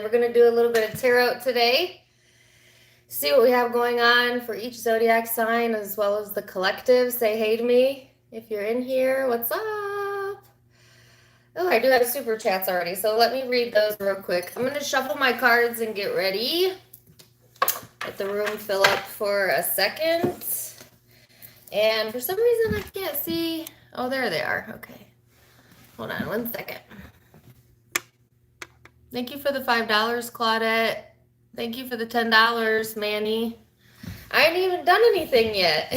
we're going to do a little bit of tarot today. See what we have going on for each zodiac sign as well as the collective. Say hey to me if you're in here. What's up? Oh, I do have super chats already, so let me read those real quick. I'm going to shuffle my cards and get ready. Let the room fill up for a second. And for some reason I can't see. Oh, there they are. Okay. Hold on one second. Thank you for the $5, Claudette. Thank you for the $10, Manny. I ain't even done anything yet.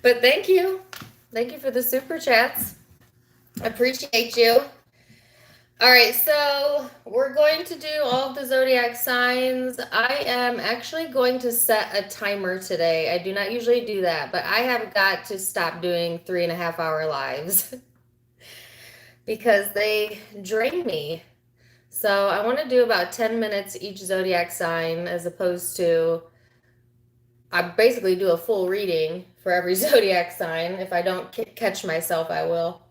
But thank you. Thank you for the super chats. I appreciate you. All right, so we're going to do all of the zodiac signs. I am actually going to set a timer today. I do not usually do that, but I have got to stop doing 3.5-hour lives because they drain me. So I want to do about 10 minutes each zodiac sign as opposed to, I basically do a full reading for every zodiac sign. If I don't catch myself, I will.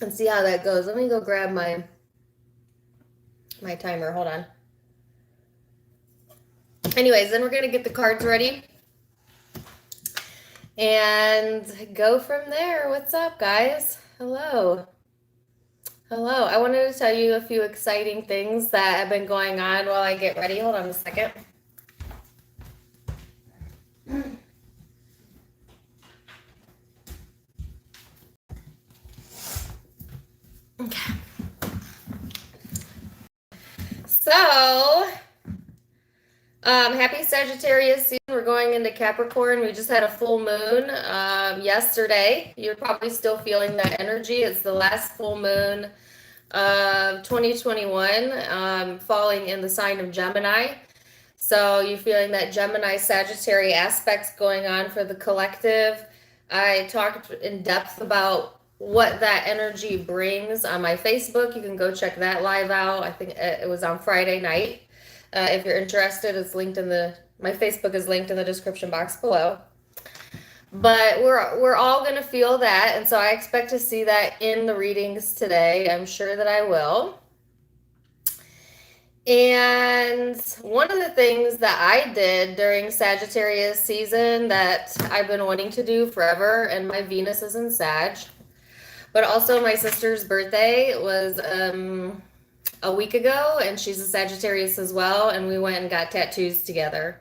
And see how that goes. Let me go grab my timer. Hold on. Anyways, then we're going to get the cards ready and go from there. What's up, guys? Hello. Hello. I wanted to tell you a few exciting things that have been going on while I get ready. Hold on a second. Okay. So, happy Sagittarius season. We're going into Capricorn. We just had a full moon yesterday. You're probably still feeling that energy. It's the last full moon of 2021, falling in the sign of Gemini. So you're feeling that Gemini Sagittarius aspects going on for the collective. I talked in depth about what that energy brings on my Facebook. You can go check that live out. I think it was on Friday night. If you're interested, it's linked in my Facebook is linked in the description box below. But we're all going to feel that, and so I expect to see that in the readings today. I'm sure that I will. And one of the things that I did during Sagittarius season that I've been wanting to do forever, and my Venus is in Sag, but also my sister's birthday was a week ago, and she's a Sagittarius as well, and we went and got tattoos together.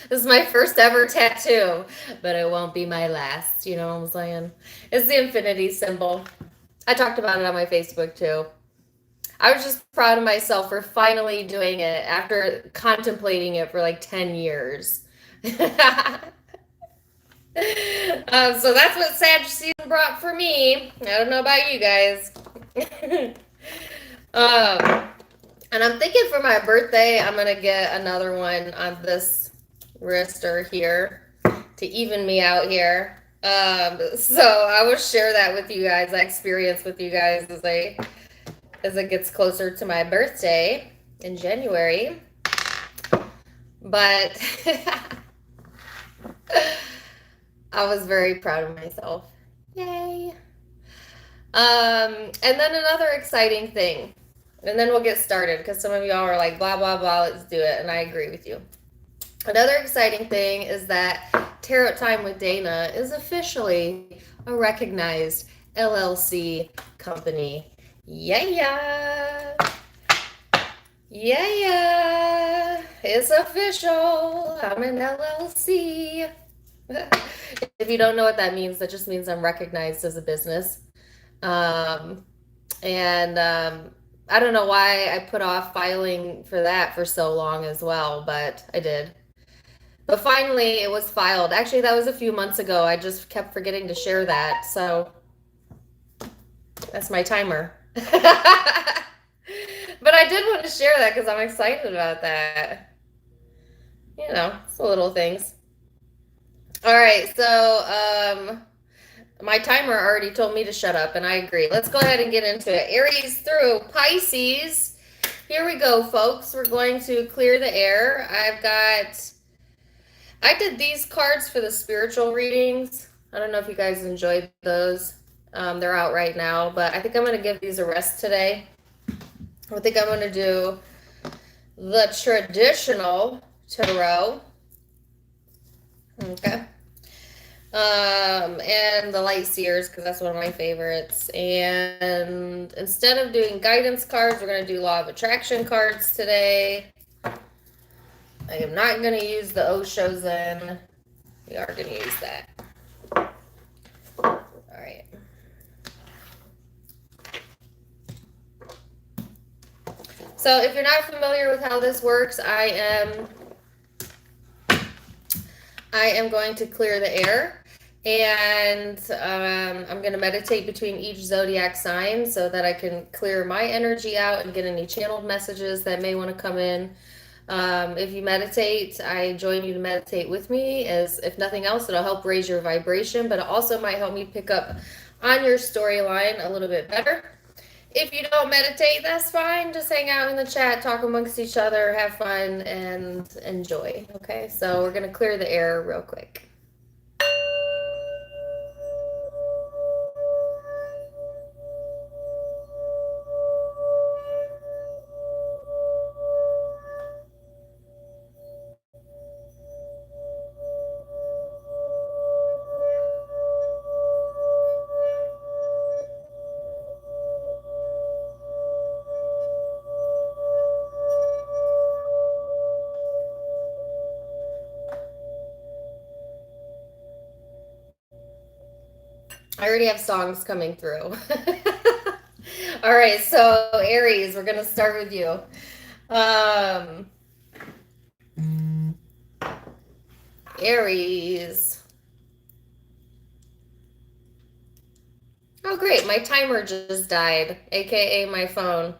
This is my first ever tattoo, but it won't be my last, you know what I'm saying? It's the infinity symbol. I talked about it on my Facebook too. I was just proud of myself for finally doing it after contemplating it for like 10 years. So that's what Sag season brought for me. I don't know about you guys. And I'm thinking for my birthday, I'm going to get another one on this wrist or here to even me out here. So I will share that with you guys, that experience with you guys as it gets closer to my birthday in January. But I was very proud of myself. Yay. And then another exciting thing, and then we'll get started because some of y'all are like, blah, blah, blah, let's do it. And I agree with you. Another exciting thing is that Tarot Time with Dana is officially a recognized LLC company. Yeah. Yeah. It's official. I'm an LLC. If you don't know what that means, that just means I'm recognized as a business. I don't know why I put off filing for that for so long as well, but I did. But finally, it was filed. Actually, that was a few months ago. I just kept forgetting to share that, so that's my timer. But I did want to share that because I'm excited about that. You know, it's the little things. All right, so my timer already told me to shut up, and I agree. Let's go ahead and get into it. Aries through Pisces. Here we go, folks. We're going to clear the air. I did these cards for the spiritual readings. I don't know if you guys enjoyed those. They're out right now, but I think I'm going to give these a rest today. I think I'm going to do the traditional tarot. Okay. And the light seers, because that's one of my favorites. And instead of doing guidance cards, we're going to do law of attraction cards today. I am not going to use the Osho Zen. We are going to use that. All right. So if you're not familiar with how this works, I am going to clear the air, and I'm going to meditate between each zodiac sign so that I can clear my energy out and get any channeled messages that may want to come in. If you meditate, I join you to meditate with me, as if nothing else, it'll help raise your vibration, but it also might help me pick up on your storyline a little bit better. If you don't meditate, that's fine. Just hang out in the chat, talk amongst each other, have fun, and enjoy. Okay, so we're going to clear the air real quick. I already have songs coming through. All right, so Aries, we're going to start with you. Aries. Oh, great. My timer just died, aka my phone.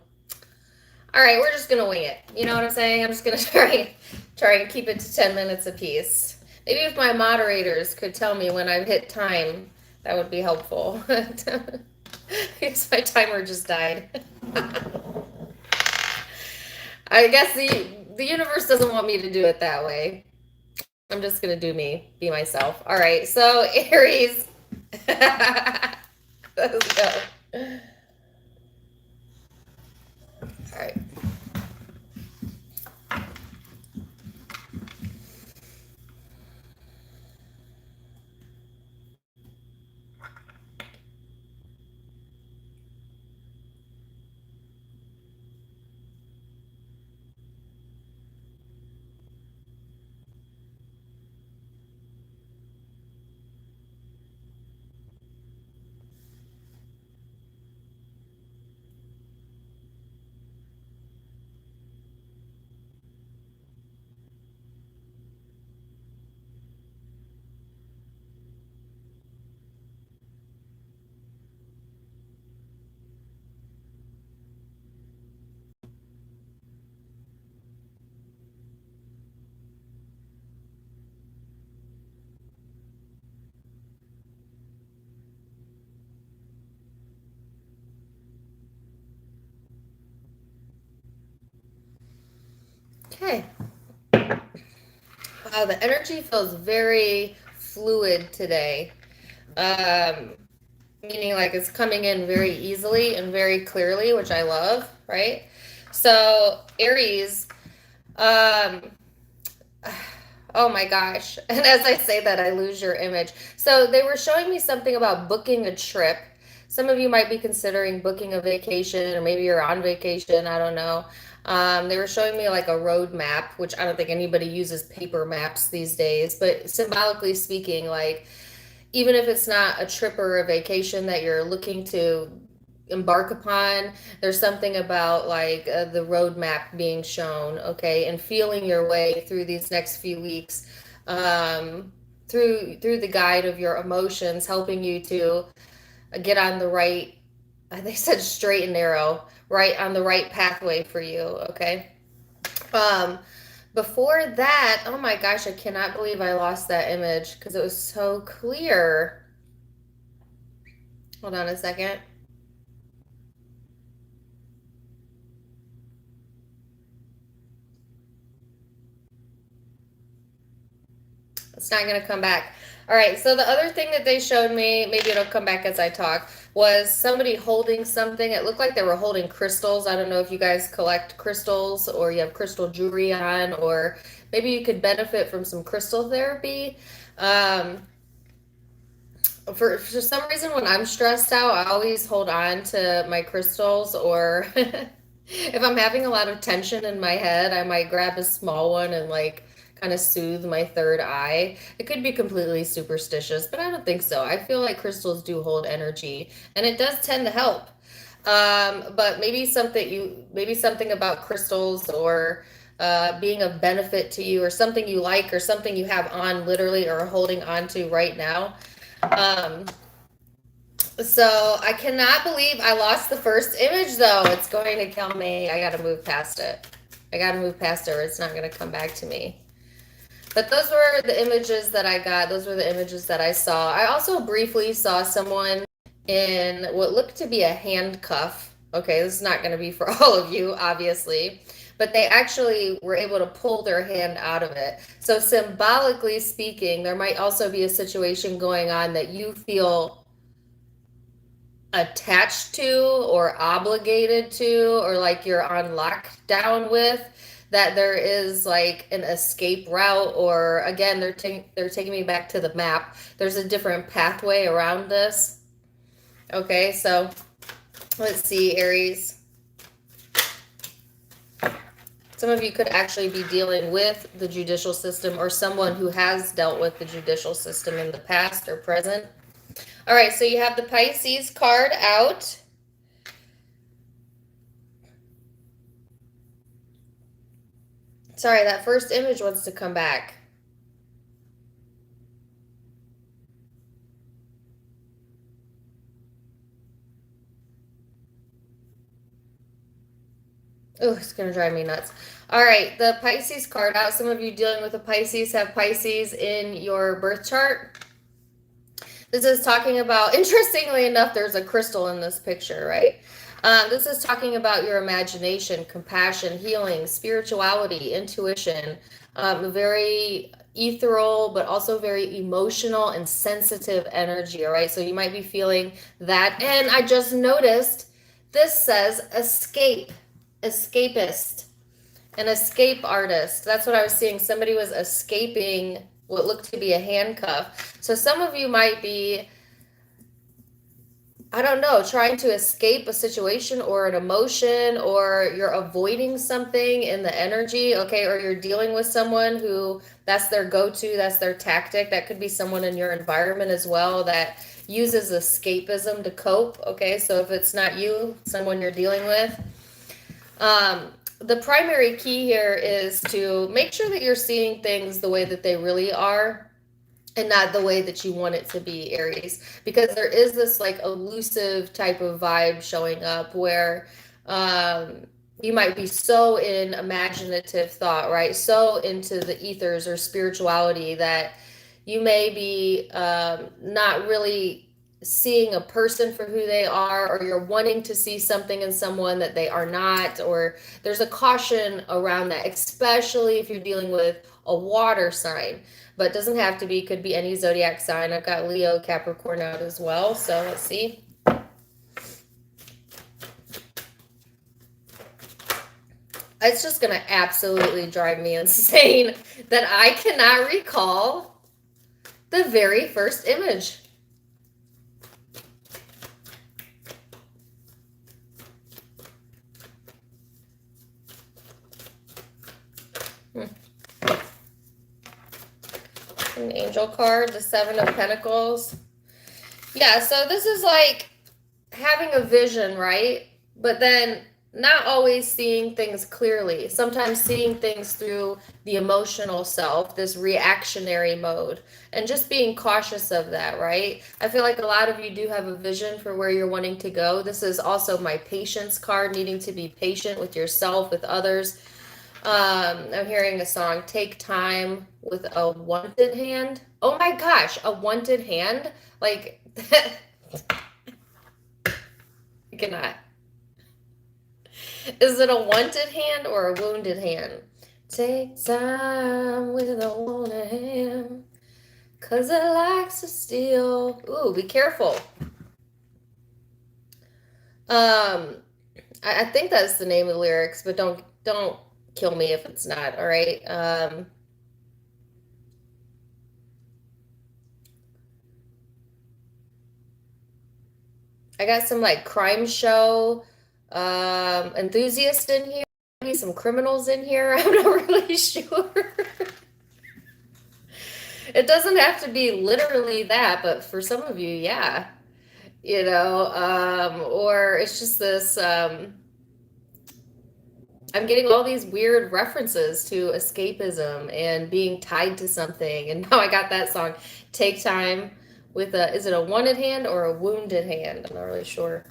All right, we're just going to wing it. You know what I'm saying? I'm just going to try and keep it to 10 minutes apiece. Maybe if my moderators could tell me when I've hit time, that would be helpful. Because my timer just died. I guess the universe doesn't want me to do it that way. I'm just going to do me, be myself. All right, so Aries. Let's go. All right. Okay. Wow, the energy feels very fluid today. Meaning like it's coming in very easily and very clearly, which I love, right? So Aries, um, oh my gosh. And as I say that, I lose your image. So they were showing me something about booking a trip. Some of you might be considering booking a vacation, or maybe you're on vacation. I don't know. They were showing me like a road map, which I don't think anybody uses paper maps these days, but symbolically speaking, like even if it's not a trip or a vacation that you're looking to embark upon, there's something about like the roadmap being shown, okay, and feeling your way through these next few weeks, through the guide of your emotions, helping you to get on the right, they said straight and narrow, right on the right pathway for you, okay. um Before that, oh my gosh, I cannot believe I lost that image because it was so clear. Hold on a second. It's not going to come back. All right, so the other thing that they showed me, maybe it'll come back as I talk, was somebody holding something. It looked like they were holding crystals. I don't know if you guys collect crystals or you have crystal jewelry on, or maybe you could benefit from some crystal therapy. For some reason, when I'm stressed out, I always hold on to my crystals, or if I'm having a lot of tension in my head, I might grab a small one and like kind of soothe my third eye. It could be completely superstitious, but I don't think so. I feel like crystals do hold energy, and it does tend to help. But maybe something about crystals or being of benefit to you, or something you like, or something you have on literally or holding on to right now. Um, so I cannot believe I lost the first image though. It's going to kill me. I gotta move past it. I gotta move past it or it's not gonna come back to me. But those were the images that I got. Those were the images that I saw. I also briefly saw someone in what looked to be a handcuff. Okay, this is not going to be for all of you, obviously. But they actually were able to pull their hand out of it. So symbolically speaking, there might also be a situation going on that you feel attached to or obligated to, or like you're on lockdown with, that there is like an escape route, or again, they're taking me back to the map. There's a different pathway around this. Okay, so let's see, Aries. Some of you could actually be dealing with the judicial system, or someone who has dealt with the judicial system in the past or present. All right, so you have the Pisces card out. Sorry, that first image wants to come back. Oh, it's going to drive me nuts. All right, the Pisces card out. Some of you dealing with a Pisces have Pisces in your birth chart. This is talking about, interestingly enough, there's a crystal in this picture, right? This is talking about your imagination, compassion, healing, spirituality, intuition, very ethereal, but also very emotional and sensitive energy, all right? So you might be feeling that. And I just noticed this says escape, escapist, an escape artist. That's what I was seeing. Somebody was escaping what looked to be a handcuff. So some of you might be, I don't know, trying to escape a situation or an emotion, or you're avoiding something in the energy, okay? Or you're dealing with someone who that's their go-to, that's their tactic. That could be someone in your environment as well that uses escapism to cope, okay? So if it's not you, someone you're dealing with. The primary key here is to make sure that you're seeing things the way that they really are, and not the way that you want it to be, Aries, because there is this like elusive type of vibe showing up where you might be so in imaginative thought, right? So into the ethers or spirituality that you may be not really seeing a person for who they are, or you're wanting to see something in someone that they are not, or there's a caution around that, especially if you're dealing with a water sign. But it doesn't have to be, could be any zodiac sign. I've got Leo, Capricorn out as well. So let's see. It's just going to absolutely drive me insane that I cannot recall the very first image. An angel card, the Seven of Pentacles. Yeah, so this is like having a vision, right? But then not always seeing things clearly. Sometimes seeing things through the emotional self, this reactionary mode, and just being cautious of that, right? I feel like a lot of you do have a vision for where you're wanting to go. This is also my patience card, needing to be patient with yourself, with others. I'm hearing a song, Take Time with a Wanted Hand. Oh my gosh, a wanted hand? Like, I cannot. Is it a wanted hand or a wounded hand? Take time with a wanted hand. 'cause it likes to steal. Ooh, be careful. I think that's the name of the lyrics, but don't kill me if it's not, all right? I got some like crime show enthusiasts in here, maybe some criminals in here. I'm not really sure. It doesn't have to be literally that, but for some of you, yeah. Or it's just this I'm getting all these weird references to escapism and being tied to something. And now I got that song, Take Time with is it a wanted hand or a wounded hand? I'm not really sure.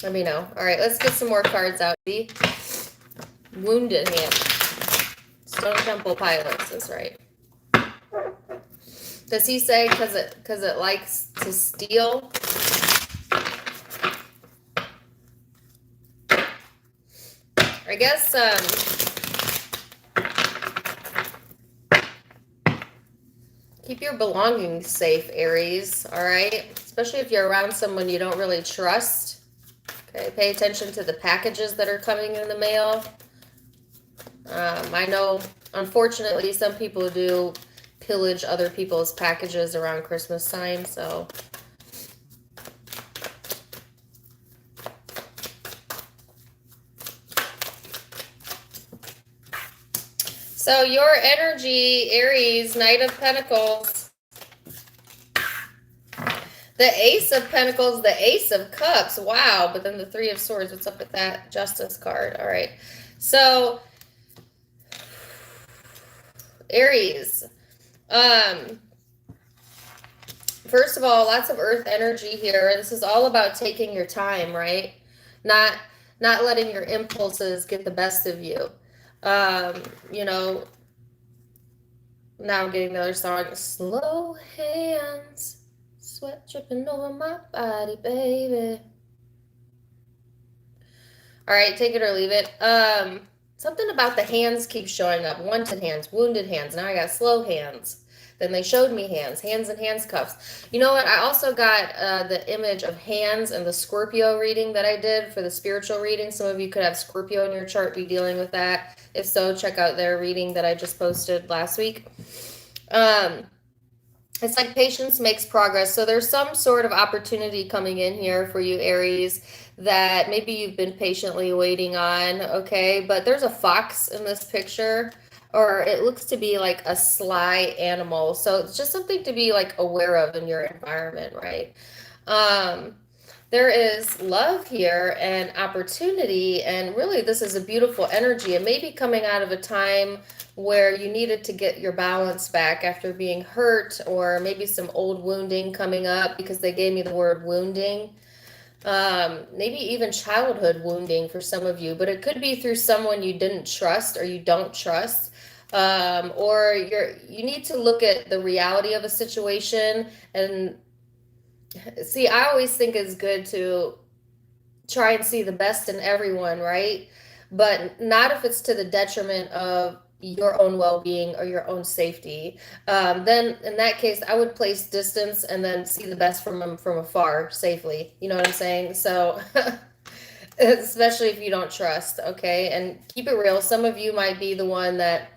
Let me know. All right, let's get some more cards out. See? Wounded hand. Stone Temple Pilots, that's right. Does he say because it likes to steal? I guess keep your belongings safe, Aries, all right? Especially if you're around someone you don't really trust. Okay, pay attention to the packages that are coming in the mail. I know, unfortunately, some people do pillage other people's packages around Christmas time, so... So your energy, Aries, Knight of Pentacles, the Ace of Pentacles, the Ace of Cups. Wow, but then the Three of Swords. What's up with that Justice card? All right. So Aries, first of all, lots of earth energy here. This is all about taking your time, right? Not letting your impulses get the best of you. Now I'm getting another song. Slow hands, sweat dripping over my body, baby. All right, take it or leave it. Something about the hands keeps showing up. Wanted hands, wounded hands. Now I got slow hands. Then they showed me hands and hands cuffs. You know what? I also got the image of hands and the Scorpio reading that I did for the spiritual reading. Some of you could have Scorpio in your chart, be dealing with that. If so, check out their reading that I just posted last week. It's like patience makes progress. So there's some sort of opportunity coming in here for you, Aries, that maybe you've been patiently waiting on, okay? But there's a fox in this picture, or it looks to be like a sly animal. So it's just something to be like aware of in your environment, right? There is love here and opportunity, and really this is a beautiful energy. It may be coming out of a time where you needed to get your balance back after being hurt, or maybe some old wounding coming up, because they gave me the word wounding. Maybe even childhood wounding for some of you, but it could be through someone you didn't trust or you don't trust. Or you need to look at the reality of a situation. And see, I always think it's good to try and see the best in everyone, right? But not if it's to the detriment of your own well-being or your own safety. Then in that case, I would place distance and then see the best from them from afar safely. You know what I'm saying? So especially if you don't trust, okay? And keep it real. Some of you might be the one that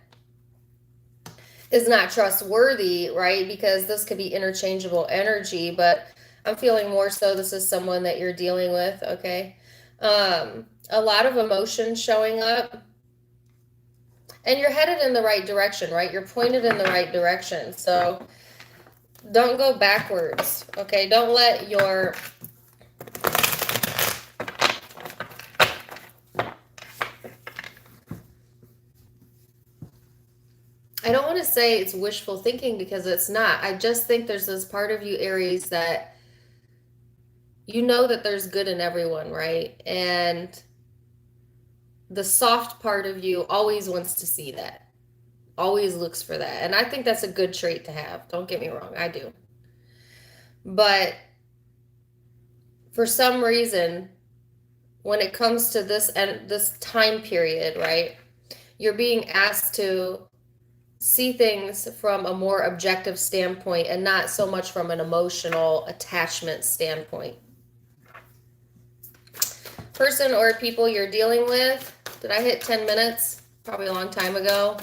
is not trustworthy, right? Because this could be interchangeable energy, but I'm feeling more so this is someone that you're dealing with, okay? A lot of emotion showing up. And you're headed in the right direction, right? You're pointed in the right direction. So don't go backwards, okay? Don't let your... I don't want to say it's wishful thinking, because it's not. I just think there's this part of you, Aries, that you know that there's good in everyone, right? And the soft part of you always wants to see that, always looks for that. And I think that's a good trait to have. Don't get me wrong, I do. But for some reason, when it comes to this time period, right, you're being asked to see things from a more objective standpoint and not so much from an emotional attachment standpoint. Person or people you're dealing with. Did I hit 10 minutes? Probably a long time ago.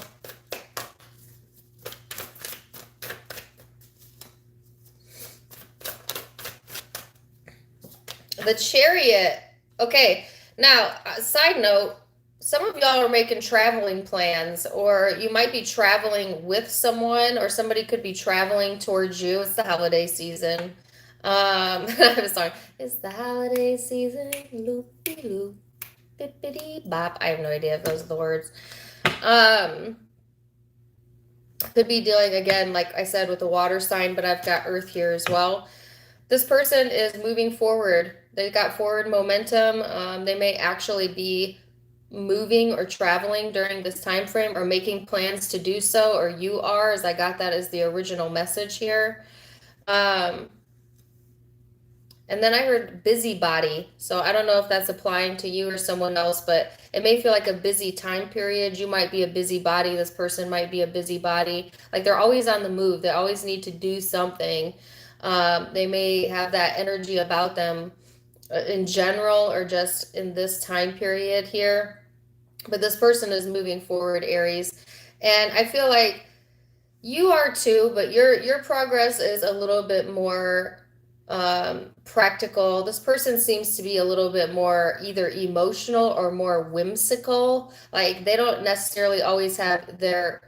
The Chariot. Okay, now, side note, some of y'all are making traveling plans, or you might be traveling with someone, or somebody could be traveling towards you. It's the holiday season. I have a song. It's the holiday season. Loopy loop, bippity bop. I have no idea if those are the words. Could be dealing again, like I said, with a water sign, but I've got Earth here as well. This person is moving forward. They got forward momentum. They may actually be moving or traveling during this time frame, or making plans to do so, or you are, as I got that as the original message here. And then I heard busybody. So I don't know if that's applying to you or someone else, but it may feel like a busy time period. You might be a busybody. This person might be a busybody. Like they're always on the move. They always need to do something. They may have that energy about them in general, or just in this time period here. But this person is moving forward, Aries. And I feel like you are too, but your progress is a little bit more practical. This person seems to be a little bit more either emotional or more whimsical. Like they don't necessarily always have their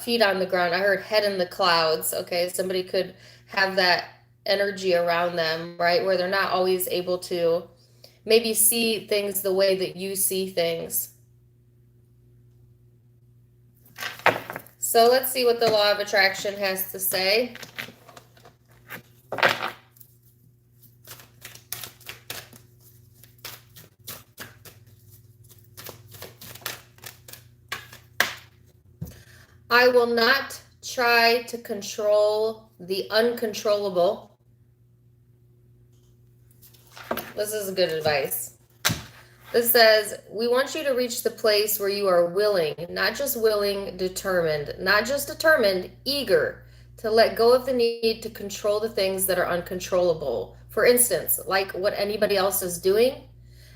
feet on the ground. I heard head in the clouds. Okay, somebody could have that energy around them, right? Where they're not always able to maybe see things the way that you see things. So let's see what the law of attraction has to say. I will not try to control the uncontrollable. This is good advice. This says, we want you to reach the place where you are willing, not just willing, determined, not just determined, eager to let go of the need to control the things that are uncontrollable. For instance, like what anybody else is doing,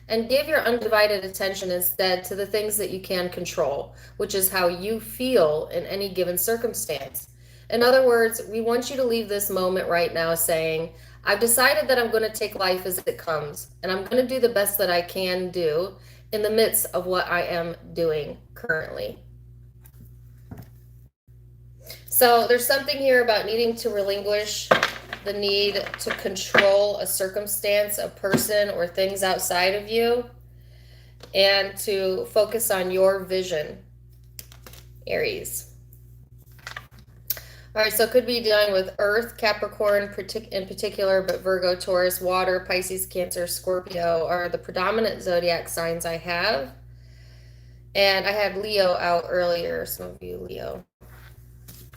and give your undivided attention instead to the things that you can control, which is how you feel in any given circumstance. In other words, we want you to leave this moment right now saying, I've decided that I'm going to take life as it comes, and I'm going to do the best that I can do in the midst of what I am doing currently. So there's something here about needing to relinquish the need to control a circumstance, a person, or things outside of you, and to focus on your vision, Aries. All right, so it could be dealing with Earth, Capricorn in particular, but Virgo, Taurus, Water, Pisces, Cancer, Scorpio are the predominant zodiac signs I have. And I had Leo out earlier, some of you Leo.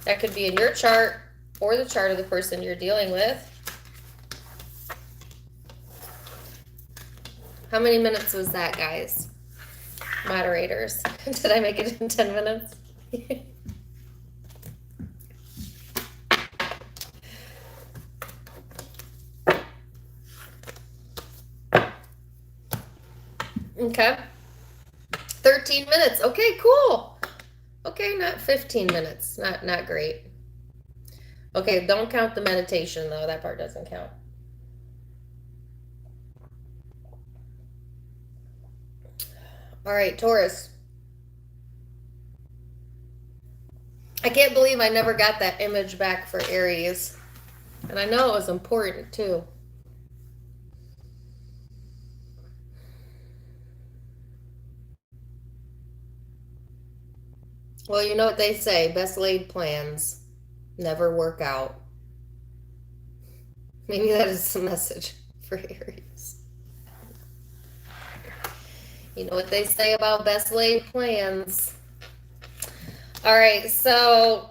That could be in your chart or the chart of the person you're dealing with. How many minutes was that, guys? Moderators. Did I make it in 10 minutes? Okay. 13 minutes. Okay, cool. Okay, not 15 minutes. Not great. Okay, don't count the meditation, though. That part doesn't count. All right, Taurus. I can't believe I never got that image back for Aries. And I know it was important, too. Well, you know what they say, best laid plans never work out. Maybe that is the message for Aries. You know what they say about best laid plans. All right, so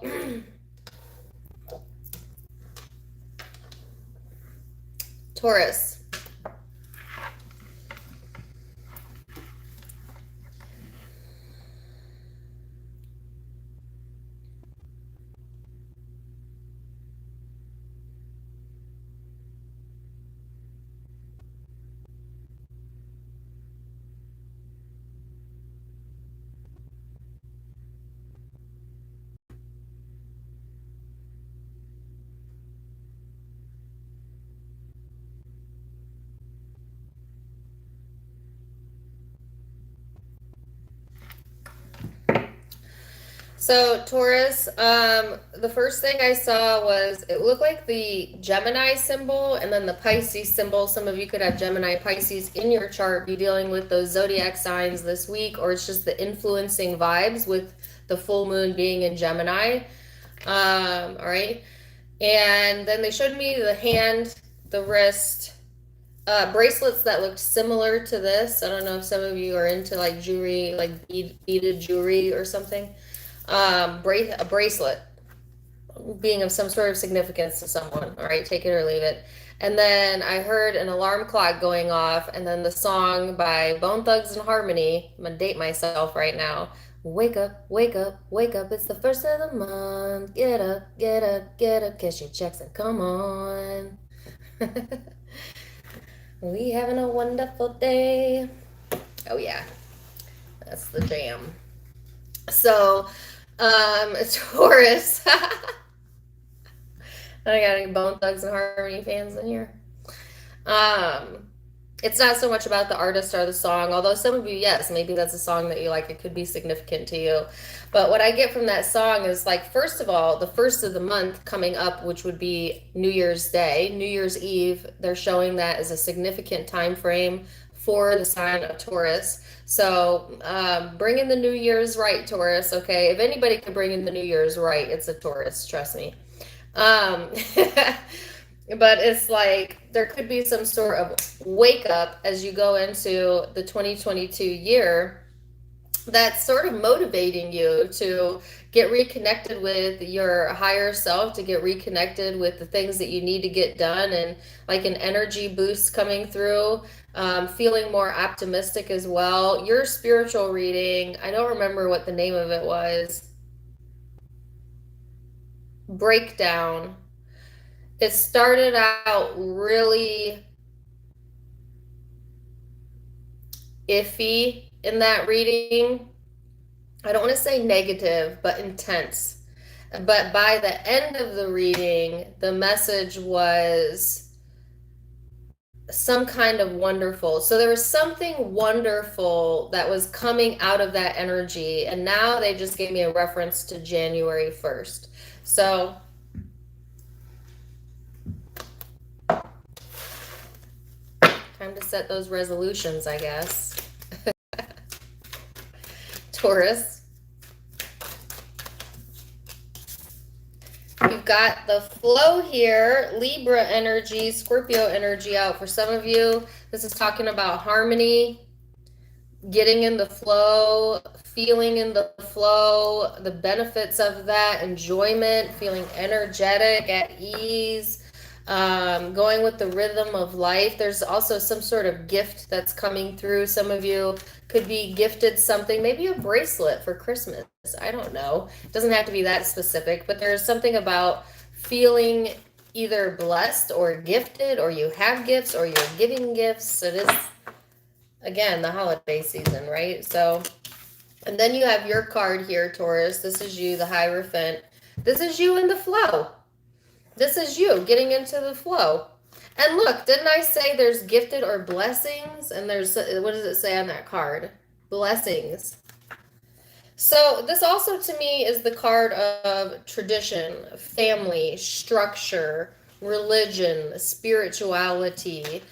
Taurus. So Taurus, the first thing I saw was it looked like the Gemini symbol and then the Pisces symbol. Some of you could have Gemini, Pisces in your chart, be dealing with those zodiac signs this week, or it's just the influencing vibes with the full moon being in Gemini. All right. And then they showed me the hand, the wrist, bracelets that looked similar to this. I don't know if some of you are into like jewelry, like beaded jewelry or something. A bracelet being of some sort of significance to someone. All right, take it or leave it. And then I heard an alarm clock going off, and then the song by Bone Thugs and Harmony. I'm gonna date myself right now. Wake up, wake up, wake up. It's the first of the month. Get up, get up, get up. Cash your checks and come on. We having a wonderful day. Oh yeah, that's the jam. So, Taurus. I got any Bone Thugs and Harmony fans in here. It's not so much about the artist or the song, although some of you, yes, maybe that's a song that you like. It could be significant to you. But what I get from that song is like, first of all, the first of the month coming up, which would be New Year's Day, New Year's Eve, they're showing that as a significant time frame for the sign of Taurus. So bring in the New Year's right, Taurus, okay? If anybody can bring in the New Year's right, it's a Taurus, trust me. But it's like there could be some sort of wake up as you go into the 2022 year that's sort of motivating you to get reconnected with your higher self, to get reconnected with the things that you need to get done, and like an energy boost coming through, feeling more optimistic as well. Your spiritual reading, I don't remember what the name of it was. Breakdown. It started out really iffy in that reading. I don't want to say negative, but intense. But by the end of the reading, the message was some kind of wonderful. So there was something wonderful that was coming out of that energy. And now they just gave me a reference to January 1st. So time to set those resolutions, I guess. Taurus. We've got the flow here, Libra energy, Scorpio energy out for some of you. This is talking about harmony, getting in the flow, feeling in the flow, the benefits of that, enjoyment, feeling energetic, at ease, going with the rhythm of life. There's also some sort of gift that's coming through. Some of you could be gifted something, maybe a bracelet for Christmas. I don't know. It doesn't have to be that specific, but there's something about feeling either blessed or gifted, or you have gifts, or you're giving gifts. It is, again, the holiday season, right? So, and then you have your card here, Taurus. This is you, the Hierophant. This is you in the flow. This is you getting into the flow. And look, didn't I say there's gifted or blessings? And there's, what does it say on that card? Blessings. So this also to me is the card of tradition, family, structure, religion, spirituality,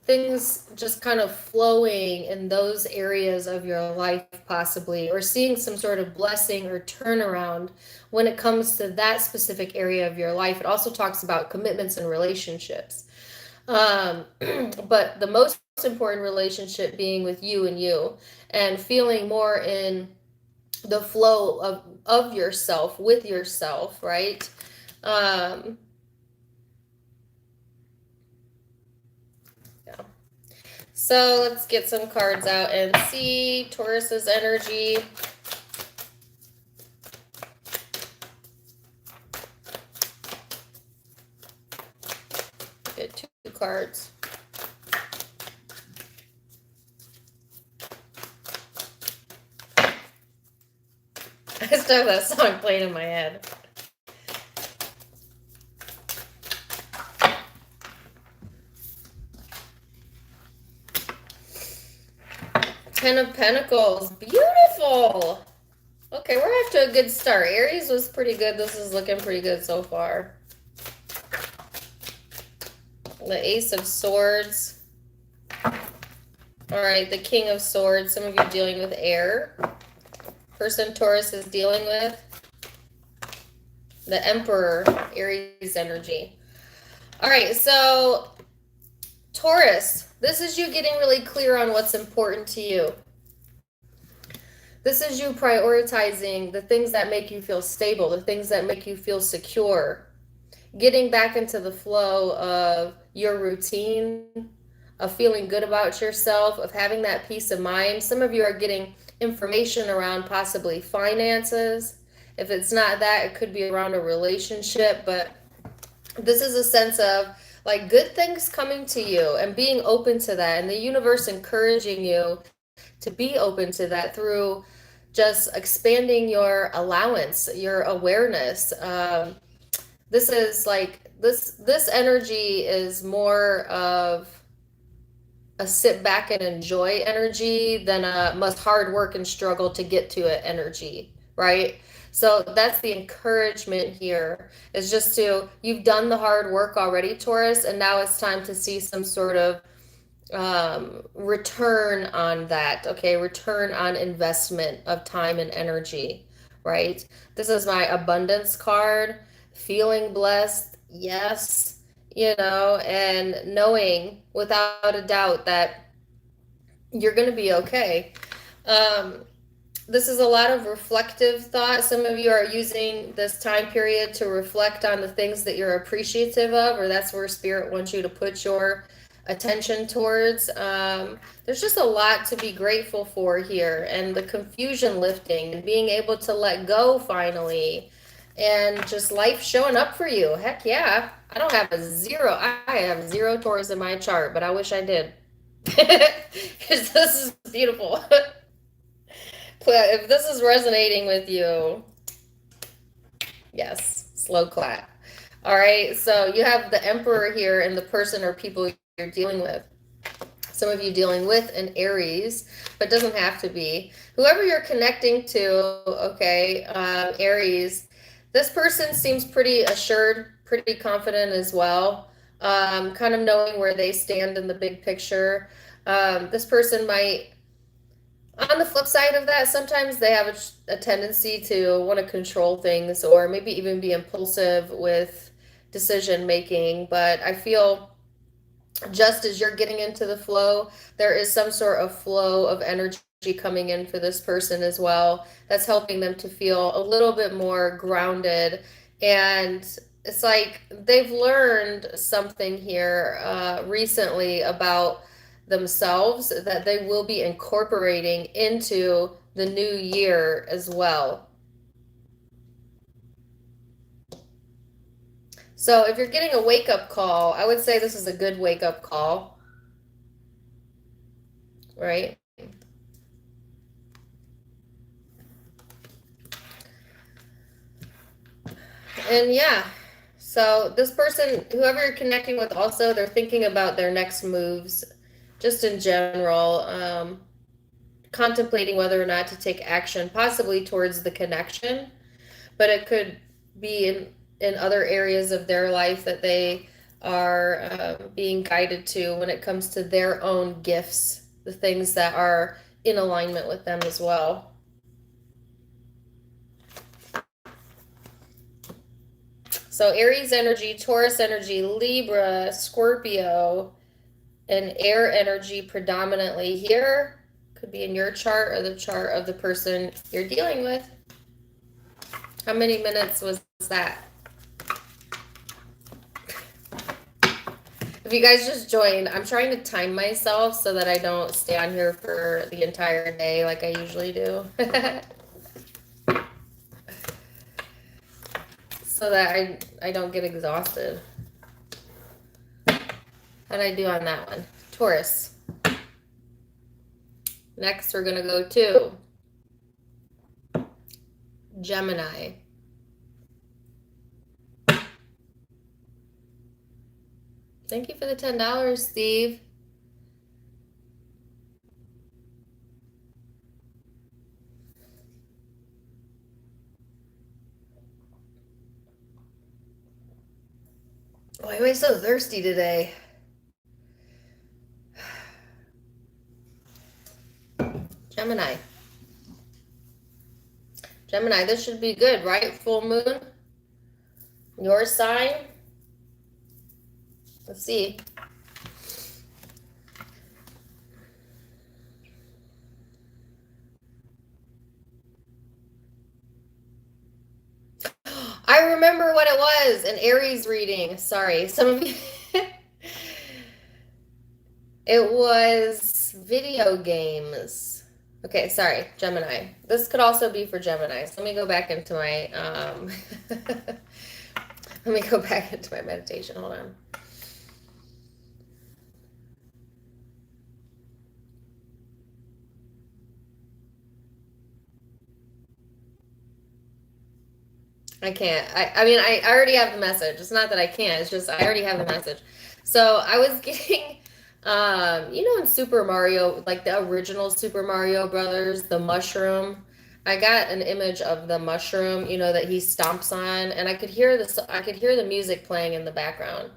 things just kind of flowing in those areas of your life possibly, or seeing some sort of blessing or turnaround when it comes to that specific area of your life. It also talks about commitments and relationships. But the most important relationship being with you and you, and feeling more in the flow of yourself, with yourself, right? Yeah. So let's get some cards out and see Taurus's energy. Get two cards. I still have that song playing in my head. Ten of Pentacles. Beautiful. Okay, we're off to a good start. Aries was pretty good. This is looking pretty good so far. The Ace of Swords. All right, the King of Swords. Some of you dealing with air. Person Taurus is dealing with the Emperor, Aries energy. All right, so Taurus, this is you getting really clear on what's important to you. This is you prioritizing the things that make you feel stable, the things that make you feel secure. Getting back into the flow of your routine, of feeling good about yourself, of having that peace of mind. Some of you are getting information around possibly finances. If it's not that, it could be around a relationship, but this is a sense of like good things coming to you and being open to that, and the universe encouraging you to be open to that through just expanding your allowance, your awareness. This is like this energy is more of a sit back and enjoy energy than a must hard work and struggle to get to it energy, right? So that's the encouragement here, is just to, you've done the hard work already, Taurus, and now it's time to see some sort of return on that, okay? Return on investment of time and energy, right? This is my abundance card, feeling blessed, yes, and knowing without a doubt that you're going to be okay. This is a lot of reflective thought. Some of you are using this time period to reflect on the things that you're appreciative of, or that's where Spirit wants you to put your attention towards. There's just a lot to be grateful for here, and the confusion lifting and being able to let go finally, and just life showing up for you. Heck yeah. I don't have I have zero Taurus in my chart, but I wish I did. Because this is beautiful. If this is resonating with you, yes, slow clap. All right, so you have the Emperor here and the person or people you're dealing with. Some of you dealing with an Aries, but it doesn't have to be. Whoever you're connecting to, okay, Aries, this person seems pretty assured, pretty confident as well, kind of knowing where they stand in the big picture. This person might, on the flip side of that, sometimes they have a tendency to want to control things, or maybe even be impulsive with decision making. But I feel just as you're getting into the flow, there is some sort of flow of energy coming in for this person as well, that's helping them to feel a little bit more grounded. And it's like they've learned something here recently about themselves that they will be incorporating into the new year as well. So if you're getting a wake-up call, I would say this is a good wake-up call, right? And yeah, so this person, whoever you're connecting with also, they're thinking about their next moves, just in general, contemplating whether or not to take action, possibly towards the connection, but it could be in other areas of their life that they are being guided to when it comes to their own gifts, the things that are in alignment with them as well. So Aries energy, Taurus energy, Libra, Scorpio, and air energy predominantly here. Could be in your chart or the chart of the person you're dealing with. How many minutes was that? If you guys just joined, I'm trying to time myself so that I don't stay on here for the entire day like I usually do. So that I don't get exhausted. How'd I do on that one? Taurus. Next, we're going to go to Gemini. Thank you for the $10, Steve. Why am I so thirsty today? Gemini. Gemini, this should be good, right? Full moon. Your sign. Let's see. I remember what it was, an Aries reading. Sorry, some of you. It was video games. Okay, sorry, Gemini. This could also be for Gemini. So let me go back into my let me go back into my meditation. Hold on. I can't. I mean, I already have the message. It's not that I can't. It's just I already have the message. So I was getting, you know, in Super Mario, like the original Super Mario Brothers, the mushroom. I got an image of the mushroom, you know, that he stomps on, and I could hear I could hear the music playing in the background.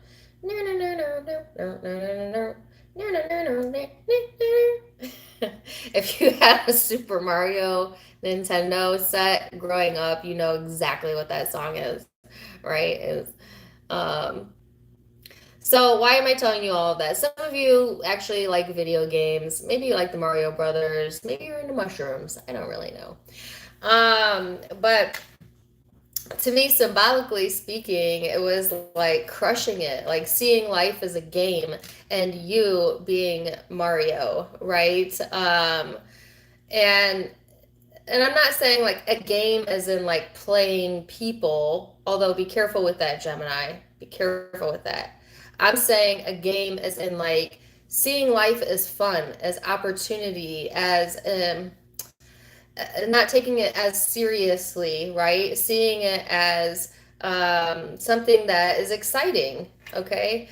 If you had a Super Mario Nintendo set growing up, you know exactly what that song is, right? Um, so why am I telling you all of that? Some of you actually like video games. Maybe you like the Mario Brothers. Maybe you're into mushrooms. I don't really know. But to me, symbolically speaking, it was like crushing it, like seeing life as a game and you being Mario, right? And I'm not saying like a game as in like playing people, although be careful with that, Gemini. Be careful with that. I'm saying a game as in like seeing life as fun, as opportunity, as not taking it as seriously, right? Seeing it as something that is exciting, okay?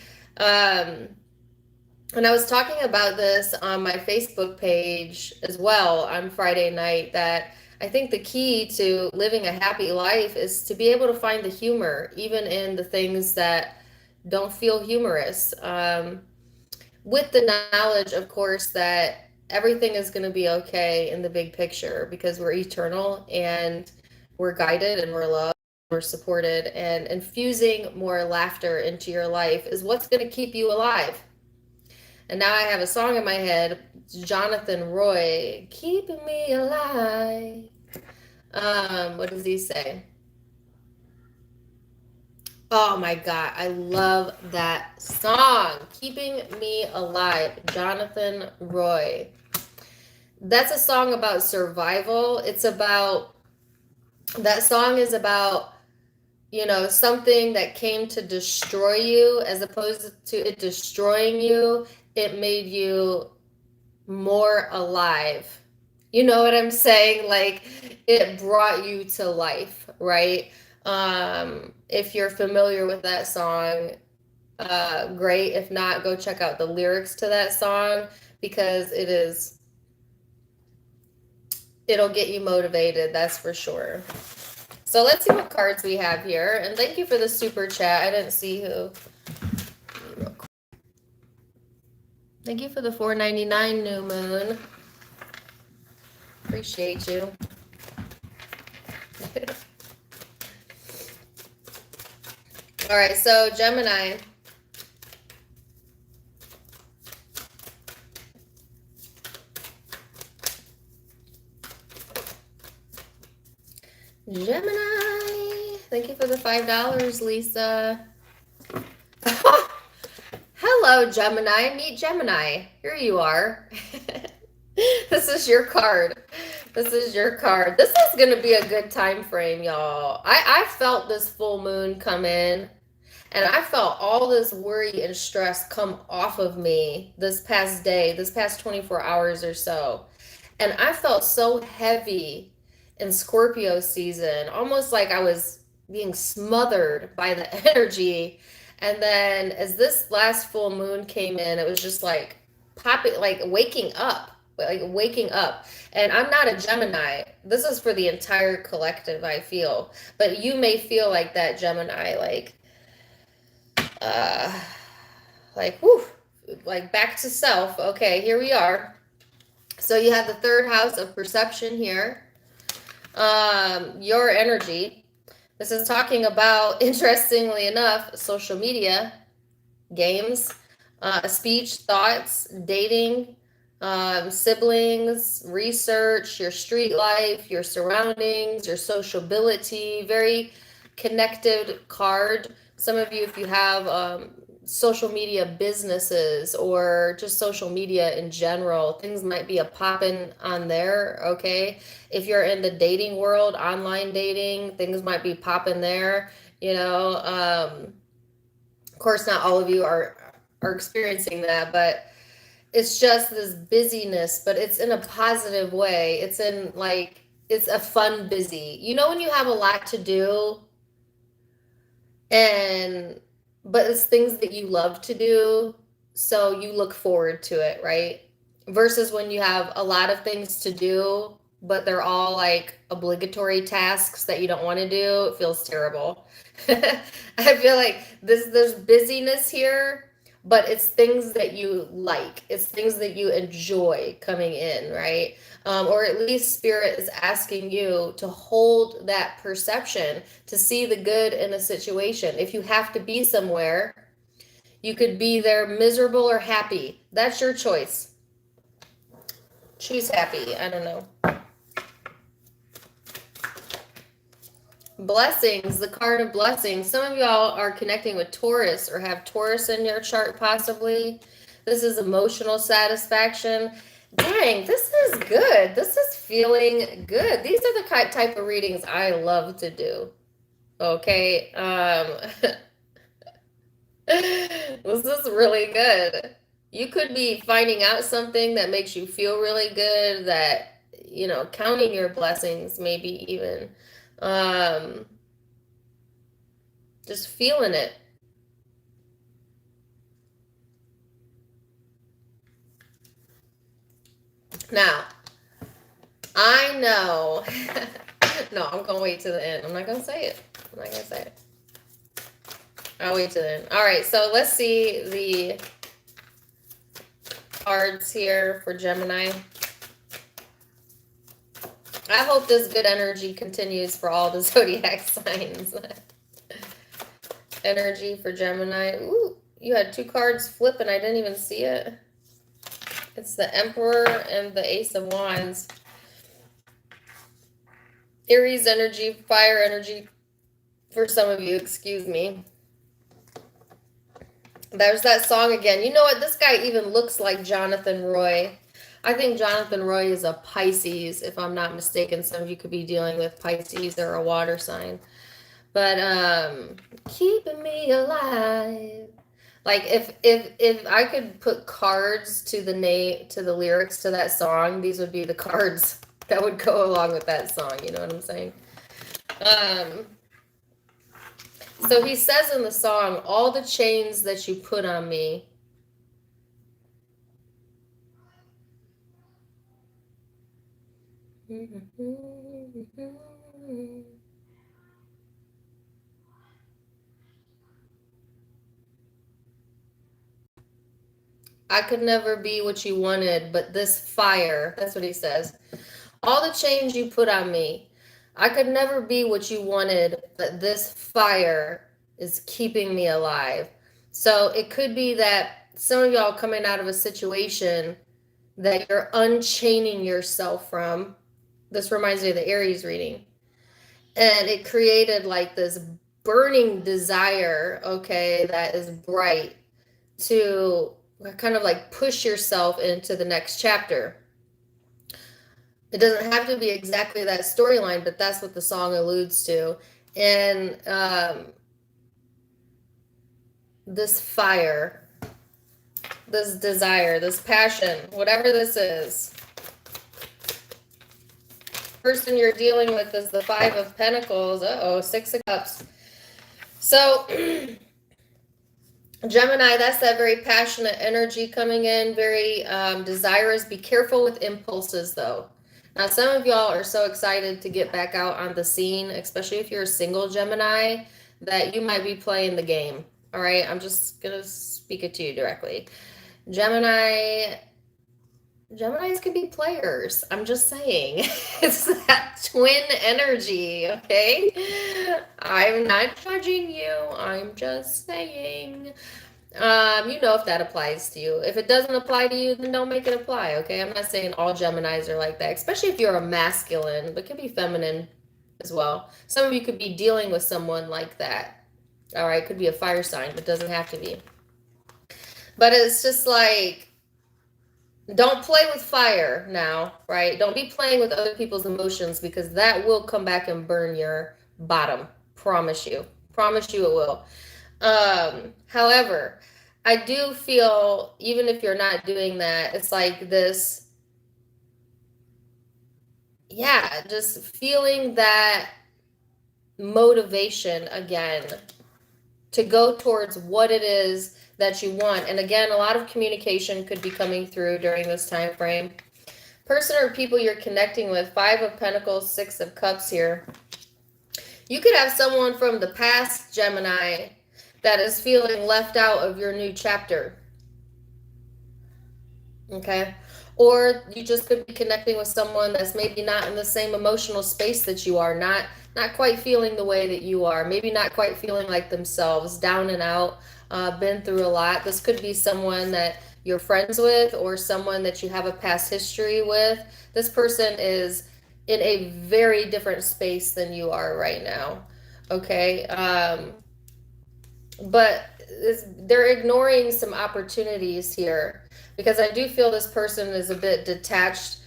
And I was talking about this on my Facebook page as well on Friday night that I think the key to living a happy life is to be able to find the humor, even in the things that don't feel humorous. With the knowledge, of course, that everything is going to be okay in the big picture because we're eternal and we're guided and we're loved, we're supported, and infusing more laughter into your life is what's going to keep you alive. And now I have a song in my head, Jonathan Roy, keeping me alive. What does he say? Oh my God, I love that song, Keeping Me Alive, Jonathan Roy. That's a song about survival. That song is about, you know, something that came to destroy you as opposed to it destroying you. It made you more alive. You know what I'm saying? Like it brought you to life, right? If you're familiar with that song, great. If not, go check out the lyrics to that song because it'll get you motivated, that's for sure. So let's see what cards we have here. And thank you for the super chat. I didn't see who. Thank you for the $4.99 new moon. Appreciate you. All right, so Gemini. Gemini. Thank you for the $5, Lisa. Hello, Gemini. Meet Gemini. Here you are. This is your card. This is your card. This is going to be a good time frame, y'all. I felt this full moon come in, and I felt all this worry and stress come off of me this past day, this past 24 hours or so. And I felt so heavy in Scorpio season, almost like I was being smothered by the energy. And then as this last full moon came in, it was just like popping, like waking up, like waking up. And I'm not a Gemini. This is for the entire collective, I feel. But you may feel like that, Gemini, like like, whew, like back to self. Okay, here we are. So you have the third house of perception here. Your energy. This is talking about, interestingly enough, social media, games, speech, thoughts, dating, siblings, research, your street life, your surroundings, your sociability. Very connected card. Some of you, if you have social media businesses or just social media in general, things might be a poppin' on there, okay? If you're in the dating world, online dating, things might be popping there, you know. Of course, not all of you are experiencing that, but it's just this busyness, but it's in a positive way. It's in like, it's a fun busy. You know, when you have a lot to do and but it's things that you love to do, so you look forward to it, right? Versus when you have a lot of things to do, but they're all like obligatory tasks that you don't want to do, it feels terrible. I feel like there's busyness here, but it's things that you like. It's things that you enjoy coming in, right? Or at least spirit is asking you to hold that perception, to see the good in a situation. If you have to be somewhere, you could be there miserable or happy. That's your choice. Choose happy. I don't know. Blessings, the card of blessings. Some of y'all are connecting with Taurus or have Taurus in your chart possibly. This is emotional satisfaction. Dang, this is good. This is feeling good. These are the type of readings I love to do. Okay. This is really good. You could be finding out something that makes you feel really good, that, you know, counting your blessings, maybe even. Just feeling it. Now, I know. No, I'm going to wait to the end. I'm not going to say it. I'm not going to say it. I'll wait to the end. All right, so let's see the cards here for Gemini. I hope this good energy continues for all the zodiac signs. Energy for Gemini. Ooh, you had two cards flip and I didn't even see it. It's the Emperor and the Ace of Wands. Aries energy, fire energy for some of you, excuse me. There's that song again. You know what? This guy even looks like Jonathan Roy. I think Jonathan Roy is a Pisces, if I'm not mistaken. Some of you could be dealing with Pisces or a water sign. But keeping me alive. Like if I could put cards to the lyrics to that song, these would be the cards that would go along with that song, you know what I'm saying? So he says in the song, all the chains that you put on me. I could never be what you wanted, but this fire, that's what he says. All the chains you put on me, I could never be what you wanted, but this fire is keeping me alive. So it could be that some of y'all coming out of a situation that you're unchaining yourself from. This reminds me of the Aries reading. And it created like this burning desire, okay, that is bright, to kind of like push yourself into the next chapter. It doesn't have to be exactly that storyline, but that's what the song alludes to. And this fire, this desire, this passion, whatever this is. Person you're dealing with is the Five of Pentacles. Uh-oh, Six of Cups. So Gemini, that's that very passionate energy coming in, very desirous. Be careful with impulses, though. Now, some of y'all are so excited to get back out on the scene, especially if you're a single Gemini, that you might be playing the game. All right, I'm just going to speak it to you directly. Geminis can be players. I'm just saying. It's that twin energy, okay? I'm not judging you. I'm just saying. You know if that applies to you. If it doesn't apply to you, then don't make it apply, okay? I'm not saying all Geminis are like that, especially if you're a masculine, but it can be feminine as well. Some of you could be dealing with someone like that. All right, could be a fire sign, but doesn't have to be. But it's just like, don't play with fire now, right? Don't be playing with other people's emotions, because that will come back and burn your bottom. Promise you. Promise you it will. However, I do feel, even if you're not doing that, it's like this, yeah, just feeling that motivation again to go towards what it is that you want. And again, a lot of communication could be coming through during this time frame. Person or people you're connecting with, 5 of Pentacles, 6 of Cups here. You could have someone from the past, Gemini, that is feeling left out of your new chapter. Okay? Or you just could be connecting with someone that's maybe not in the same emotional space that you are, not quite feeling the way that you are, maybe not quite feeling like themselves, down and out, been through a lot. This could be someone that you're friends with or someone that you have a past history with. This person is in a very different space than you are right now. Okay? But they're ignoring some opportunities here, because I do feel this person is a bit detached,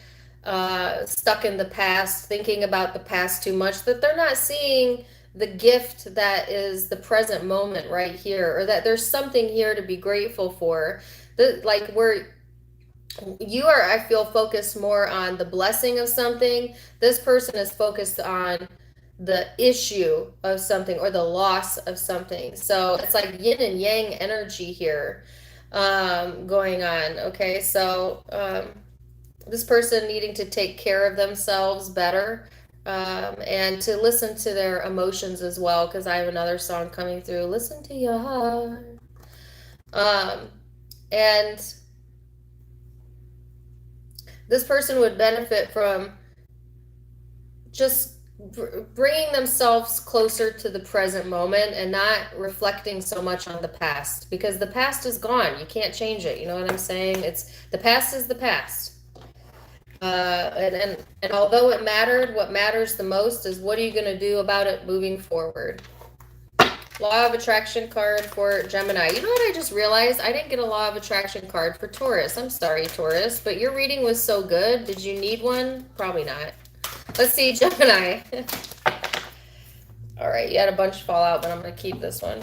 stuck in the past, thinking about the past too much, that they're not seeing the gift that is the present moment right here, or that there's something here to be grateful for. Like where you are, I feel, focused more on the blessing of something. This person is focused on the issue of something or the loss of something. So it's like yin and yang energy here going on. Okay, so this person needing to take care of themselves better, and to listen to their emotions as well, because I have another song coming through, Listen to Your Heart. And this person would benefit from just bringing themselves closer to the present moment and not reflecting so much on the past, because the past is gone. You can't change it. You know what I'm saying? It's the past is the past. And although it mattered, what matters the most is what are you going to do about it moving forward. Law of Attraction card for Gemini. You know what I just realized? I didn't get a Law of Attraction card for Taurus. I'm sorry, Taurus, but your reading was so good. Did you need one? Probably not. Let's see, Gemini. All right, you had a bunch fall out, but I'm going to keep this one.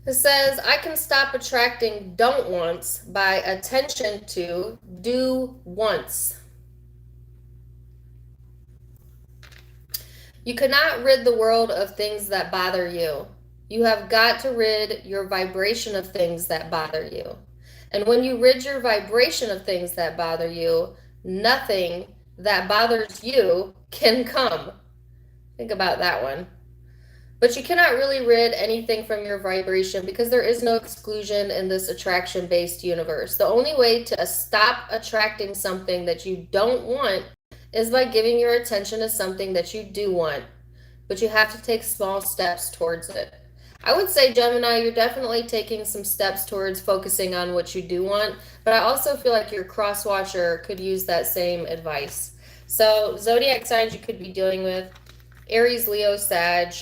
It says, I can stop attracting don't wants by attention to do once. You cannot rid the world of things that bother you. You have got to rid your vibration of things that bother you. And when you rid your vibration of things that bother you, nothing that bothers you can come. Think about that one. But you cannot really rid anything from your vibration, because there is no exclusion in this attraction-based universe. The only way to stop attracting something that you don't want is by giving your attention to something that you do want. But you have to take small steps towards it. I would say, Gemini, you're definitely taking some steps towards focusing on what you do want, but I also feel like your cross-watcher could use that same advice. So, zodiac signs you could be dealing with: Aries, Leo, Sag,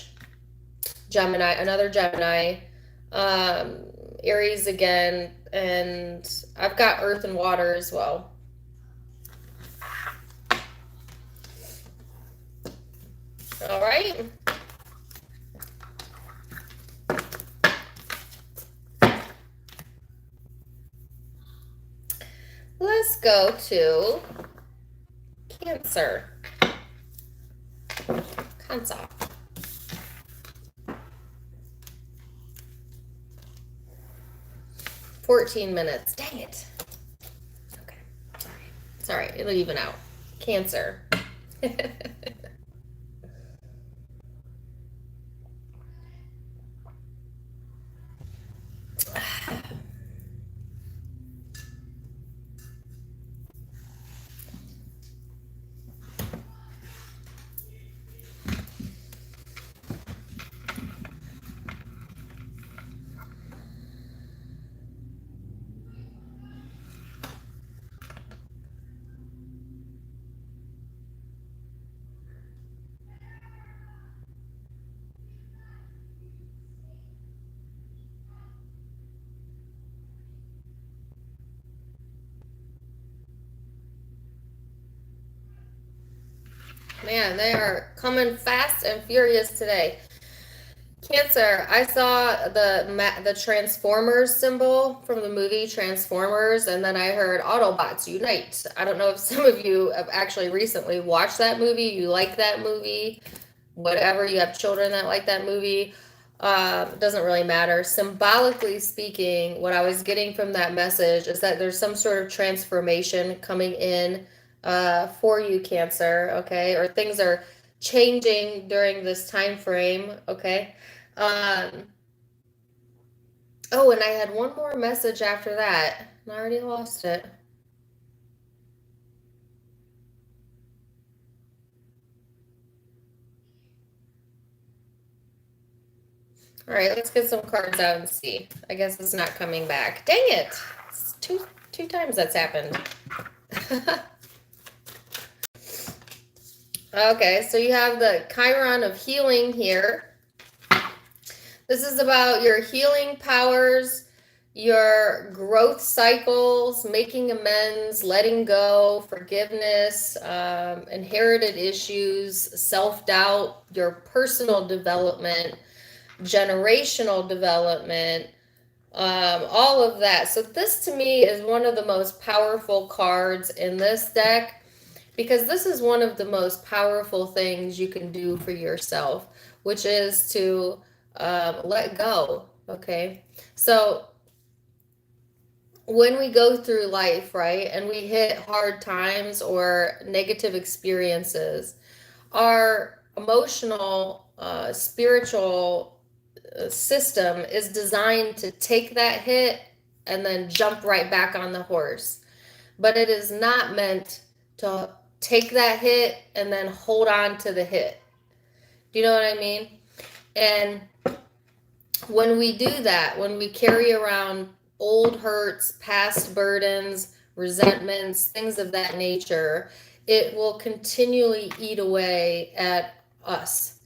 Gemini, another Gemini, Aries again, and I've got Earth and Water as well. All right. Let's go to Cancer. Cancer. $14 minutes. Dang it. Okay. It's all right. It'll even out. Cancer. Man, they are coming fast and furious today. Cancer, I saw the Transformers symbol from the movie Transformers, and then I heard Autobots Unite. I don't know if some of you have actually recently watched that movie, you like that movie, whatever, you have children that like that movie. It doesn't really matter. Symbolically speaking, what I was getting from that message is that there's some sort of transformation coming in for you, Cancer, okay? Or things are changing during this time frame, okay? Um, oh, and I had one more message after that, and I already lost it. All right, let's get some cards out and see. I guess it's not coming back. Dang it! It's two times that's happened. Okay, so you have the Chiron of healing here. This is about your healing powers, your growth cycles, making amends, letting go, forgiveness, inherited issues, self-doubt, your personal development, generational development, all of that. So this to me is one of the most powerful cards in this deck, because this is one of the most powerful things you can do for yourself, which is to let go. Okay, so when we go through life, right, and we hit hard times or negative experiences, our emotional, spiritual system is designed to take that hit and then jump right back on the horse. But it is not meant to take that hit and then hold on to the hit. Do you know what I mean? And when we do that, when we carry around old hurts, past burdens, resentments, things of that nature, it will continually eat away at us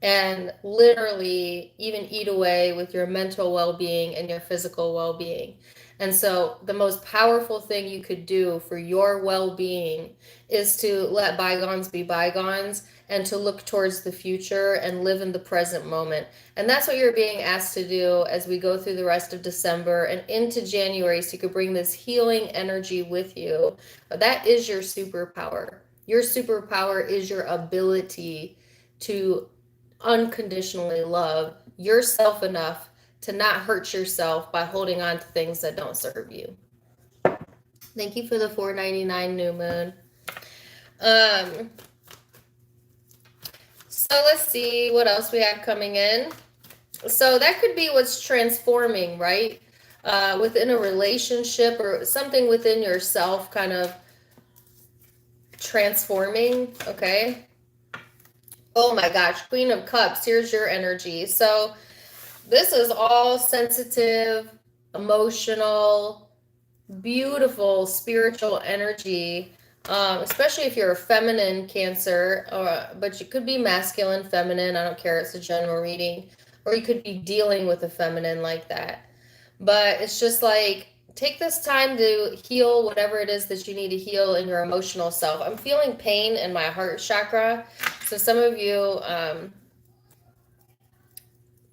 and literally even eat away with your mental well-being and your physical well-being. And so the most powerful thing you could do for your well-being is to let bygones be bygones and to look towards the future and live in the present moment. And that's what you're being asked to do as we go through the rest of December and into January, so you could bring this healing energy with you. That is your superpower. Your superpower is your ability to unconditionally love yourself enough to not hurt yourself by holding on to things that don't serve you. Thank you for the $4.99 new moon. So let's see what else we have coming in. So that could be what's transforming, right? Within a relationship or something within yourself kind of transforming, okay? Oh my gosh, Queen of Cups, here's your energy. So this is all sensitive, emotional, beautiful, spiritual energy, especially if you're a feminine Cancer, but you could be masculine, feminine, I don't care, it's a general reading, or you could be dealing with a feminine like that. But it's just like, take this time to heal whatever it is that you need to heal in your emotional self. I'm feeling pain in my heart chakra. So some of you,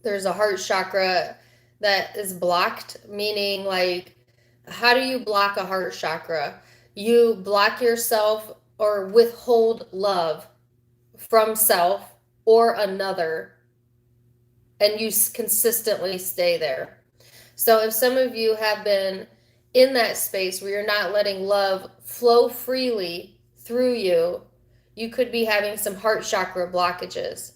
there's a heart chakra that is blocked, meaning like, how do you block a heart chakra? You block yourself or withhold love from self or another, and you consistently stay there. So if some of you have been in that space where you're not letting love flow freely through you, you could be having some heart chakra blockages.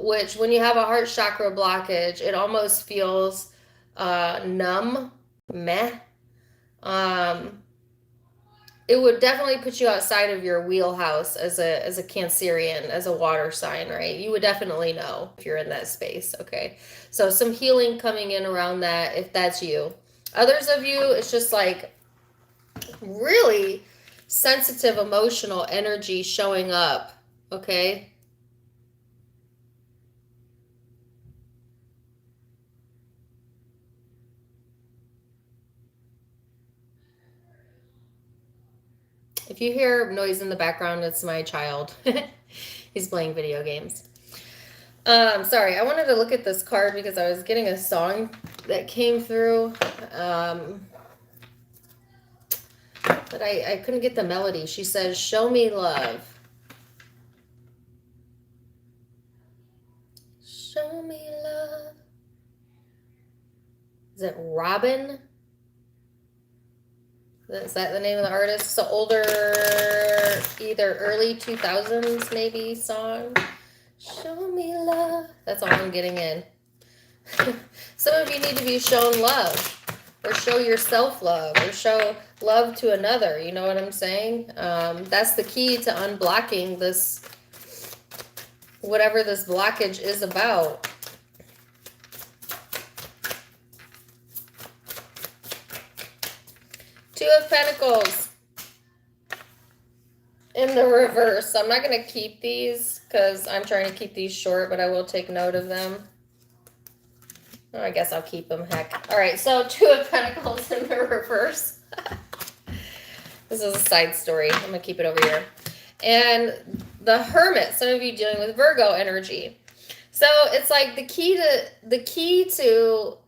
Which when you have a heart chakra blockage, it almost feels numb, meh. It would definitely put you outside of your wheelhouse as a Cancerian, as a water sign, right? You would definitely know if you're in that space, okay? So some healing coming in around that if that's you. Others of you, it's just like really sensitive, emotional energy showing up, okay? If you hear noise in the background, it's my child. He's playing video games. Sorry, I wanted to look at this card because I was getting a song that came through. But I couldn't get the melody. She says, "Show me love. Show me love." Is it Robin? Is that the name of the artist? It's an older, either early 2000s maybe song. Show me love. That's all I'm getting in. Some of you need to be shown love, or show yourself love, or show love to another. You know what I'm saying? That's the key to unblocking this, whatever this blockage is about. Two of Pentacles in the reverse. I'm not going to keep these because I'm trying to keep these short, but I will take note of them. Oh, I guess I'll keep them, heck. All right, so Two of Pentacles in the reverse. This is a side story. I'm going to keep it over here. And the Hermit, some of you dealing with Virgo energy. So it's like the key to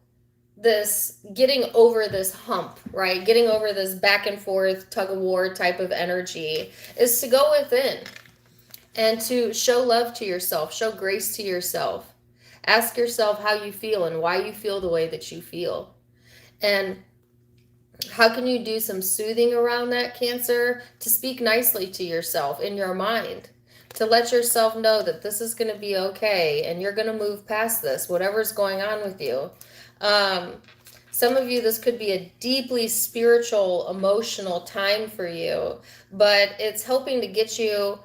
this getting over this hump, right? Getting over this back and forth tug of war type of energy is to go within and to show love to yourself, show grace to yourself. Ask yourself how you feel and why you feel the way that you feel. And how can you do some soothing around that, Cancer? To speak nicely to yourself in your mind, to let yourself know that this is going to be okay and you're going to move past this, whatever's going on with you. Some of you, this could be a deeply spiritual, emotional time for you, but it's helping to get you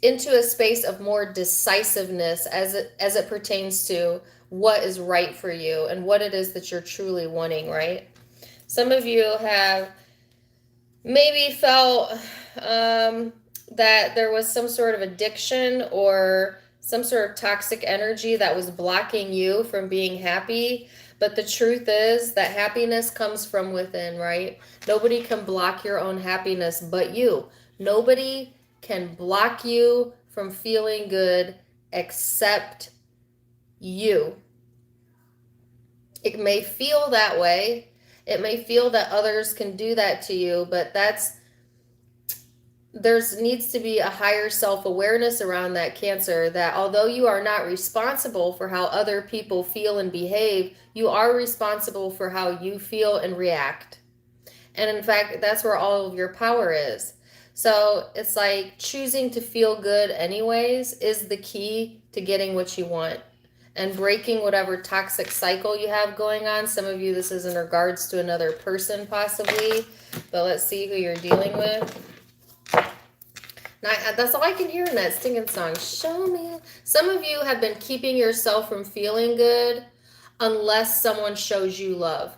into a space of more decisiveness as it pertains to what is right for you and what it is that you're truly wanting, right? Some of you have maybe felt that there was some sort of addiction or some sort of toxic energy that was blocking you from being happy. But the truth is that happiness comes from within, right? Nobody can block your own happiness but you. Nobody can block you from feeling good except you. It may feel that way. It may feel that others can do that to you, but there needs to be a higher self-awareness around that, Cancer, that although you are not responsible for how other people feel and behave, you are responsible for how you feel and react. And in fact, that's where all of your power is. So it's like choosing to feel good anyways is the key to getting what you want and breaking whatever toxic cycle you have going on. Some of you, this is in regards to another person possibly, but let's see who you're dealing with. Now, that's all I can hear in that stinging song. Show me. Some of you have been keeping yourself from feeling good unless someone shows you love.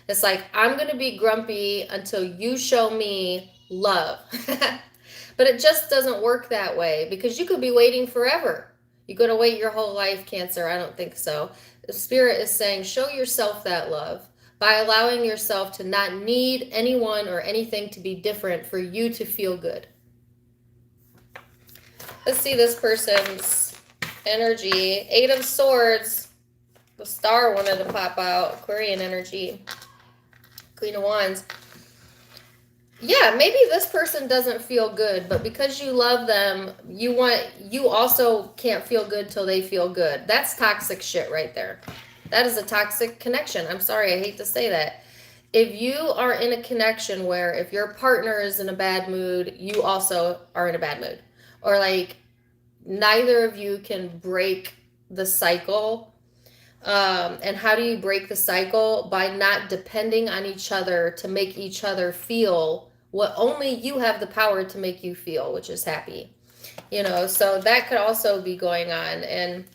It's like, I'm going to be grumpy until you show me love. But it just doesn't work that way because you could be waiting forever. You're going to wait your whole life, Cancer? I don't think so. The Spirit is saying, show yourself that love by allowing yourself to not need anyone or anything to be different for you to feel good. Let's see this person's energy. Eight of Swords. The Star wanted to pop out. Aquarian energy. Queen of Wands. Yeah, maybe this person doesn't feel good, but because you love them, you also can't feel good till they feel good. That's toxic shit right there. That is a toxic connection. I'm sorry, I hate to say that. If you are in a connection where if your partner is in a bad mood, you also are in a bad mood, or like neither of you can break the cycle. And how do you break the cycle? By not depending on each other to make each other feel what only you have the power to make you feel, which is happy. So that could also be going on. And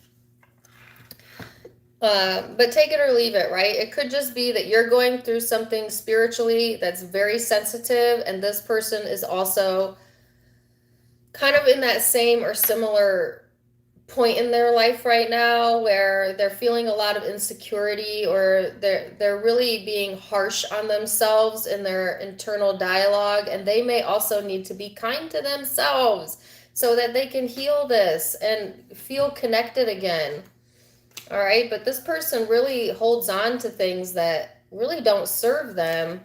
but take it or leave it, right? It could just be that you're going through something spiritually that's very sensitive, and this person is also kind of in that same or similar point in their life right now where they're feeling a lot of insecurity, or they're really being harsh on themselves in their internal dialogue, and they may also need to be kind to themselves so that they can heal this and feel connected again. All right, but this person really holds on to things that really don't serve them,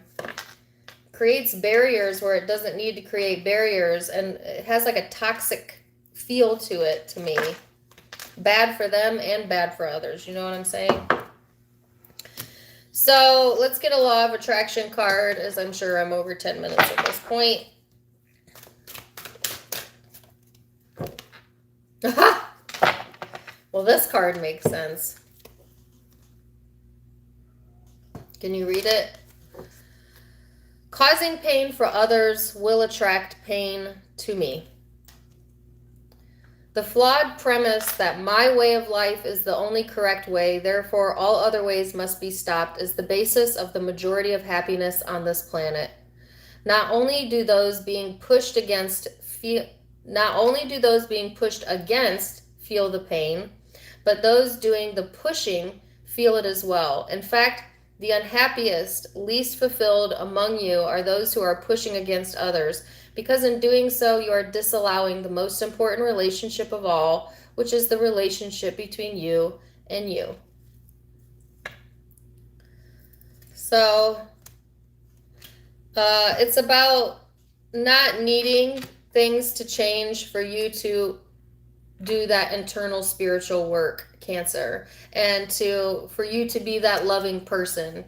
creates barriers where it doesn't need to create barriers, and it has like a toxic feel to it to me. Bad for them and bad for others. You know what I'm saying? So let's get a law of attraction card, as I'm sure I'm over 10 minutes at this point. Well, this card makes sense. Can you read it? Causing pain for others will attract pain to me. The flawed premise that my way of life is the only correct way, therefore all other ways must be stopped, is the basis of the majority of happiness on this planet. Not only do those being pushed against feel the pain, but those doing the pushing feel it as well. In fact, the unhappiest, least fulfilled among you are those who are pushing against others, because in doing so, you are disallowing the most important relationship of all, which is the relationship between you and you. So, it's about not needing things to change for you to do that internal spiritual work, Cancer, and for you to be that loving person.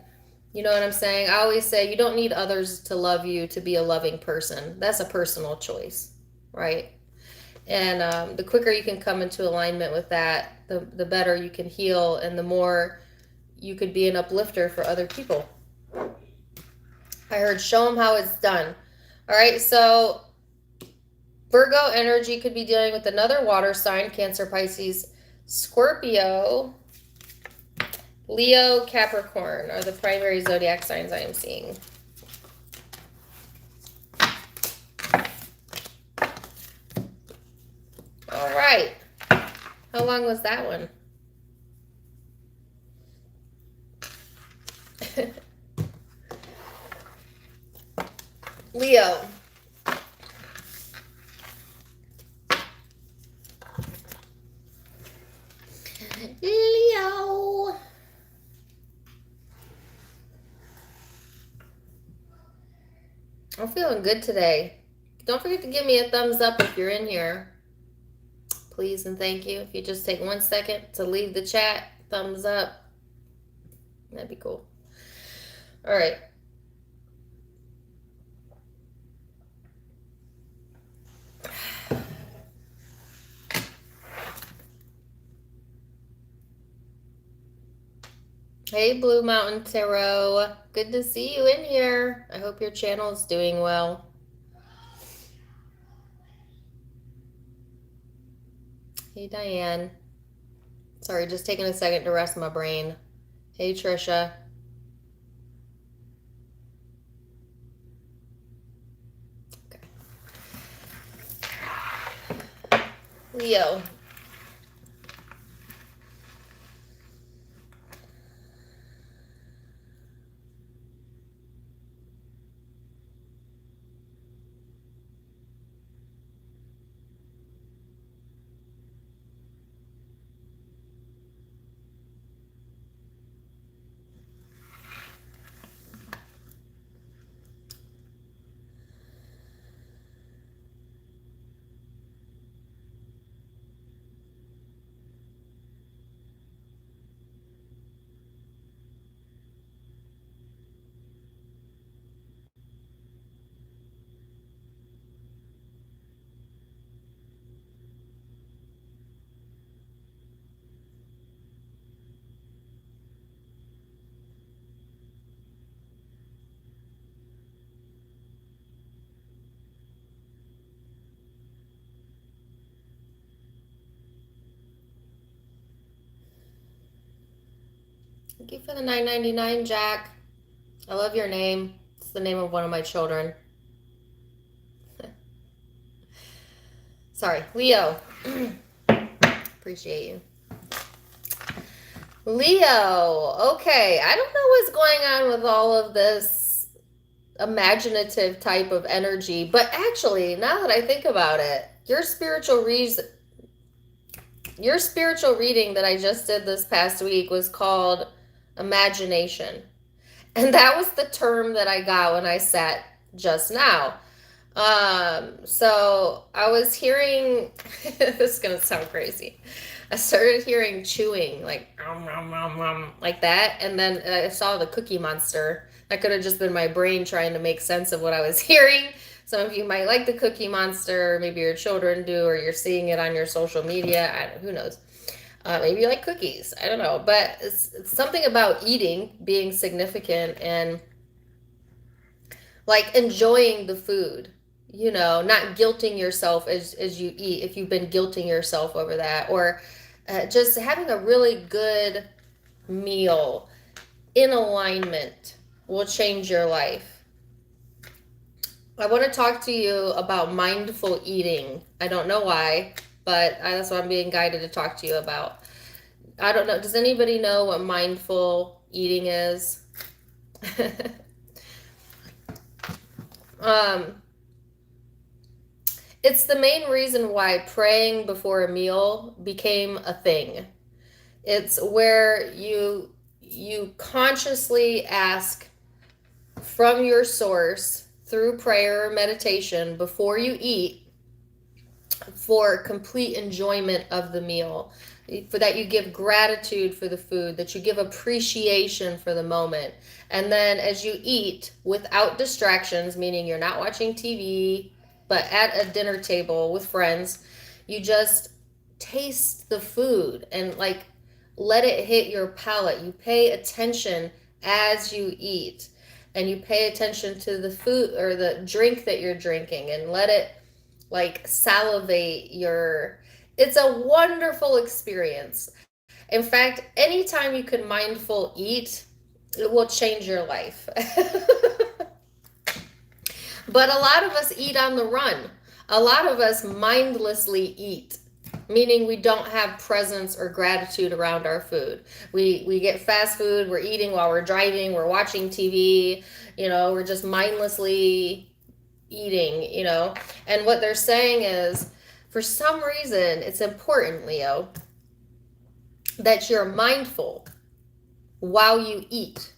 You know what I'm saying? I always say you don't need others to love you to be a loving person. That's a personal choice, right? And the quicker you can come into alignment with that, the better you can heal, and the more you could be an uplifter for other people. I heard show them how it's done. All right, so Virgo energy could be dealing with another water sign, Cancer, Pisces, Scorpio, Leo, Capricorn are the primary zodiac signs I am seeing. All right. How long was that one? Leo. Leo. I'm feeling good today. Don't forget to give me a thumbs up if you're in here. Please and thank you. If you just take 1 second to leave the chat, thumbs up. That'd be cool. All right. Hey, Blue Mountain Tarot. Good to see you in here. I hope your channel is doing well. Hey, Diane. Sorry, just taking a second to rest my brain. Hey, Trisha. Okay. Leo. Thank you for the $9.99, Jack. I love your name. It's the name of one of my children. Sorry, Leo. Appreciate you. Leo. Okay, I don't know what's going on with all of this imaginative type of energy, but actually, now that I think about it, your spiritual reading that I just did this past week was called imagination. And that was the term that I got when I sat just now. So I was hearing, this is going to sound crazy. I started hearing chewing, like, like that. And then I saw the Cookie Monster. That could have just been my brain trying to make sense of what I was hearing. Some of you might like the Cookie Monster, maybe your children do, or you're seeing it on your social media. Who knows? Maybe you like cookies. I don't know. But it's something about eating being significant and like enjoying the food, you know, not guilting yourself as you eat, if you've been guilting yourself over that, or just having a really good meal in alignment will change your life. I want to talk to you about mindful eating. I don't know why, but that's what I'm being guided to talk to you about. I don't know. Does anybody know what mindful eating is? It's the main reason why praying before a meal became a thing. It's where you consciously ask from your source through prayer or meditation before you eat for complete enjoyment of the meal, for that you give gratitude for the food, that you give appreciation for the moment. And then as you eat without distractions, meaning you're not watching TV, but at a dinner table with friends, you just taste the food and like let it hit your palate. You pay attention as you eat, and you pay attention to the food or the drink that you're drinking, and let it like salivate your. It's a wonderful experience. In fact, anytime you can mindful eat, it will change your life. But a lot of us eat on the run. A lot of us mindlessly eat, meaning we don't have presence or gratitude around our food. We get fast food, we're eating while we're driving, we're watching TV, you know, we're just mindlessly eating, you know. And what they're saying is, for some reason, it's important, Leo, that you're mindful while you eat.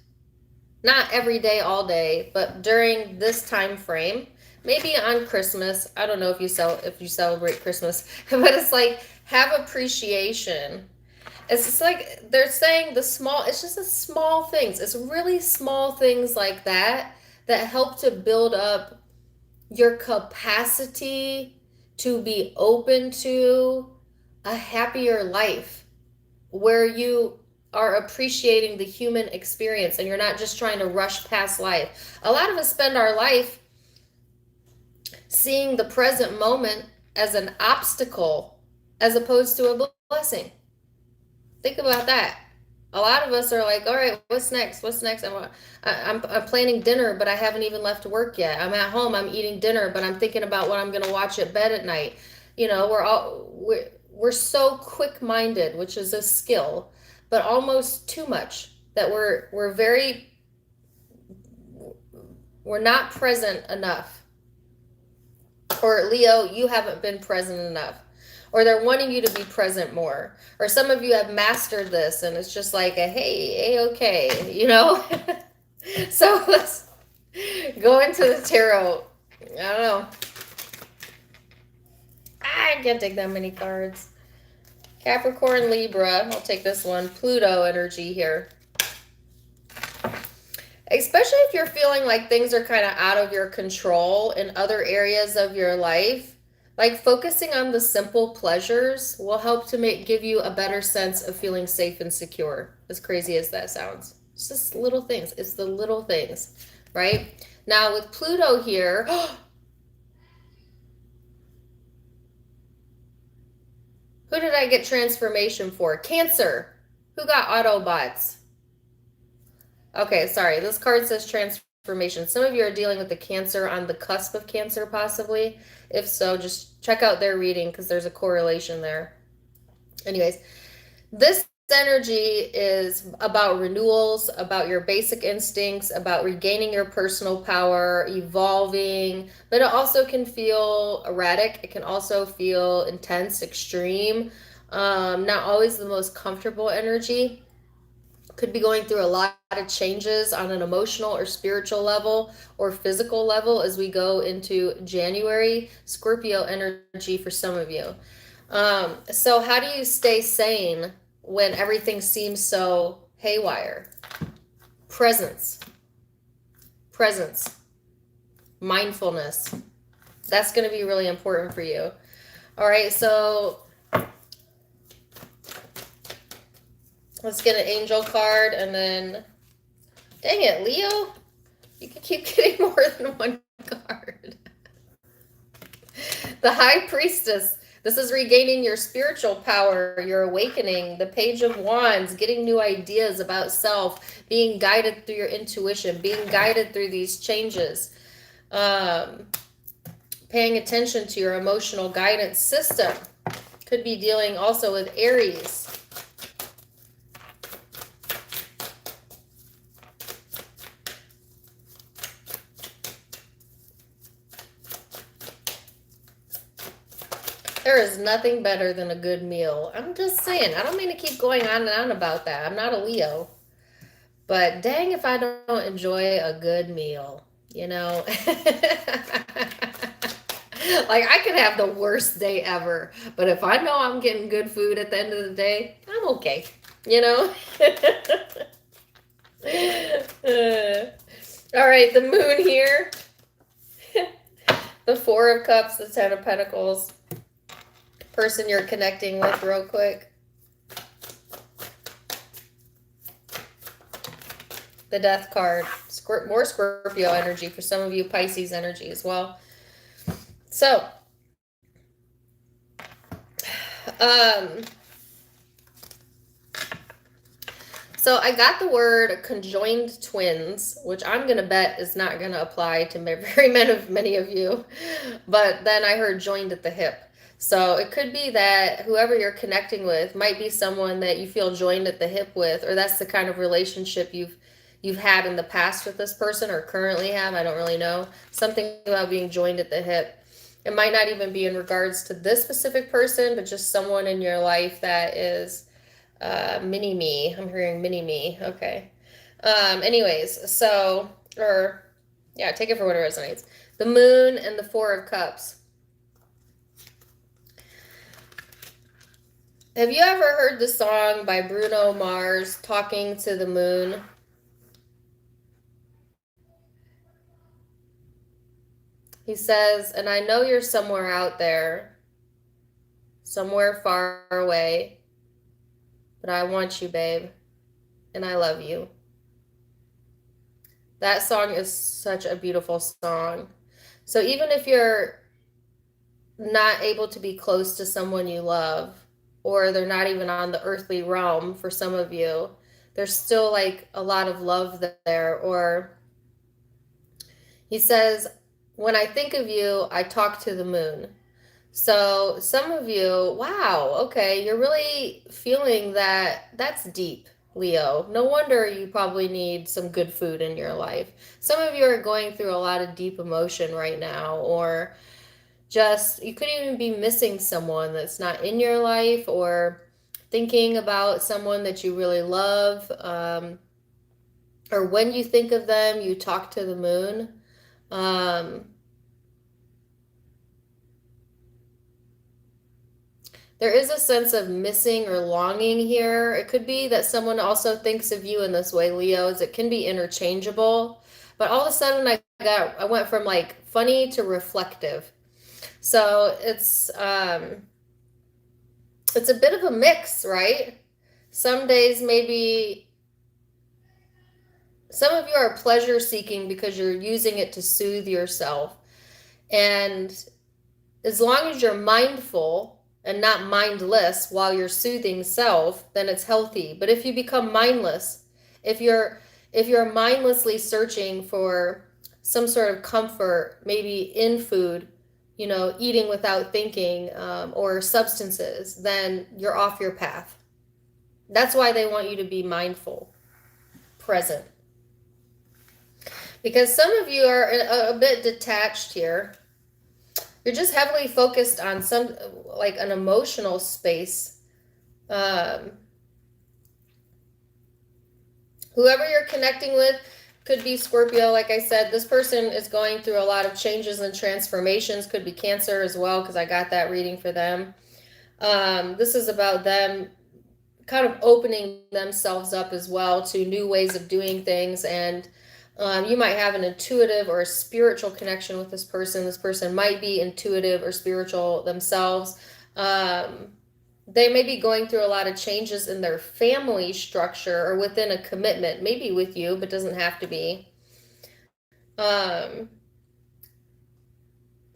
Not every day, all day, but during this time frame. Maybe on Christmas. I don't know if you celebrate Christmas, but it's like have appreciation. It's just like they're saying it's just the small things. It's really small things like that that help to build up your capacity to be open to a happier life where you are appreciating the human experience and you're not just trying to rush past life. A lot of us spend our life seeing the present moment as an obstacle as opposed to a blessing. Think about that. A lot of us are like, all right, what's next? What's next? I'm planning dinner, but I haven't even left work yet. I'm at home, I'm eating dinner, but I'm thinking about what I'm going to watch at bed at night. You know, we're so quick-minded, which is a skill, but almost too much, that we're not present enough. Or Leo, you haven't been present enough. Or they're wanting you to be present more. Or some of you have mastered this and it's just like a hey, okay, you know? So let's go into the tarot. I don't know. I can't take that many cards. Capricorn, Libra. I'll take this one. Pluto energy here. Especially if you're feeling like things are kind of out of your control in other areas of your life, like focusing on the simple pleasures will help to give you a better sense of feeling safe and secure, as crazy as that sounds. It's just little things. It's the little things, right? Now with Pluto here, who did I get transformation for? Cancer. Who got Autobots? Okay, sorry. This card says transformation. Some of you are dealing with the Cancer, on the cusp of Cancer, possibly. If so, just check out their reading because there's a correlation there. Anyways, this energy is about renewals, about your basic instincts, about regaining your personal power, evolving, but it also can feel erratic. It can also feel intense, extreme, not always the most comfortable energy. Could be going through a lot of changes on an emotional or spiritual level or physical level as we go into January. Scorpio energy for some of you. So how do you stay sane when everything seems so haywire? Presence, mindfulness. That's going to be really important for you. All right, so let's get an angel card, and then, dang it, Leo, you can keep getting more than one card. The High Priestess. This is regaining your spiritual power, your awakening. The Page of Wands, getting new ideas about self, being guided through your intuition, being guided through these changes. Paying attention to your emotional guidance system. Could be dealing also with Aries. There is nothing better than a good meal. I'm just saying. I don't mean to keep going on and on about that. I'm not a Leo. But dang if I don't enjoy a good meal, you know? Like, I could have the worst day ever, but if I know I'm getting good food at the end of the day, I'm okay, you know? All right, the moon here. The Four of Cups, the Ten of Pentacles. Person you're connecting with real quick. The Death card. More Scorpio energy for some of you, Pisces energy as well. So, so I got the word conjoined twins, which I'm going to bet is not going to apply to very many of you. But then I heard joined at the hip. So it could be that whoever you're connecting with might be someone that you feel joined at the hip with, or that's the kind of relationship you've had in the past with this person or currently have. I don't really know. Something about being joined at the hip. It might not even be in regards to this specific person, but just someone in your life that is mini-me. I'm hearing mini-me. Okay. Anyways, so, or, yeah, take it for what it resonates. The Moon and the Four of Cups. Have you ever heard the song by Bruno Mars, Talking to the Moon? He says, and I know you're somewhere out there, somewhere far away, but I want you, babe, and I love you. That song is such a beautiful song. So even if you're not able to be close to someone you love, or they're not even on the earthly realm for some of you, there's still like a lot of love there. Or he says, when I think of you, I talk to the moon. So some of you, wow, okay, you're really feeling that. That's deep, Leo. No wonder you probably need some good food in your life. Some of you are going through a lot of deep emotion right now, or just, you could even be missing someone that's not in your life, or thinking about someone that you really love, or when you think of them, you talk to the moon. There is a sense of missing or longing here. It could be that someone also thinks of you in this way, Leos. It can be interchangeable, but all of a sudden I went from like funny to reflective. So it's a bit of a mix, right? Some days maybe some of you are pleasure seeking because you're using it to soothe yourself. And as long as you're mindful and not mindless while you're soothing self, then it's healthy. But if you become mindless, if if you're mindlessly searching for some sort of comfort, maybe in food, you know, eating without thinking, or substances, then you're off your path. That's why they want you to be mindful, present. Because some of you are a bit detached here. You're just heavily focused on some, like an emotional space. Whoever you're connecting with could be Scorpio. Like I said, this person is going through a lot of changes and transformations. Could be Cancer as well, because I got that reading for them. This is about them kind of opening themselves up as well to new ways of doing things. And you might have an intuitive or a spiritual connection with this person. This person might be intuitive or spiritual themselves. They may be going through a lot of changes in their family structure or within a commitment, maybe with you, but doesn't have to be. I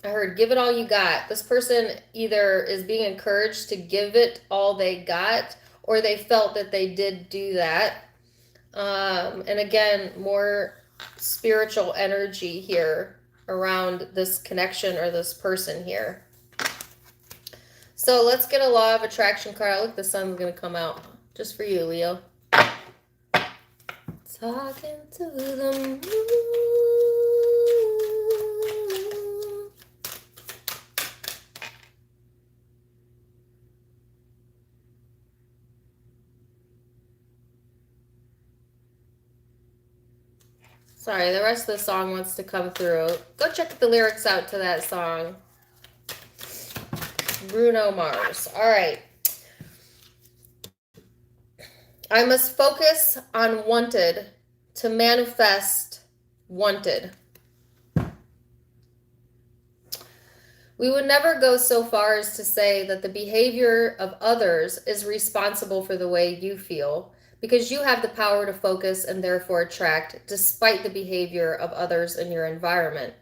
heard give it all you got. This person either is being encouraged to give it all they got, or they felt that they did do that. And again, more spiritual energy here around this connection or this person here. So let's get a law of attraction card. Look, the sun's going to come out just for you, Leo. Talking to the moon. Sorry, the rest of the song wants to come through. Go check the lyrics out to that song. Bruno Mars. All right. I must focus on wanted to manifest wanted. We would never go so far as to say that the behavior of others is responsible for the way you feel, because you have the power to focus and therefore attract despite the behavior of others in your environment.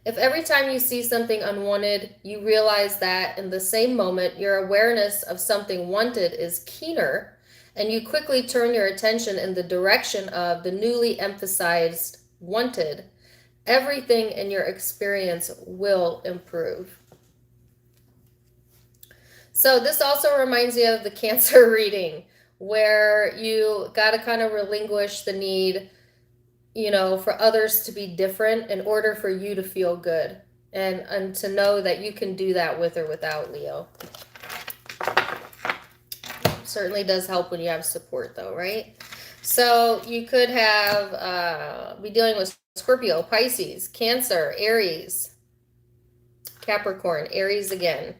If every time you see something unwanted, you realize that in the same moment your awareness of something wanted is keener, and you quickly turn your attention in the direction of the newly emphasized wanted, everything in your experience will improve. So this also reminds you of the Cancer reading, where you got to kind of relinquish the need, you know, for others to be different in order for you to feel good, and to know that you can do that with or without Leo. Certainly does help when you have support though, right? So you could have be dealing with Scorpio, Pisces, Cancer, Aries, Capricorn, Aries again.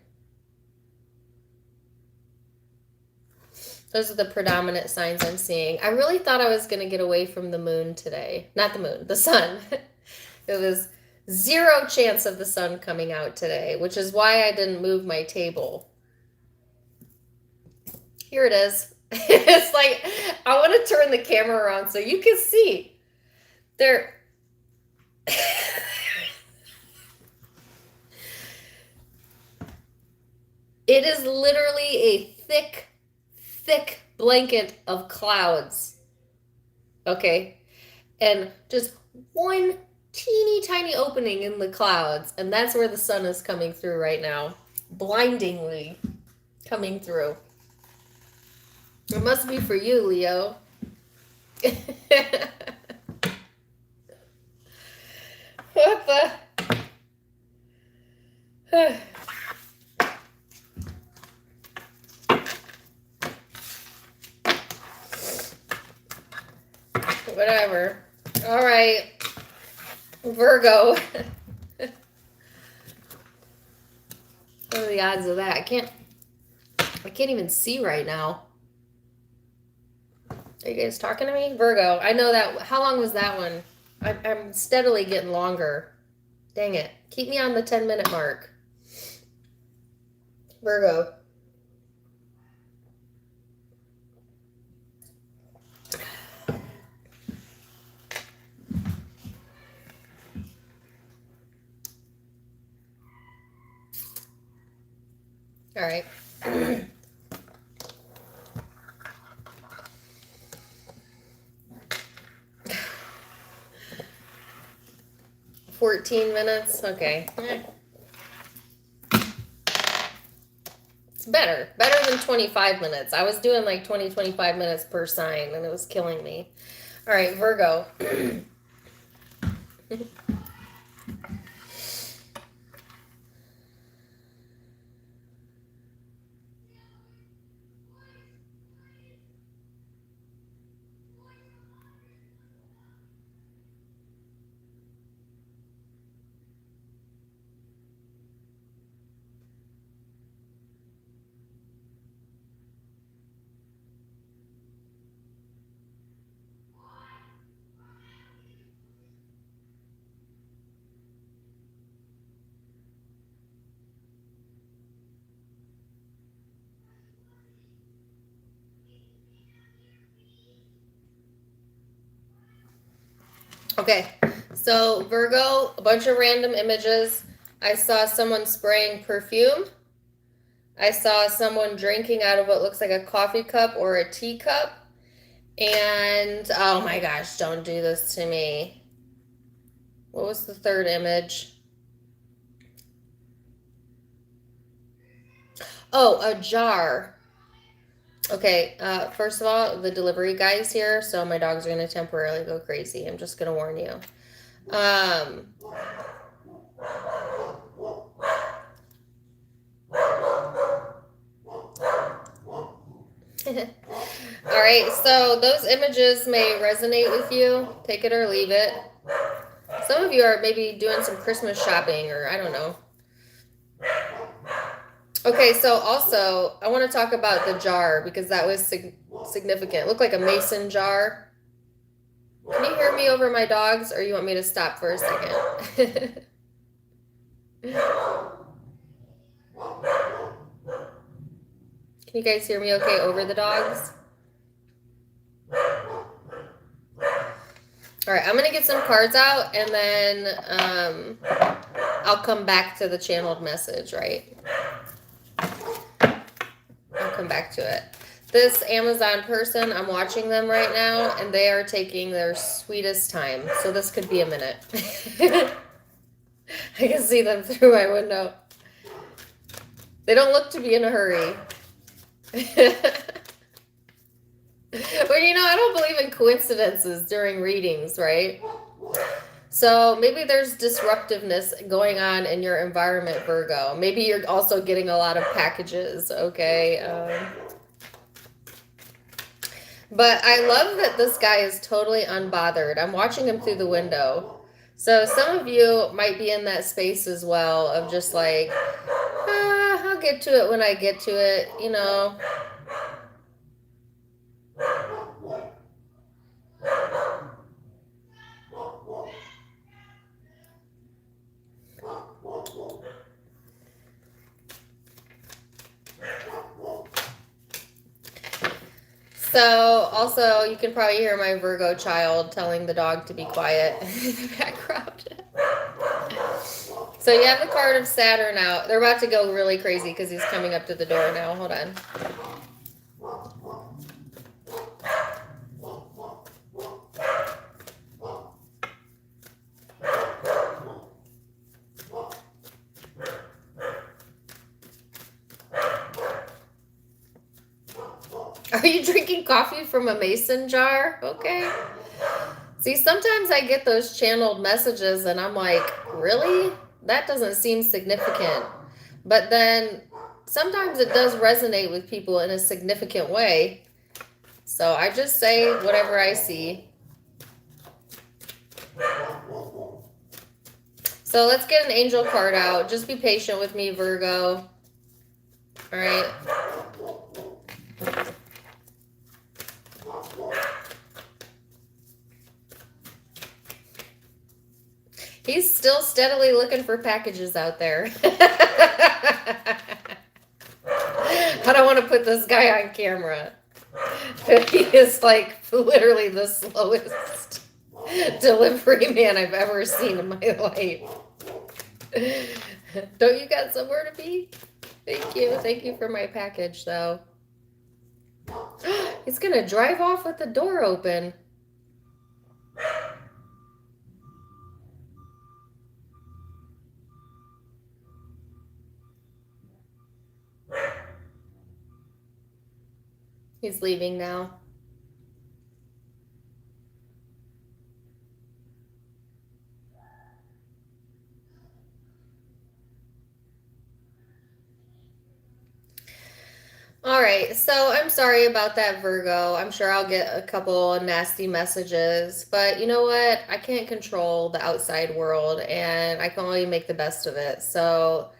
Those are the predominant signs I'm seeing. I really thought I was going to get away from the moon today. Not the moon, the sun. It was 0 chance of the sun coming out today, which is why I didn't move my table. Here it is. It's like, I want to turn the camera around so you can see. There. It is literally a thick blanket of clouds. Okay? And just one teeny tiny opening in the clouds. And that's where the sun is coming through right now. Blindingly coming through. It must be for you, Leo. What the? Whatever. All right. Virgo. What are the odds of that? I can't even see right now. Are you guys talking to me? Virgo. I know that. How long was that one? I'm steadily getting longer. Dang it. Keep me on the 10-minute mark. Virgo. All right. 13 minutes? Okay. It's better. Better than 25 minutes. I was doing like 25 minutes per sign, and it was killing me. All right, Virgo. Okay, so Virgo, a bunch of random images. I saw someone spraying perfume. I saw someone drinking out of what looks like a coffee cup or a teacup. And, oh my gosh, don't do this to me. What was the third image? Oh, a jar. Okay, first of all, the delivery guy's here, so my dogs are going to temporarily go crazy. I'm just going to warn you. All right, so those images may resonate with you. Take it or leave it. Some of you are maybe doing some Christmas shopping, or I don't know. Okay, so also, I want to talk about the jar because that was significant. It looked like a mason jar. Can you hear me over my dogs, or you want me to stop for a second? Can you guys hear me okay over the dogs? All right, I'm going to get some cards out, and then I'll come back to the channeled message, right? I'll come back to it. This Amazon person, I'm watching them right now, and they are taking their sweetest time. So this could be a minute. I can see them through my window. They don't look to be in a hurry. Well, you know, I don't believe in coincidences during readings, right? So maybe there's disruptiveness going on in your environment, Virgo. Maybe you're also getting a lot of packages, okay? But I love that this guy is totally unbothered. I'm watching him through the window. So some of you might be in that space as well of just like, I'll get to it when I get to it, you know. So also you can probably hear my Virgo child telling the dog to be quiet in the background. So you have the card of Saturn out. They're about to go really crazy because he's coming up to the door now. Hold on. Are you drinking coffee from a mason jar? Okay. See, sometimes I get those channeled messages and I'm like, really? That doesn't seem significant. But then sometimes it does resonate with people in a significant way. So I just say whatever I see. So let's get an angel card out. Just be patient with me, Virgo. All right. He's still steadily looking for packages out there. I don't want to put this guy on camera. He is like literally the slowest delivery man I've ever seen in my life. Don't you got somewhere to be? Thank you. Thank you for my package, though. He's going to drive off with the door open. He's leaving now. All right, so I'm sorry about that, Virgo. I'm sure I'll get a couple of nasty messages, but you know what? I can't control the outside world and I can only make the best of it. So,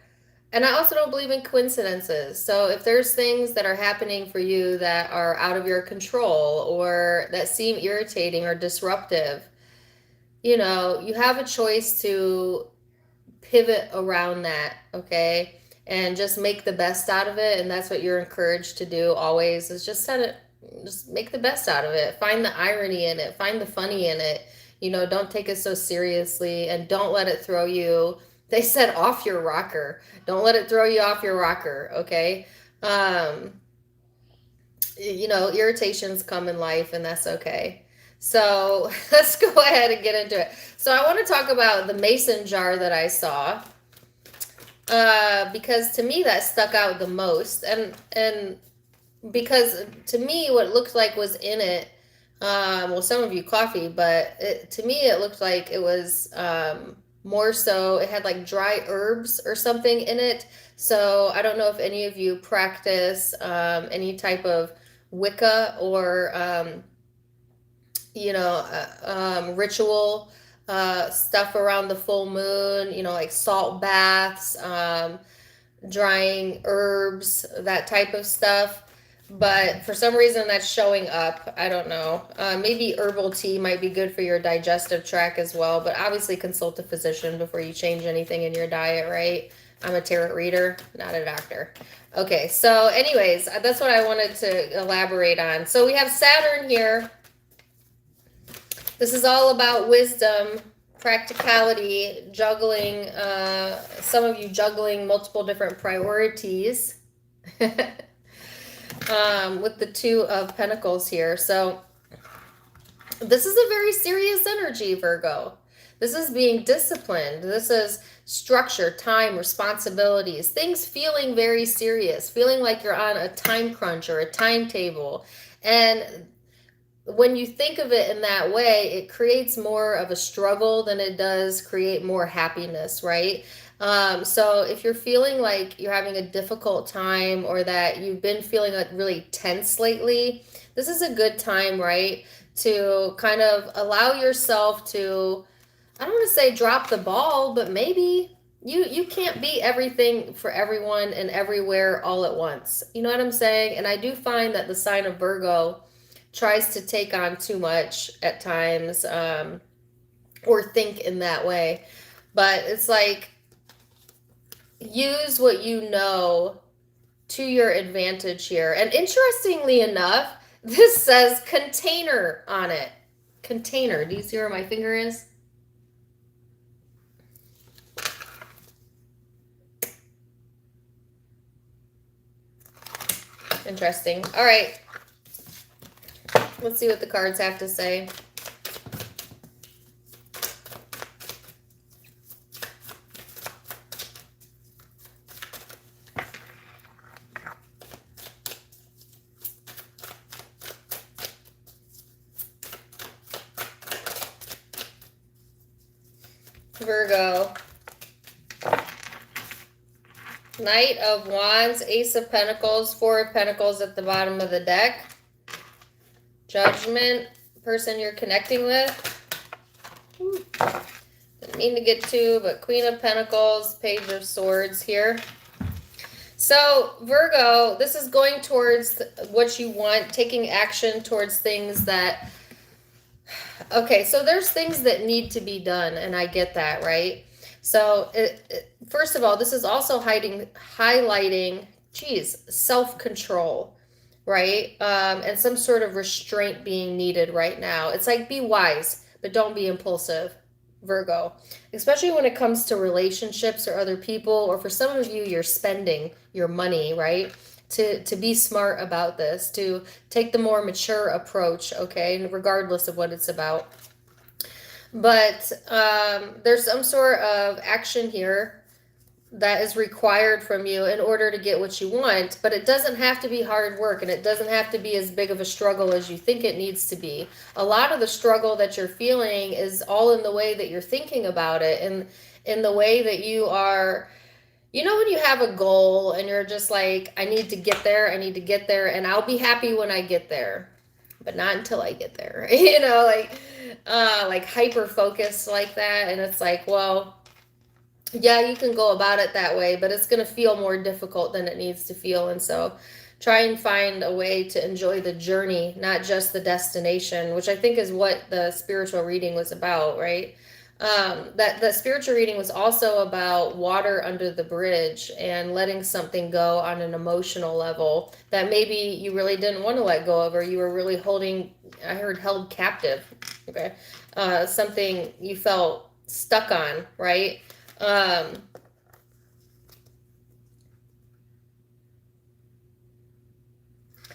and I also don't believe in coincidences. So, if there's things that are happening for you that are out of your control or that seem irritating or disruptive, you have a choice to pivot around that, okay? And just make the best out of it. And that's what you're encouraged to do always is just make the best out of it. Find the irony in it, find the funny in it. Don't take it so seriously and don't let it throw you. They said off your rocker. Don't let it throw you off your rocker, okay? Um, irritations come in life and that's okay. So let's go ahead and get into it. So I want to talk about the mason jar that I saw because to me that stuck out the most, and because to me what it looked like was in it, well, some of you coffee, but to me it looked like it was more so it had like dry herbs or something in it. So I don't know if any of you practice any type of Wicca or ritual stuff around the full moon, like salt baths, drying herbs, that type of stuff. But for some reason that's showing up. I don't know. Maybe herbal tea might be good for your digestive tract as well, but obviously consult a physician before you change anything in your diet, right? I'm a tarot reader, not a doctor. Okay, so anyways, that's what I wanted to elaborate on. So we have Saturn here. This is all about wisdom, practicality, juggling, some of you juggling multiple different priorities with the Two of Pentacles here. So this is a very serious energy, Virgo. This is being disciplined. This is structure, time, responsibilities, things feeling very serious, feeling like you're on a time crunch or a timetable. And when you think of it in that way, it creates more of a struggle than it does create more happiness, right? So if you're feeling like you're having a difficult time or that you've been feeling like really tense lately, this is a good time, right? To kind of allow yourself to, I don't want to say drop the ball, but maybe you can't be everything for everyone and everywhere all at once. You know what I'm saying? And I do find that the sign of Virgo tries to take on too much at times, or think in that way. But it's like, use what you know to your advantage here. And interestingly enough, this says container on it. Container. Do you see where my finger is? Interesting. All right. Let's see what the cards have to say. Virgo. Knight of Wands, Ace of Pentacles, Four of Pentacles at the bottom of the deck. Judgment, person you're connecting with. Didn't mean to get to, but Queen of Pentacles, Page of Swords here. So, Virgo, this is going towards what you want, taking action towards things that... Okay, so there's things that need to be done, and I get that, right? So, first of all, this is also highlighting, self-control, right? And some sort of restraint being needed right now. It's like, be wise, but don't be impulsive, Virgo. Especially when it comes to relationships or other people, or for some of you, you're spending your money, right? To be smart about this, to take the more mature approach, okay? Regardless of what it's about. But there's some sort of action here that is required from you in order to get what you want, but it doesn't have to be hard work, and it doesn't have to be as big of a struggle as you think it needs to be. A lot of the struggle that you're feeling is all in the way that you're thinking about it, and in the way that you are, you know, when you have a goal and you're just like, I need to get there, I need to get there, and I'll be happy when I get there, but not until I get there. You know, like hyper focused like that, and it's like, well, yeah, you can go about it that way, but it's going to feel more difficult than it needs to feel. And so try and find a way to enjoy the journey, not just the destination, which I think is what the spiritual reading was about, right? That the spiritual reading was also about water under the bridge and letting something go on an emotional level that maybe you really didn't want to let go of, or you were really holding, I heard held captive, okay? Something you felt stuck on, right?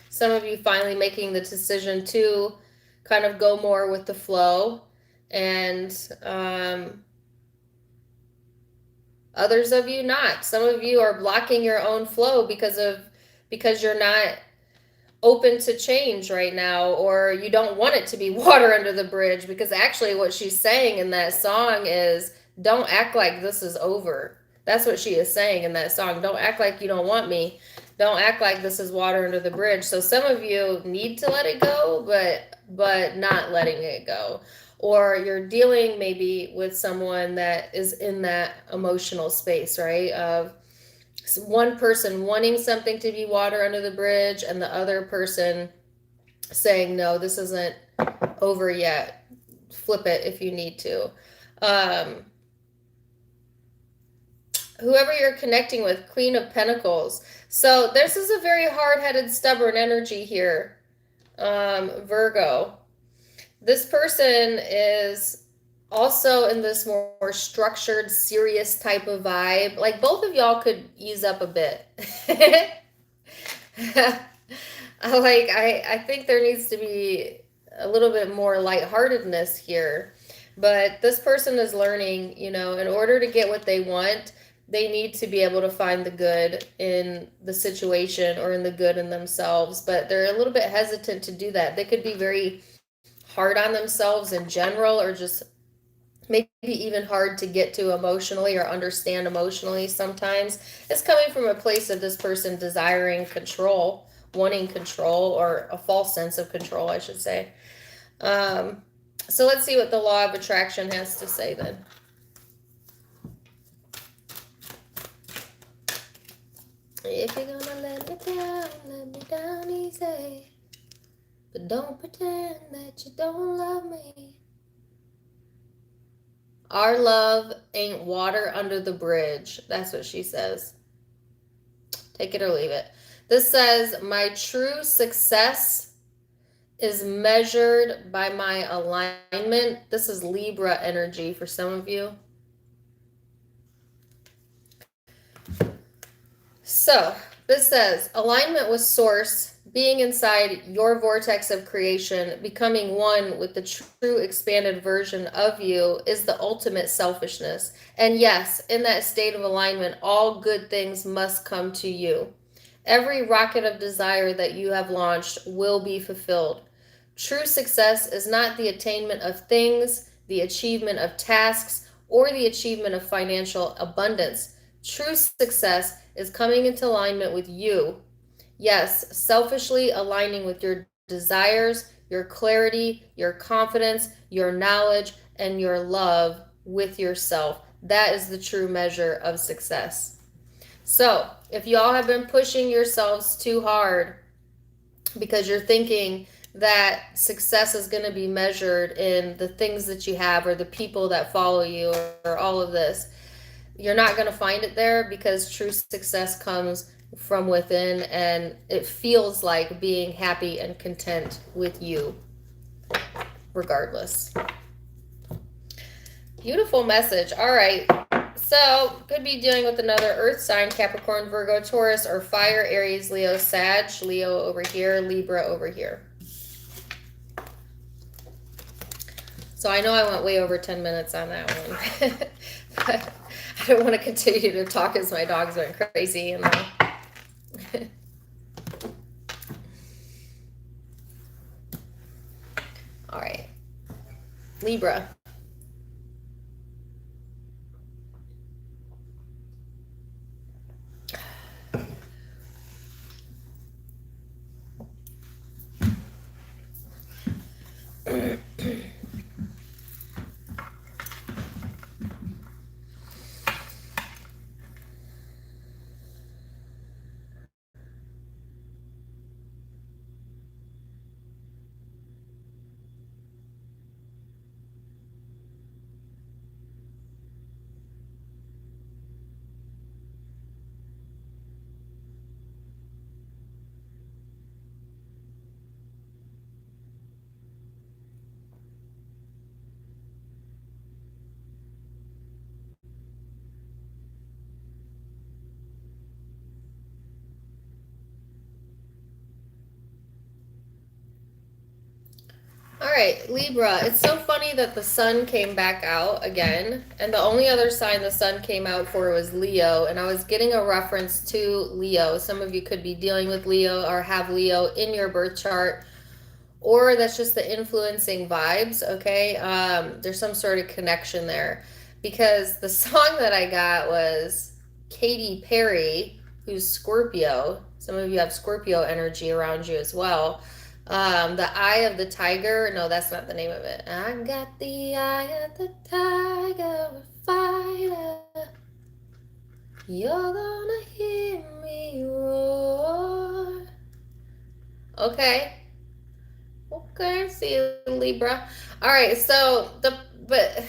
Some of you finally making the decision to kind of go more with the flow, and others of you not. Some of you are blocking your own flow because you're not open to change right now, or you don't want it to be water under the bridge, because actually what she's saying in that song is, don't act like this is over. That's what she is saying in that song. Don't act like you don't want me. Don't act like this is water under the bridge. So some of you need to let it go, but not letting it go. Or you're dealing maybe with someone that is in that emotional space, right? Of one person wanting something to be water under the bridge and the other person saying, no, this isn't over yet. Flip it if you need to. Whoever you're connecting with, Queen of Pentacles. So this is a very hard-headed, stubborn energy here, Virgo. This person is also in this more structured, serious type of vibe. Like, both of y'all could ease up a bit. I think there needs to be a little bit more lightheartedness here. But this person is learning, you know, in order to get what they want, they need to be able to find the good in the situation or in the good in themselves. But they're a little bit hesitant to do that. They could be very hard on themselves in general, or just maybe even hard to get to emotionally or understand emotionally sometimes. It's coming from a place of this person desiring control, wanting control, or a false sense of control, I should say. So let's see what the law of attraction has to say then. If you're gonna let me down easy. But don't pretend that you don't love me. Our love ain't water under the bridge. That's what she says. Take it or leave it. This says, my true success is measured by my alignment. This is Libra energy for some of you. So this says, alignment with source, being inside your vortex of creation, becoming one with the true expanded version of you, is the ultimate selfishness. And yes, in that state of alignment, all good things must come to you. Every rocket of desire that you have launched will be fulfilled. True success is not the attainment of things, the achievement of tasks, or the achievement of financial abundance. True success is coming into alignment with you. Yes, selfishly aligning with your desires, your clarity, your confidence, your knowledge, and your love with yourself. That is the true measure of success. So, if y'all have been pushing yourselves too hard because you're thinking that success is going to be measured in the things that you have or the people that follow you or all of this, you're not going to find it there, because true success comes from within, and it feels like being happy and content with you regardless. Beautiful message. All right. So, could be dealing with another earth sign, Capricorn, Virgo, Taurus, or fire, Aries, Leo, Sag. Leo over here, Libra over here. So I know I went way over 10 minutes on that one. But I don't want to continue to talk as my dog's going crazy. And all right, Libra. All right, Libra. It's so funny that the sun came back out again, and the only other sign the sun came out for was Leo, and I was getting a reference to Leo. Some of you could be dealing with Leo or have Leo in your birth chart, or that's just the influencing vibes, okay? There's some sort of connection there, because the song that I got was Katy Perry, who's Scorpio. Some of you have Scorpio energy around you as well. The Eye of the Tiger. No, that's not the name of it. I got the eye of the tiger, fighter. You're gonna hear me roar. Okay. Okay, see you, Libra. All right, so but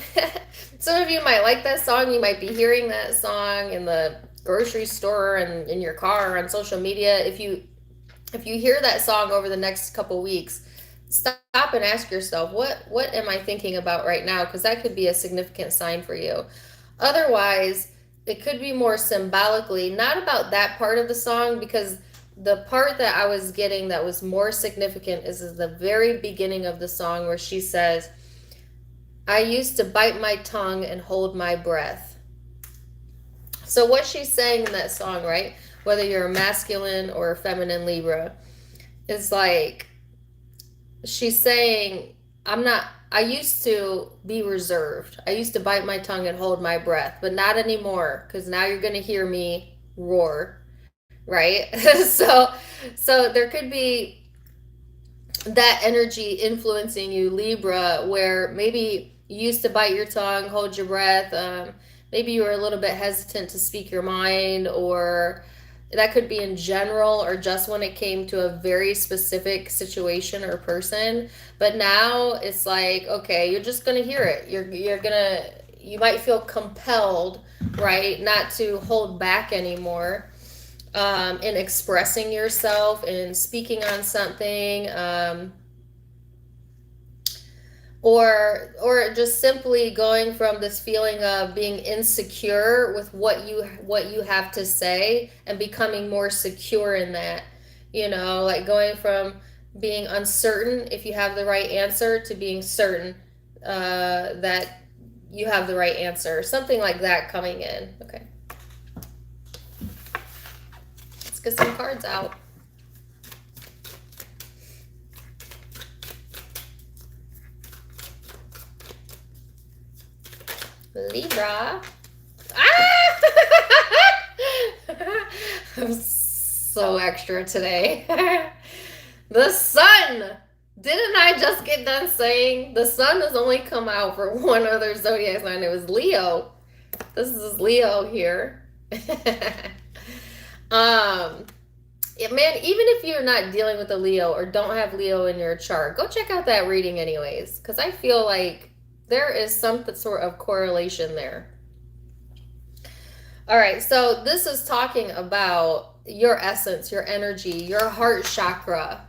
some of you might like that song. You might be hearing that song in the grocery store and in your car or on social media. If you hear that song over the next couple weeks, stop and ask yourself, what am I thinking about right now? Because that could be a significant sign for you. Otherwise, it could be more symbolically, not about that part of the song, because the part that I was getting that was more significant is the very beginning of the song, where she says, I used to bite my tongue and hold my breath. So what she's saying in that song, right, whether you're a masculine or a feminine Libra, is like, she's saying, I used to be reserved. I used to bite my tongue and hold my breath, but not anymore, because now you're going to hear me roar, right? So there could be that energy influencing you, Libra, where maybe you used to bite your tongue, hold your breath. Maybe you were a little bit hesitant to speak your mind, or that could be in general, or just when it came to a very specific situation or person. But now it's like, okay, you're just gonna hear it. You might feel compelled, right, not to hold back anymore, in expressing yourself and speaking on something, or just simply going from this feeling of being insecure with what you have to say and becoming more secure in that. Like going from being uncertain if you have the right answer to being certain that you have the right answer. Something like that coming in. Okay. Let's get some cards out. Libra. Ah! I'm so extra today. The sun. Didn't I just get done saying the sun has only come out for one other zodiac sign? It was Leo. This is Leo here. Man, even if you're not dealing with a Leo or don't have Leo in your chart, go check out that reading anyways, because I feel like there is some sort of correlation there. All right, so this is talking about your essence, your energy, your heart chakra.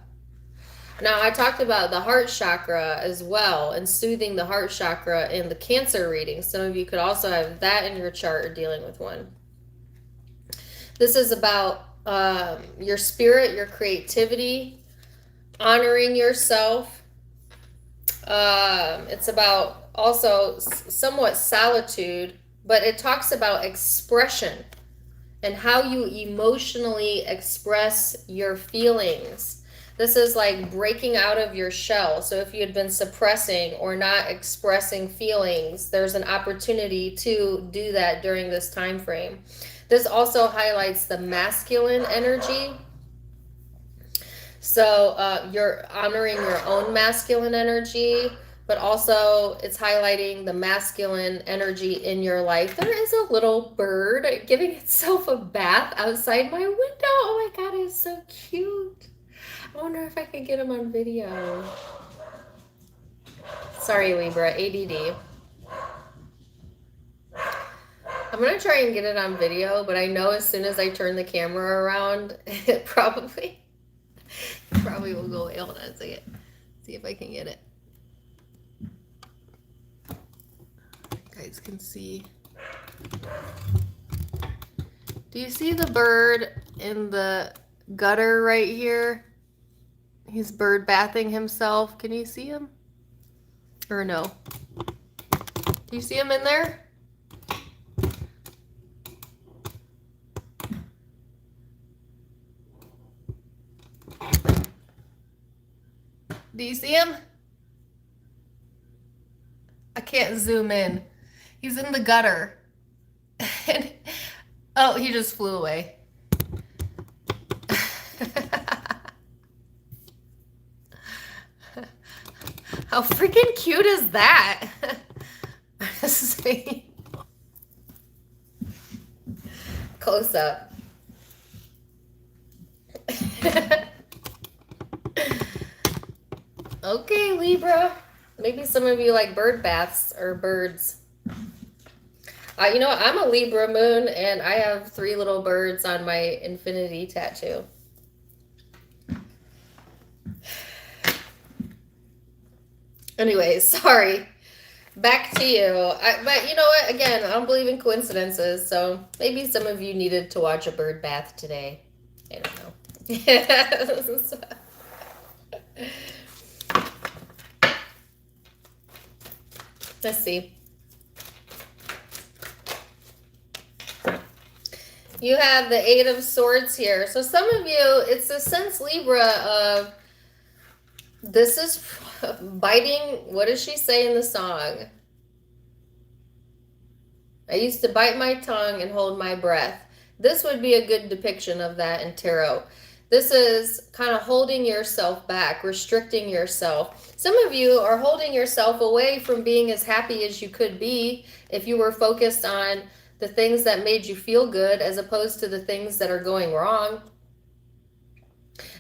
Now, I talked about the heart chakra as well, and soothing the heart chakra in the Cancer reading. Some of you could also have that in your chart or dealing with one. This is about your spirit, your creativity, honoring yourself. It's about also somewhat solitude, but it talks about expression and how you emotionally express your feelings. This is like breaking out of your shell. So if you had been suppressing or not expressing feelings, there's an opportunity to do that during this time frame. This also highlights the masculine energy. So you're honoring your own masculine energy, but also it's highlighting the masculine energy in your life. There is a little bird giving itself a bath outside my window. Oh my God, it's so cute. I wonder if I can get him on video. Sorry, Libra, ADD. I'm going to try and get it on video, but I know as soon as I turn the camera around, it probably will go away. Hold on a second. See if I can get it. You guys can see. Do you see the bird in the gutter right here? He's bird bathing himself. Can you see him? Or no? Do you see him in there? Do you see him? I can't zoom in. He's in the gutter. Oh, he just flew away. How freaking cute is that? Close up. Okay, Libra. Maybe some of you like bird baths or birds. You know what? I'm a Libra moon, and I have 3 little birds on my infinity tattoo. Anyways, sorry. Back to you. But you know what? Again, I don't believe in coincidences, so maybe some of you needed to watch a bird bath today. I don't know. Let's see. You have the 8 of Swords here. So some of you, it's a sense, Libra, of this is biting. What does she say in the song? I used to bite my tongue and hold my breath. This would be a good depiction of that in tarot. This is kind of holding yourself back, restricting yourself. Some of you are holding yourself away from being as happy as you could be if you were focused on the things that made you feel good as opposed to the things that are going wrong.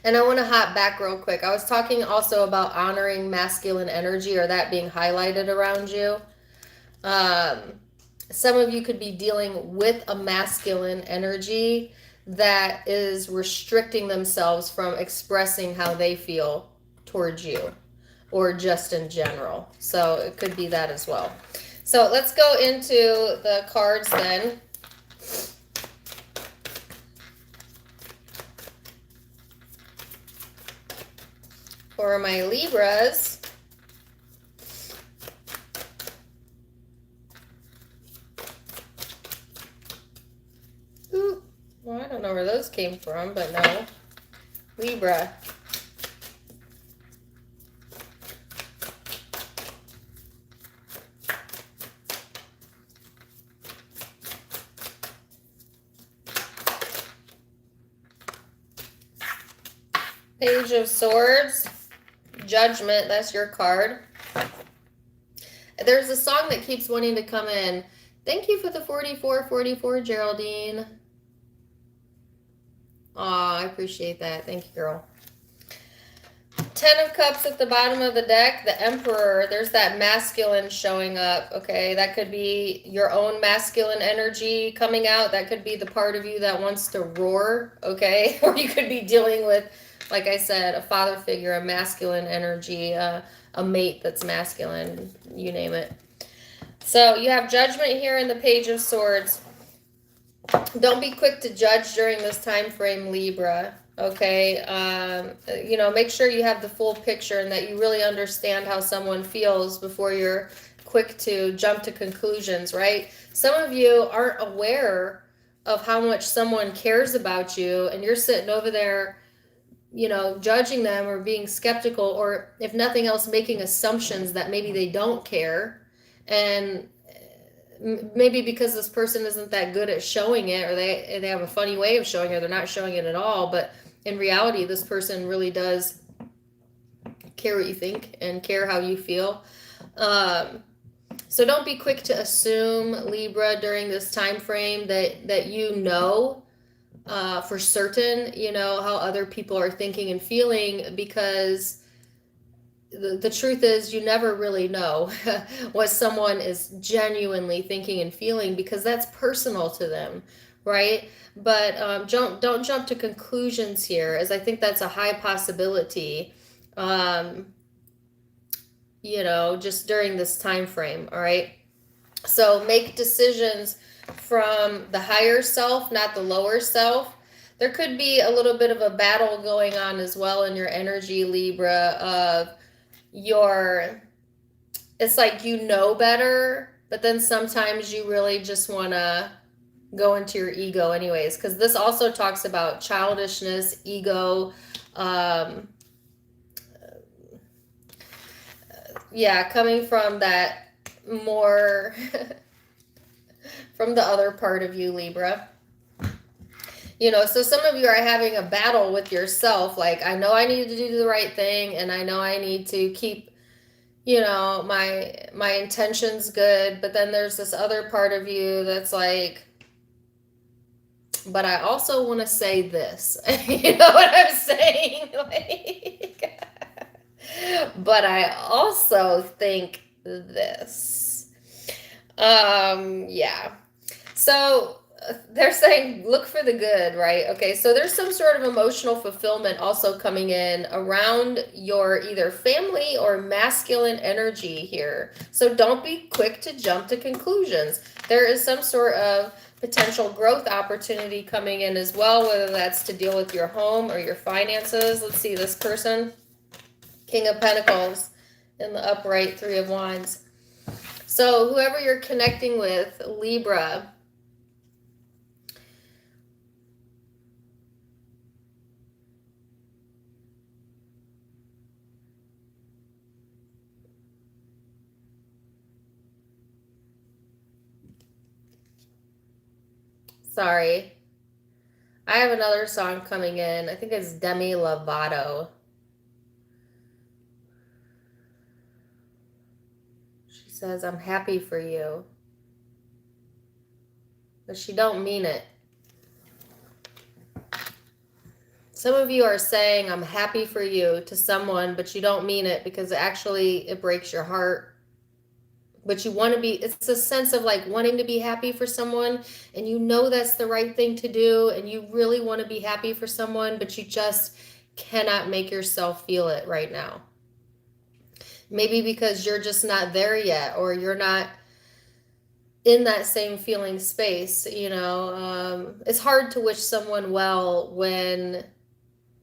And I want to hop back real quick. I was talking also about honoring masculine energy, or that being highlighted around you. Some of you could be dealing with a masculine energy that is restricting themselves from expressing how they feel towards you, or just in general. So it could be that as well. So let's go into the cards then. For my Libras. Ooh, well, I don't know where those came from, but no. Libra. Page of Swords. Judgment, that's your card. There's a song that keeps wanting to come in. Thank you for the 4444, Geraldine. Aw, I appreciate that. Thank you, girl. 10 of Cups at the bottom of the deck. The Emperor. There's that masculine showing up, okay? That could be your own masculine energy coming out. That could be the part of you that wants to roar, okay? Or you could be dealing with, like I said, a father figure, a masculine energy, a mate that's masculine, you name it. So you have Judgment here in the Page of Swords. Don't be quick to judge during this time frame, Libra, okay? You know, make sure you have the full picture and that you really understand how someone feels before you're quick to jump to conclusions, right? Some of you aren't aware of how much someone cares about you, and you're sitting over there, judging them or being skeptical, or if nothing else, making assumptions that maybe they don't care. And maybe because this person isn't that good at showing it, or they have a funny way of showing it, they're not showing it at all. But in reality, this person really does care what you think and care how you feel. So don't be quick to assume, Libra, during this time frame that for certain, how other people are thinking and feeling, because the truth is you never really know what someone is genuinely thinking and feeling, because that's personal to them, right? But don't jump to conclusions here, as I think that's a high possibility, just during this time frame, all right? So make decisions from the higher self, not the lower self. There could be a little bit of a battle going on as well in your energy, Libra, of it's like better, but then sometimes you really just want to go into your ego anyways, because this also talks about childishness, ego, coming from that more from the other part of you, Libra. So some of you are having a battle with yourself, like, I know I need to do the right thing, and I know I need to keep my intentions good, but then there's this other part of you that's like, but I also want to say this. You know what I'm saying? Like, but I also think this. So they're saying look for the good, right? Okay, so there's some sort of emotional fulfillment also coming in around your either family or masculine energy here. So don't be quick to jump to conclusions. There is some sort of potential growth opportunity coming in as well, whether that's to deal with your home or your finances. Let's see, this person, King of Pentacles in the upright, Three of Wands. So whoever you're connecting with, Libra, sorry, I have another song coming in. I think it's Demi Lovato. She says, I'm happy for you. But she don't mean it. Some of you are saying, I'm happy for you to someone, but you don't mean it, because actually it breaks your heart. But you want to be, it's a sense of like wanting to be happy for someone, and that's the right thing to do, and you really want to be happy for someone, but you just cannot make yourself feel it right now. Maybe because you're just not there yet, or you're not in that same feeling space. It's hard to wish someone well when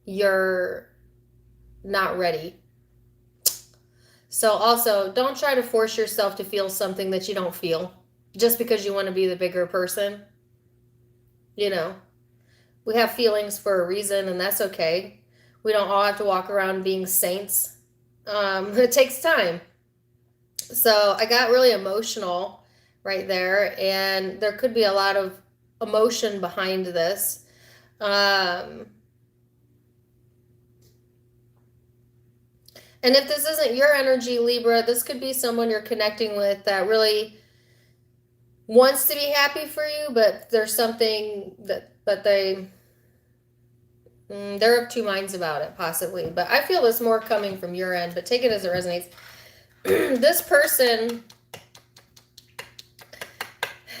you're not ready. So also, don't try to force yourself to feel something that you don't feel just because you want to be the bigger person. We have feelings for a reason, and that's okay. We don't all have to walk around being saints. It takes time. So I got really emotional right there, and there could be a lot of emotion behind this. And if this isn't your energy, Libra, this could be someone you're connecting with that really wants to be happy for you, but there's something but they're of two minds about it, possibly. But I feel it's more coming from your end, but take it as it resonates. This person,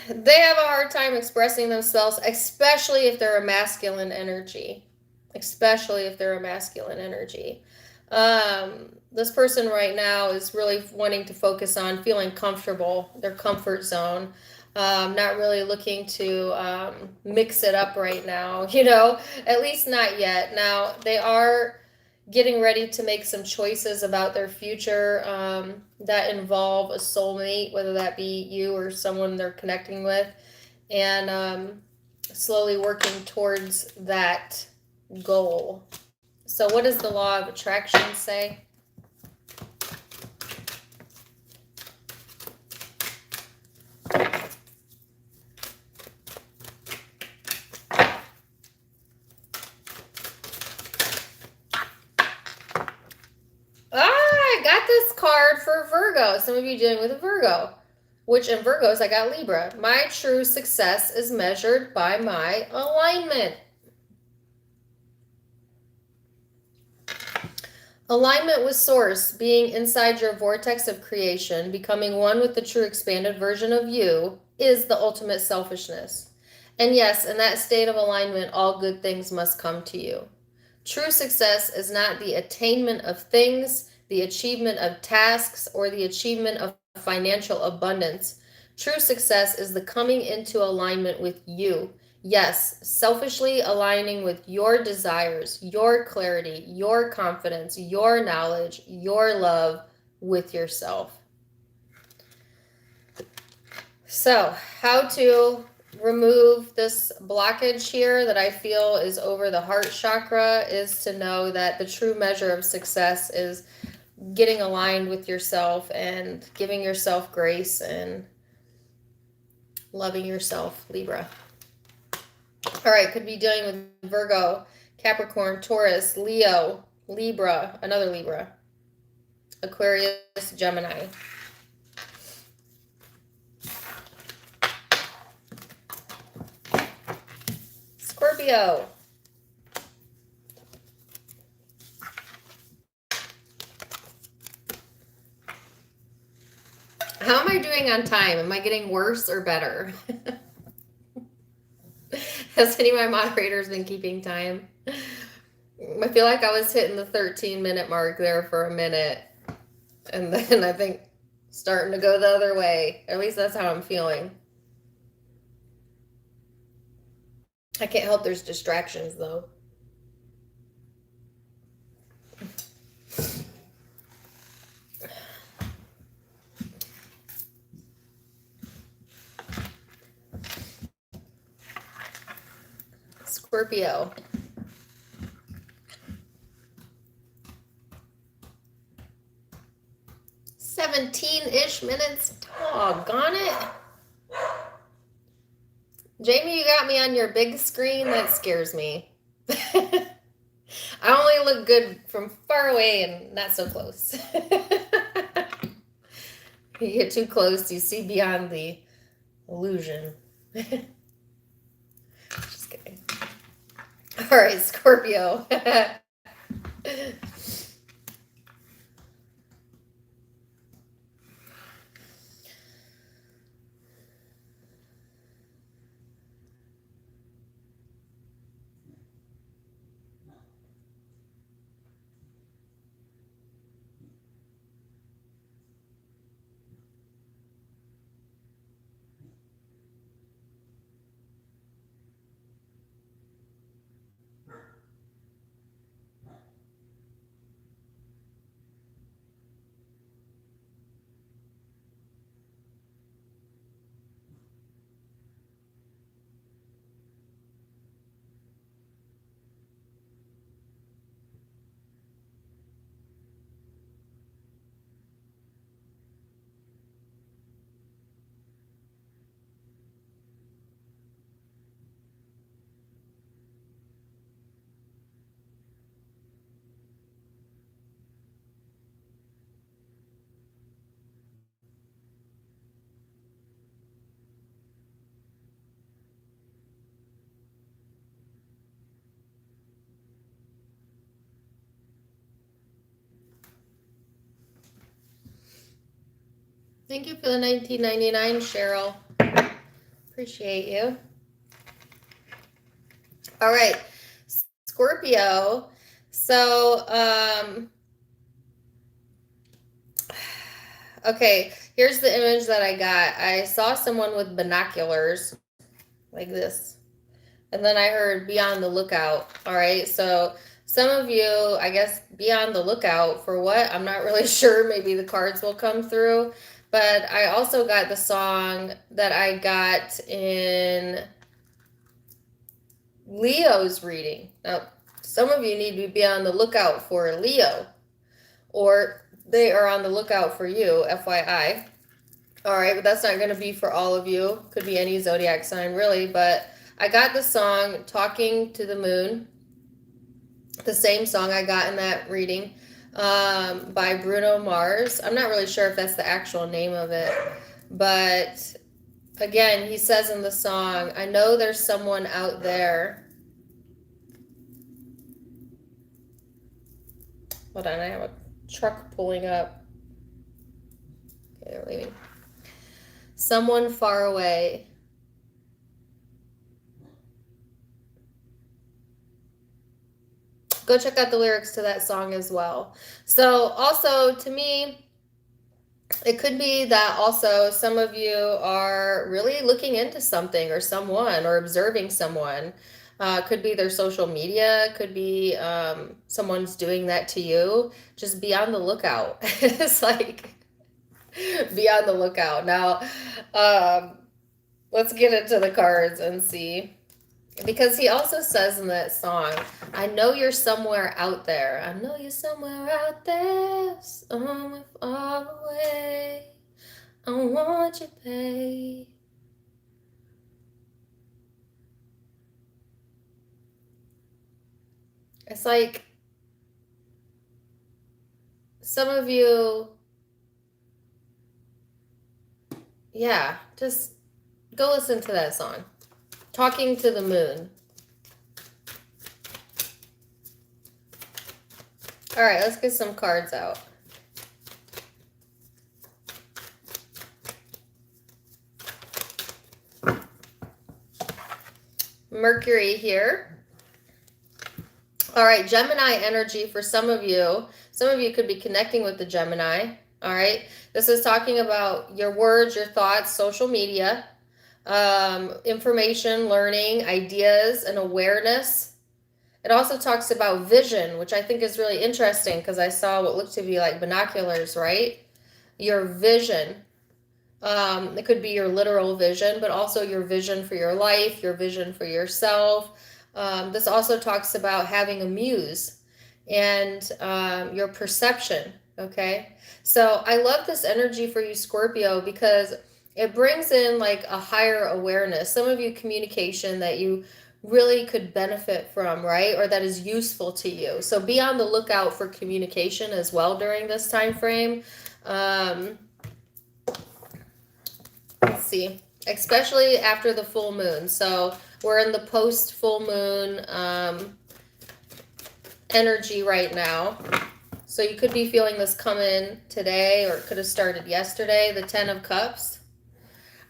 they have a hard time expressing themselves, especially if they're a masculine energy. This person right now is really wanting to focus on feeling comfortable, their comfort zone, not really looking to mix it up right now, at least not yet. Now, they are, getting ready to make some choices about their future that involve a soulmate, whether that be you or someone they're connecting with, and slowly working towards that goal. So what does the law of attraction say? I got this card for Virgo. Some of you dealing with a Virgo, which in Virgos I got Libra. My true success is measured by my alignment. Alignment with Source, being inside your vortex of creation, becoming one with the true expanded version of you, is the ultimate selfishness. And yes, in that state of alignment, all good things must come to you. True success is not the attainment of things, the achievement of tasks, or the achievement of financial abundance. True success is the coming into alignment with you. Yes, selfishly aligning with your desires, your clarity, your confidence, your knowledge, your love with yourself. So, how to remove this blockage here that I feel is over the heart chakra is to know that the true measure of success is getting aligned with yourself and giving yourself grace and loving yourself, Libra. All right, could be dealing with Virgo, Capricorn, Taurus, Leo, Libra, another Libra, Aquarius, Gemini. Scorpio. How am I doing on time? Am I getting worse or better? Has any of my moderators been keeping time? I feel like I was hitting the 13-minute mark there for a minute. And then I think starting to go the other way. At least that's how I'm feeling. I can't help there's distractions though. Scorpio. "17-ish minutes. Doggone it. Jamie, you got me on your big screen? That scares me. I only look good from far away and not so close. You get too close, you see beyond the illusion. Just kidding. All right, Scorpio. Thank you for the $19.99, Cheryl. Appreciate you. All right, Scorpio. So, okay, here's the image that I got. I saw someone with binoculars like this. And then I heard "be on the lookout." All right, so Some of you, I guess, be on the lookout for what? I'm not really sure. Maybe the cards will come through. But I also got the song that I got in Leo's reading. Now, some of you need to be on the lookout for Leo, or they are on the lookout for you, FYI. All right, but that's not going to be for all of you. Could be any zodiac sign, really. But I got the song Talking to the Moon, the same song I got in that reading, by Bruno Mars. I'm not really sure if that's the actual name of it. But again, he says in the song, I know there's someone out there. Hold on, I have a truck pulling up. Okay, they're leaving. Someone far away. Go check out the lyrics to that song as well. So also, to me, it could be that also some of you are really looking into something or someone or observing someone. Could be their social media, could be someone's doing that to you. Just be on the lookout. It's like, be on the lookout. Now, let's get into the cards and see. Because he also says in that song, I know you're somewhere out there. I know you're somewhere out there, somewhere far away. I want you, babe. It's like some of you, yeah, just go listen to that song. Talking to the Moon. All right, let's get some cards out. Mercury here. All right, Gemini energy for some of you. Some of you could be connecting with the Gemini. All right, this is talking about your words, your thoughts, social media, information, learning, ideas, and awareness. It also talks about vision, which I think is really interesting because I saw what looked to be like binoculars, right? Your vision. It could be your literal vision, but also your vision for your life, your vision for yourself. This also talks about having a muse and your perception, okay? So I love this energy for you, Scorpio, because it brings in like a higher awareness. Some of you communication that you really could benefit from, right? Or that is useful to you. So be on the lookout for communication as well during this time frame. Let's see, especially after the full moon. So we're in the post full moon energy right now. So you could be feeling this come in today, or it could have started yesterday, the 10 of Cups.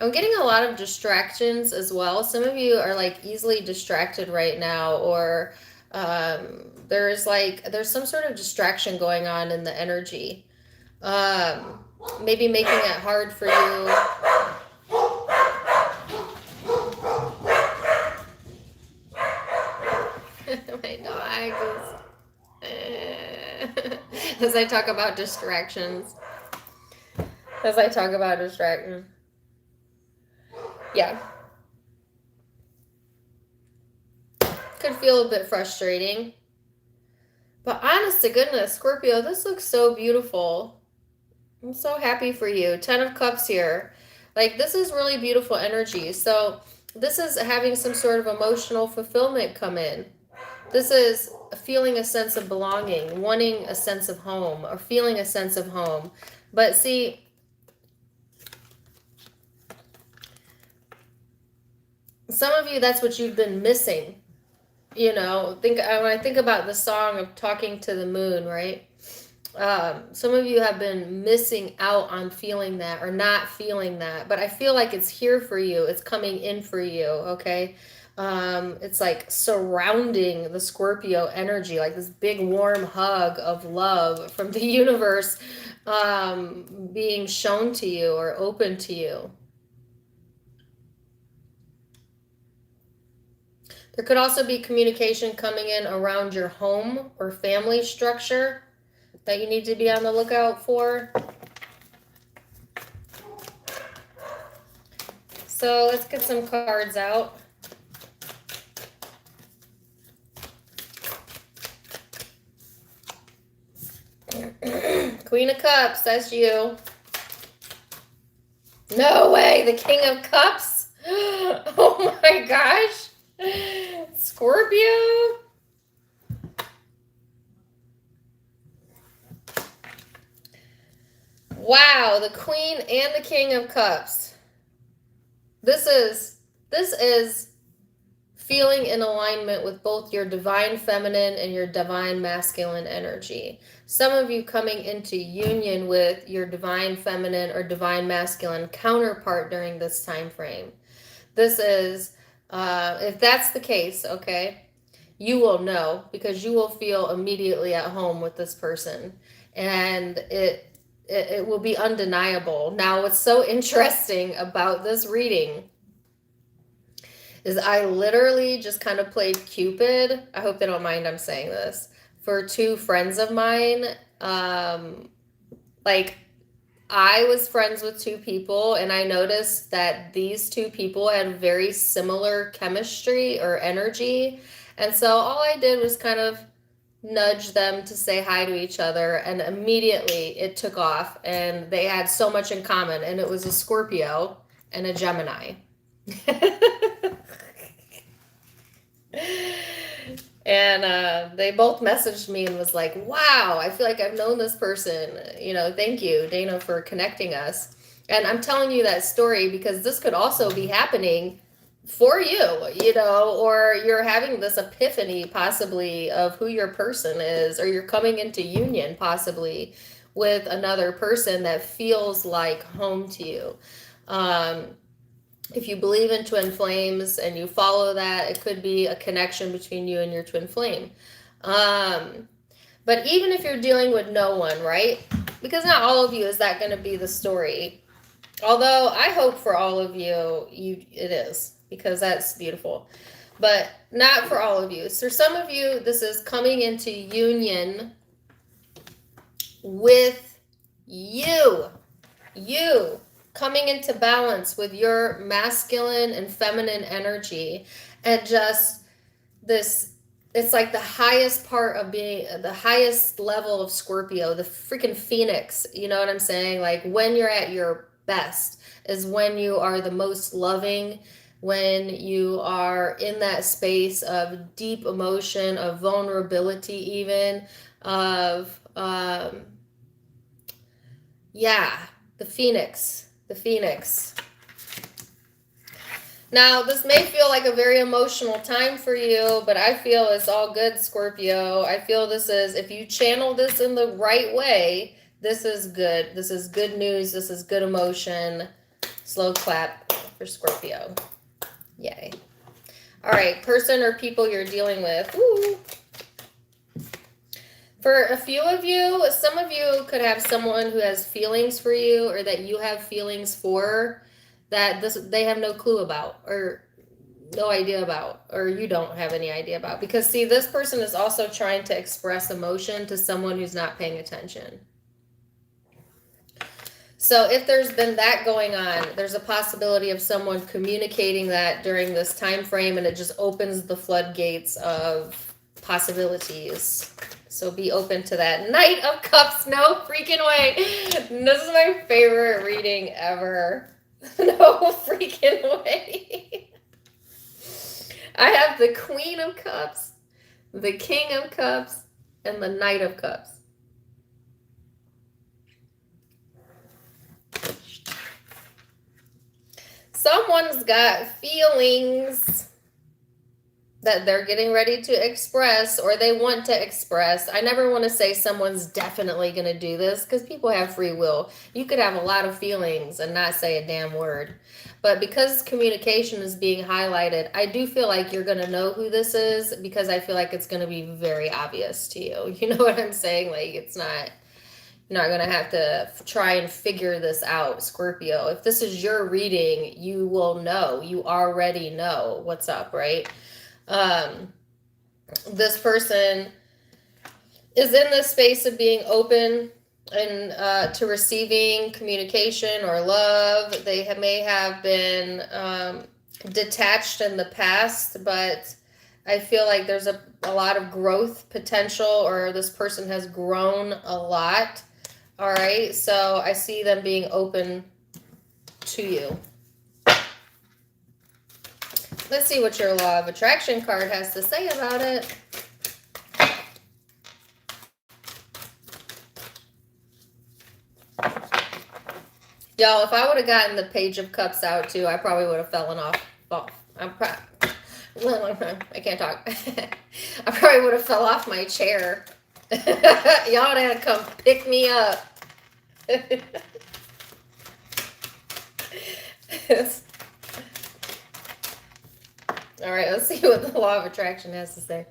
I'm getting a lot of distractions as well. Some of you are like easily distracted right now, or there's some sort of distraction going on in the energy. Maybe making it hard for you. My dog is... as I talk about distractions. Yeah. Could feel a bit frustrating. But honest to goodness, Scorpio, this looks so beautiful. I'm so happy for you. 10 of Cups here. Like, this is really beautiful energy. So this is having some sort of emotional fulfillment come in. This is feeling a sense of belonging, wanting a sense of home, or feeling a sense of home. But see, some of you, that's what you've been missing. You know, when I think about the song of Talking to the Moon, right? Some of you have been missing out on feeling that, or not feeling that, but I feel like it's here for you. It's coming in for you, okay? It's like surrounding the Scorpio energy, like this big warm hug of love from the universe being shown to you or open to you. There could also be communication coming in around your home or family structure that you need to be on the lookout for. So let's get some cards out. Queen of Cups, that's you. No way, the King of Cups? Oh my gosh. Scorpio? Wow, the Queen and the King of Cups. This is feeling in alignment with both your divine feminine and your divine masculine energy. Some of you coming into union with your divine feminine or divine masculine counterpart during this time frame. This is, if that's the case, okay, you will know because you will feel immediately at home with this person. And it will be undeniable. Now, what's so interesting about this reading is I literally just kind of played Cupid. I hope they don't mind I'm saying this. For two friends of mine, like I was friends with two people and I noticed that these two people had very similar chemistry or energy. And so all I did was kind of nudge them to say hi to each other, and immediately it took off and they had so much in common, and it was a Scorpio and a Gemini. And they both messaged me and was like, wow, I feel like I've known this person. You know, thank you, Dana, for connecting us. And I'm telling you that story because this could also be happening for you, you know, or you're having this epiphany possibly of who your person is, or you're coming into union possibly with another person that feels like home to you. If you believe in twin flames and you follow that, it could be a connection between you and your twin flame. But even if you're dealing with no one, right? Because not all of you is that going to be the story. Although I hope for all of you, it is, because that's beautiful. But not for all of you. So some of you, this is coming into union with you. You. Coming into balance with your masculine and feminine energy, and just this, it's like the highest part of being the highest level of Scorpio, the freaking phoenix, you know what I'm saying? Like when you're at your best is when you are the most loving, when you are in that space of deep emotion, of vulnerability, even of the phoenix. The phoenix. Now, this may feel like a very emotional time for you, but I feel it's all good, Scorpio. I feel this is, if you channel this in the right way, this is good. This is good news. This is good emotion. Slow clap for Scorpio. Yay. All right, person or people you're dealing with. Woo. For a few of you, some of you could have someone who has feelings for you, or that you have feelings for, that they have no clue about, or no idea about, or you don't have any idea about. Because see, this person is also trying to express emotion to someone who's not paying attention. So if there's been that going on, there's a possibility of someone communicating that during this time frame, and it just opens the floodgates of possibilities. So be open to that. Knight of Cups, no freaking way. This is my favorite reading ever. No freaking way. I have the Queen of Cups, the King of Cups, and the Knight of Cups. Someone's got feelings that they're getting ready to express, or they want to express. I never want to say someone's definitely going to do this, because people have free will. You could have a lot of feelings and not say a damn word. But because communication is being highlighted, I do feel like you're going to know who this is, because I feel like it's going to be very obvious to you. You know what I'm saying? Like, it's not, you're not going to have to try and figure this out, Scorpio. If this is your reading, you will know. You already know what's up, right? Um, this person is in this space of being open and to receiving communication or love. They may have been detached in the past, but I feel like there's a lot of growth potential, or this person has grown a lot. All right, so I see them being open to you. Let's see what your Law of Attraction card has to say about it. Y'all, if I would have gotten the Page of Cups out too, I probably would have fallen off. I can't talk. I probably would have fell off my chair. Y'all would have to come pick me up. All right, let's see what the Law of Attraction has to say.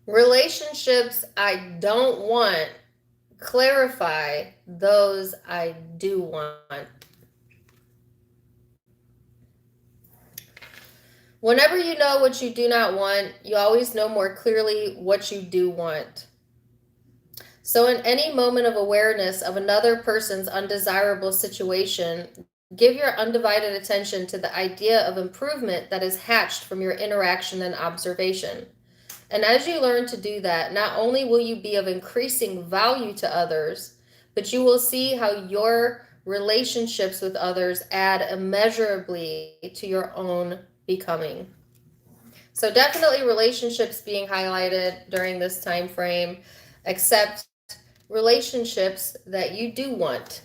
Relationships I don't want. Clarify those I do want. Whenever you know what you do not want, you always know more clearly what you do want. So in any moment of awareness of another person's undesirable situation, give your undivided attention to the idea of improvement that is hatched from your interaction and observation. And as you learn to do that, not only will you be of increasing value to others, but you will see how your relationships with others add immeasurably to your own becoming. So definitely relationships being highlighted during this time frame, except relationships that you do want.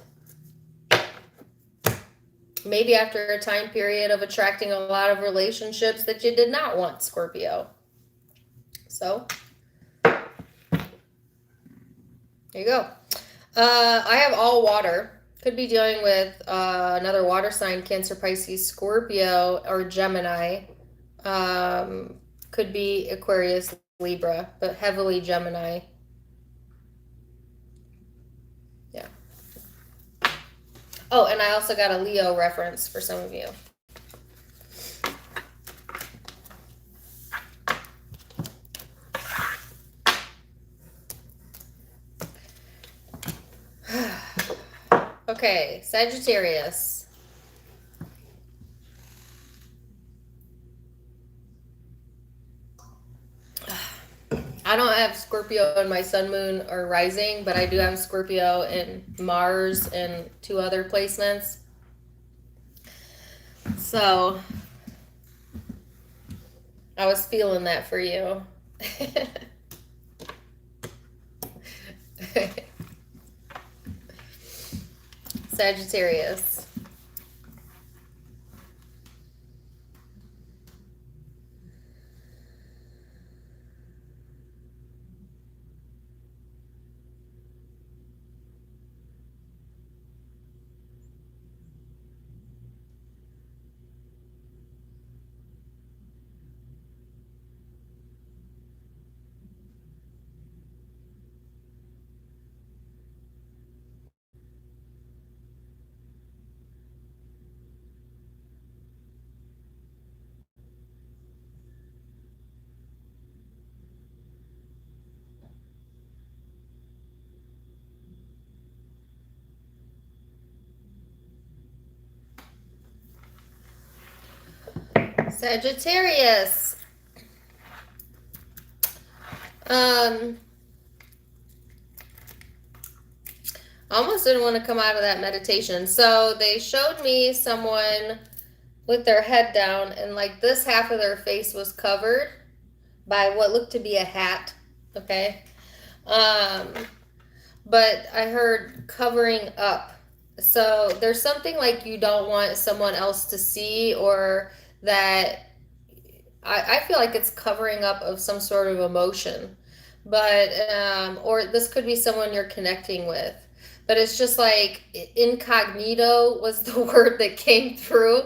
Maybe after a time period of attracting a lot of relationships that you did not want, Scorpio. So, there you go. I have all water. Could be dealing with another water sign, Cancer, Pisces, Scorpio, or Gemini. Could be Aquarius, Libra, but heavily Gemini. Yeah. Oh, and I also got a Leo reference for some of you. Okay, Sagittarius. I don't have Scorpio in my sun, moon, or rising, but I do have Scorpio in Mars and 2 other placements. So I was feeling that for you. Sagittarius. Sagittarius. I almost didn't want to come out of that meditation. So they showed me someone with their head down, and like this half of their face was covered by what looked to be a hat. Okay. But I heard covering up. So there's something like you don't want someone else to see, or that I feel like it's covering up of some sort of emotion. But or this could be someone you're connecting with. But it's just like incognito was the word that came through.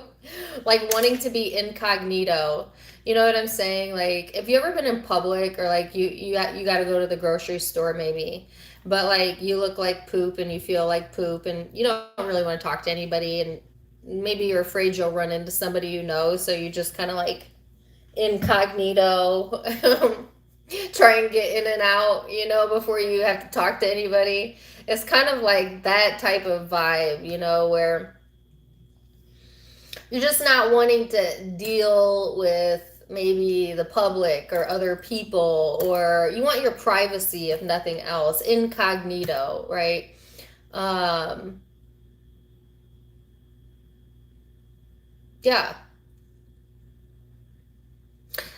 Like wanting to be incognito. You know what I'm saying? Like, have you ever been in public, or like you got to go to the grocery store maybe, but like you look like poop and you feel like poop and you don't really want to talk to anybody, and maybe you're afraid you'll run into somebody you know, so you just kind of like incognito try and get in and out, you know, before you have to talk to anybody. It's kind of like that type of vibe, you know, where you're just not wanting to deal with maybe the public or other people, or you want your privacy if nothing else, incognito, right? um yeah.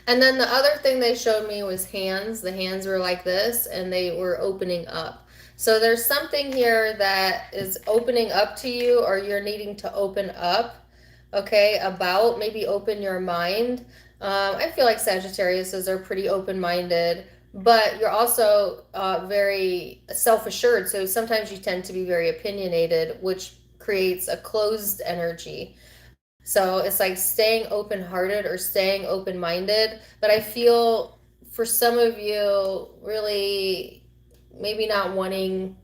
And then the other thing they showed me was hands. The hands were like this and they were opening up. So there's something here that is opening up to you, or you're needing to open up, okay, about maybe open your mind. I feel like Sagittariuses are pretty open-minded, but you're also very self-assured. So sometimes you tend to be very opinionated, which creates a closed energy. So it's like staying open-hearted or staying open-minded. But I feel for some of you, really maybe not wanting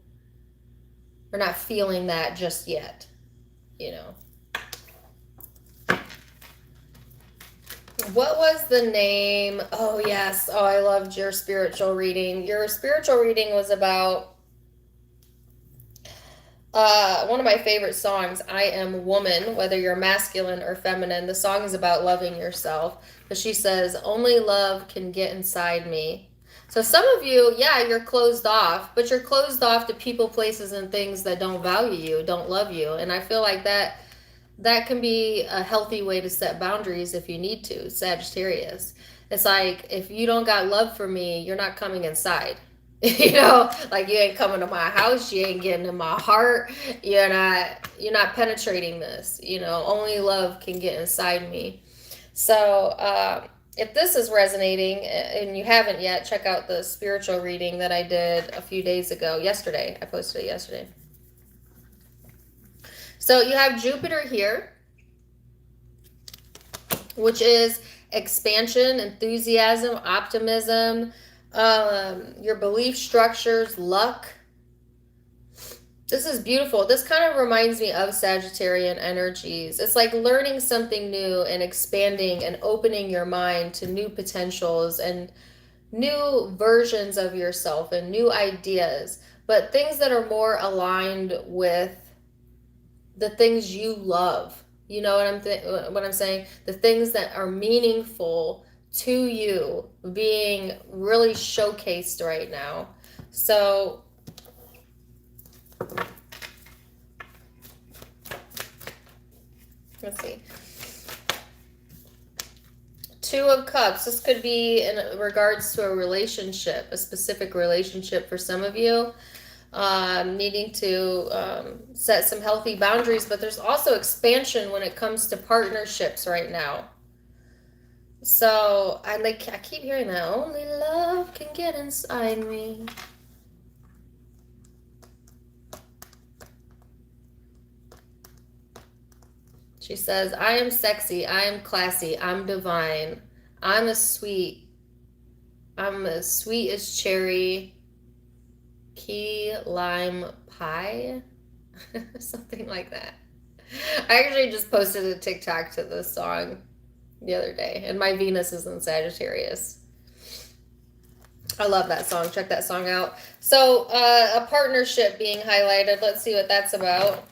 or not feeling that just yet, you know. What was the name? Oh, yes. Oh, I loved your spiritual reading. Your spiritual reading was about one of my favorite songs, I Am Woman, whether you're masculine or feminine. The song is about loving yourself. But she says, only love can get inside me. So some of you, yeah, you're closed off, but you're closed off to people, places, and things that don't value you, don't love you. And I feel like that can be a healthy way to set boundaries if you need to, Sagittarius. It's like, if you don't got love for me, you're not coming inside. You know, like you ain't coming to my house, you ain't getting in my heart, you're not penetrating this, you know, only love can get inside me. So if this is resonating and you haven't yet, check out the spiritual reading that I did a few days ago. Yesterday, I posted it yesterday. So you have Jupiter here, which is expansion, enthusiasm, optimism, your belief structures, luck. This is beautiful. This kind of reminds me of Sagittarian energies. It's like learning something new and expanding and opening your mind to new potentials and new versions of yourself and new ideas, but things that are more aligned with the things you love. You know what I'm saying? The things that are meaningful to you being really showcased right now. So let's see. Two of Cups. This could be in regards to a relationship, a specific relationship for some of you. Needing to set some healthy boundaries, but there's also expansion when it comes to partnerships right now. So I keep hearing that only love can get inside me. She says, I am sexy, I am classy, I'm divine, I'm as sweet as cherry key lime pie. Something like that. I actually just posted a TikTok to this song the other day, and my Venus is in Sagittarius. I love that song. Check that song out. So a partnership being highlighted. Let's see what that's about.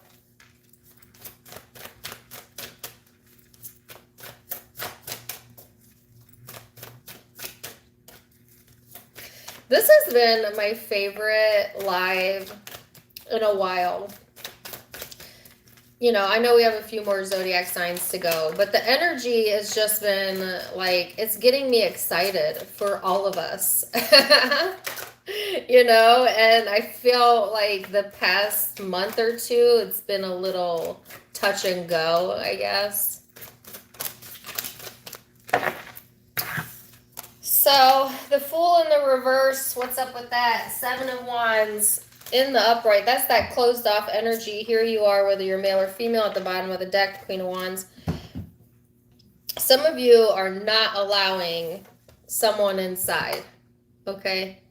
This has been my favorite live in a while. You know, I know we have a few more zodiac signs to go, but the energy has just been like, it's getting me excited for all of us. You know, and I feel like the past month or two, it's been a little touch and go, I guess. So the Fool in the reverse, what's up with that? Seven of Wands in the upright. That's that closed off energy. Here you are, whether you're male or female, at the bottom of the deck, the Queen of Wands. Some of you are not allowing someone inside, okay?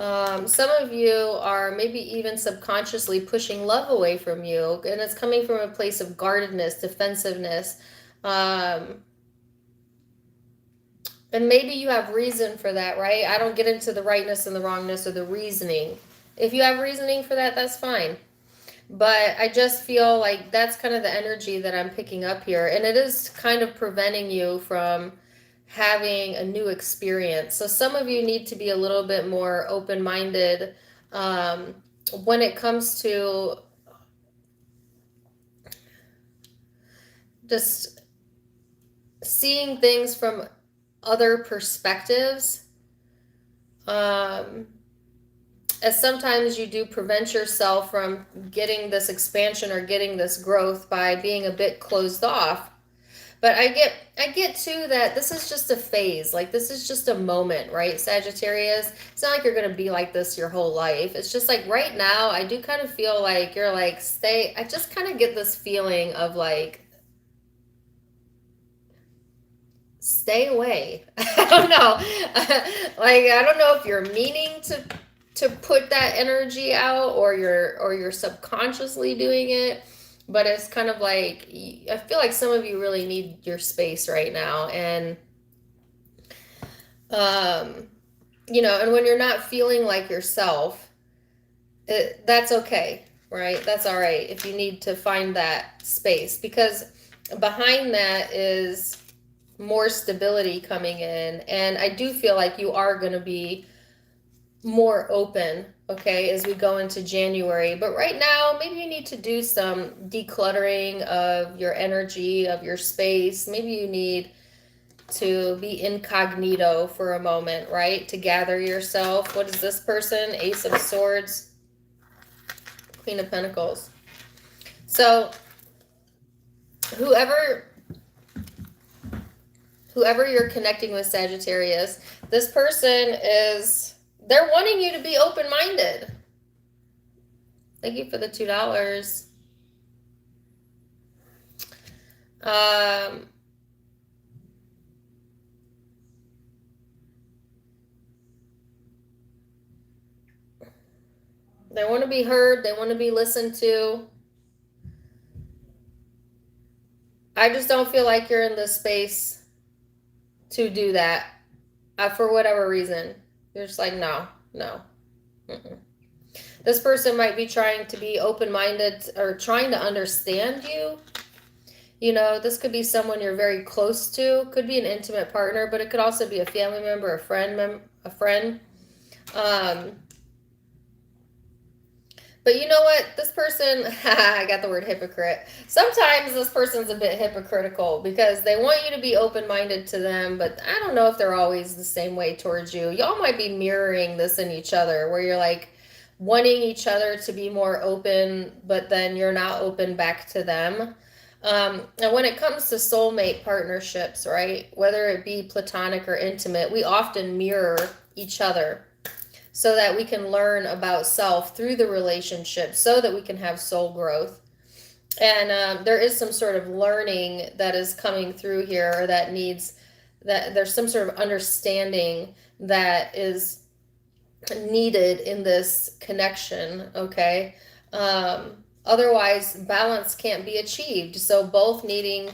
Some of you are maybe even subconsciously pushing love away from you, and it's coming from a place of guardedness, defensiveness. Um, and maybe you have reason for that, right? I don't get into the rightness and the wrongness or the reasoning. If you have reasoning for that, that's fine. But I just feel like that's kind of the energy that I'm picking up here. And it is kind of preventing you from having a new experience. So some of you need to be a little bit more open-minded when it comes to just seeing things from other perspectives. As sometimes you do prevent yourself from getting this expansion or getting this growth by being a bit closed off. But I get too that this is just a phase. Like, this is just a moment, right, Sagittarius? It's not like you're going to be like this your whole life. It's just like right now, I do kind of feel like you're like, I just kind of get this feeling of like, stay away. I don't know. Like, I don't know if you're meaning to put that energy out, or you're subconsciously doing it, but it's kind of like, I feel like some of you really need your space right now. And and when you're not feeling like yourself, that's okay, right? That's all right if you need to find that space, because behind that is more stability coming in. And I do feel like you are going to be more open, okay, as we go into January. But right now, maybe you need to do some decluttering of your energy, of your space. Maybe you need to be incognito for a moment, right? To gather yourself. What is this person? Ace of Swords, Queen of Pentacles. So whoever you're connecting with, Sagittarius, this person they're wanting you to be open-minded. Thank you for the $2. They want to be heard. They want to be listened to. I just don't feel like you're in this space to do that for whatever reason. You're just like, no. Mm-mm. This person might be trying to be open-minded or trying to understand you. This could be someone you're very close to. Could be an intimate partner, but it could also be a family member, a friend. But you know what? This person, I got the word hypocrite. Sometimes this person's a bit hypocritical because they want you to be open-minded to them, but I don't know if they're always the same way towards you. Y'all might be mirroring this in each other, where you're like wanting each other to be more open, but then you're not open back to them. And when it comes to soulmate partnerships, right, whether it be platonic or intimate, we often mirror each other so that we can learn about self through the relationship, so that we can have soul growth. And there is some sort of learning that is coming through here, or that there's some sort of understanding that is needed in this connection, okay? Otherwise, balance can't be achieved. So both needing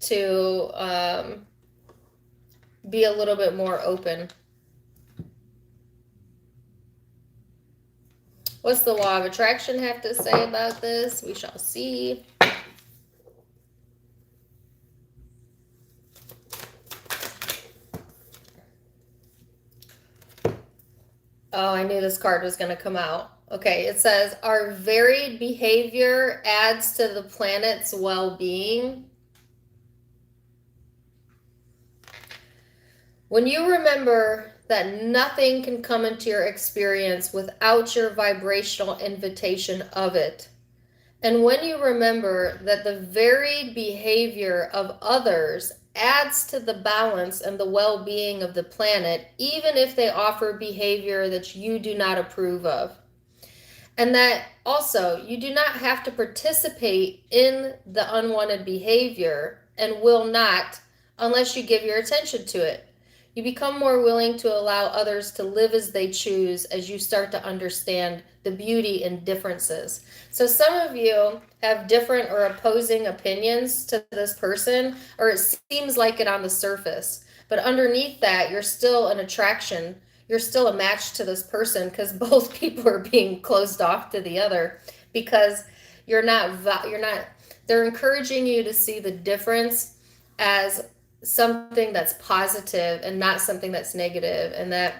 to be a little bit more open. What's the law of attraction have to say about this? We shall see. Oh, I knew this card was going to come out. Okay, it says, our varied behavior adds to the planet's well-being. When you remember that nothing can come into your experience without your vibrational invitation of it, and when you remember that the varied behavior of others adds to the balance and the well-being of the planet, even if they offer behavior that you do not approve of, and that also you do not have to participate in the unwanted behavior, and will not unless you give your attention to it. You become more willing to allow others to live as they choose as you start to understand the beauty in differences. So some of you have different or opposing opinions to this person, or it seems like it on the surface. But underneath that, you're still an attraction. You're still a match to this person because both people are being closed off to the other because they're encouraging you to see the difference as something that's positive and not something that's negative, and that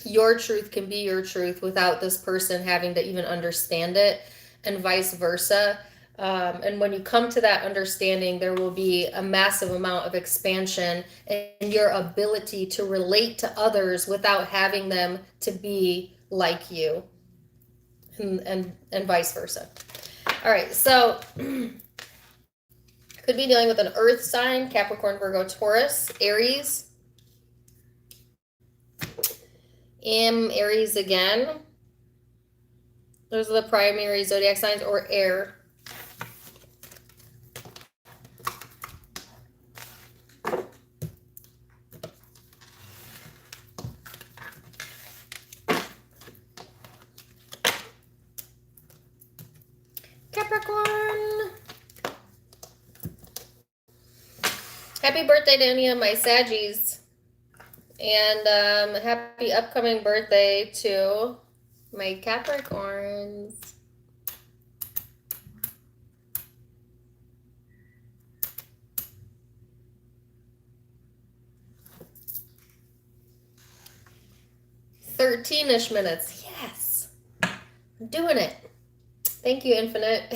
your truth can be your truth without this person having to even understand it, and vice versa. And when you come to that understanding, there will be a massive amount of expansion in your ability to relate to others without having them to be like you, and vice versa. All right, so could be dealing with an earth sign, Capricorn, Virgo, Taurus, Aries. Aries again. Those are the primary zodiac signs, or air. Capricorn. Happy birthday to any of my Saggies. And happy upcoming birthday to my Capricorns. "13-ish minutes. Yes. I'm doing it. Thank you, Infinite.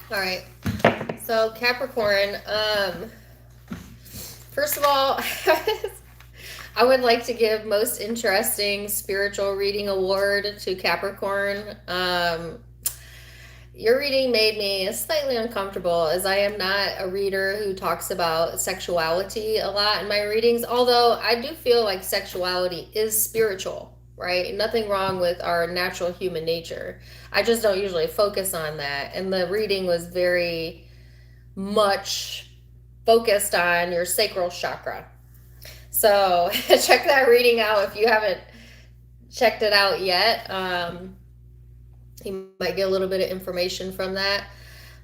All right. So Capricorn, first of all, I would like to give most interesting spiritual reading award to Capricorn. Your reading made me slightly uncomfortable, as I am not a reader who talks about sexuality a lot in my readings, although I do feel like sexuality is spiritual, right? Nothing wrong with our natural human nature. I just don't usually focus on that. And the reading was very much focused on your sacral chakra. So check that reading out if you haven't checked it out yet. You might get a little bit of information from that.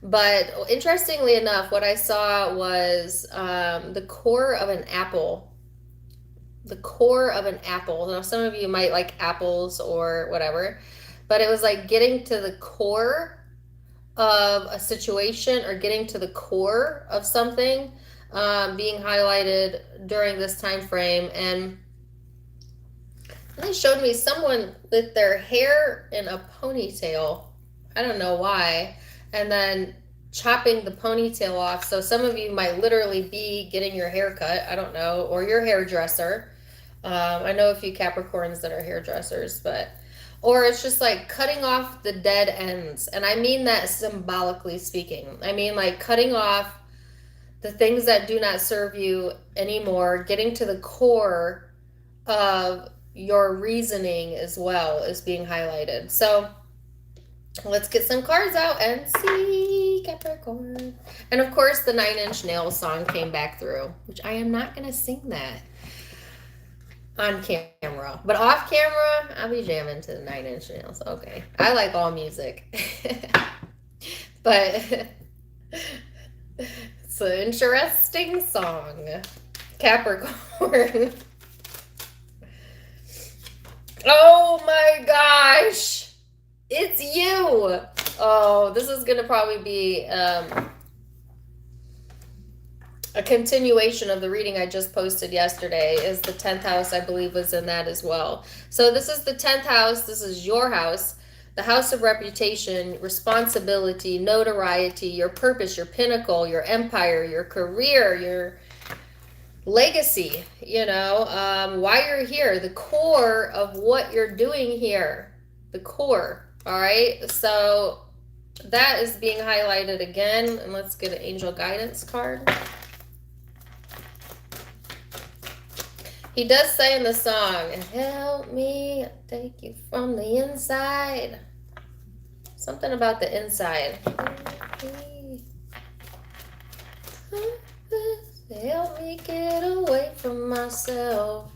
But interestingly enough, what I saw was the core of an apple. The core of an apple. Now, some of you might like apples or whatever, but it was like getting to the core of a situation, or getting to the core of something, being highlighted during this time frame. And they showed me someone with their hair in a ponytail. I don't know why. And then chopping the ponytail off. So some of you might literally be getting your hair cut. I don't know. Or your hairdresser. I know a few Capricorns that are hairdressers, but... Or it's just like cutting off the dead ends. And I mean that symbolically speaking. I mean like cutting off the things that do not serve you anymore, getting to the core of your reasoning as well is being highlighted. So let's get some cards out and see, Capricorn. And of course the 9-Inch Nails song came back through, which I am not going to sing that on camera, but off camera I'll be jamming to the 9-Inch Nails. Okay, I like all music. But It's an interesting song. Capricorn. Oh my gosh. It's you. Oh, this is going to probably be a continuation of the reading I just posted yesterday. Is the 10th house, I believe, was in that as well. So this is the 10th house. This is your house. The house of reputation, responsibility, notoriety, your purpose, your pinnacle, your empire, your career, your legacy, you know, why you're here, the core of what you're doing here, the core. All right. So that is being highlighted again. And let's get an angel guidance card. He does say in the song, help me take you from the inside. Something about the inside. Help me get away from myself.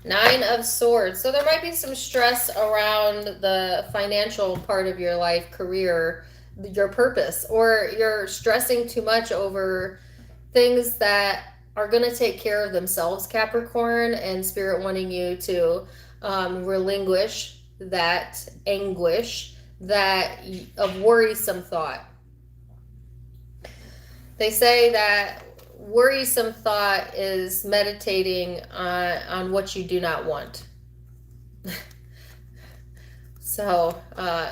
9 of Swords. So there might be some stress around the financial part of your life, career, your purpose, or you're stressing too much over things that are going to take care of themselves, Capricorn, and Spirit wanting you to relinquish that anguish, that of worrisome thought. They say that worrisome thought is meditating on what you do not want. So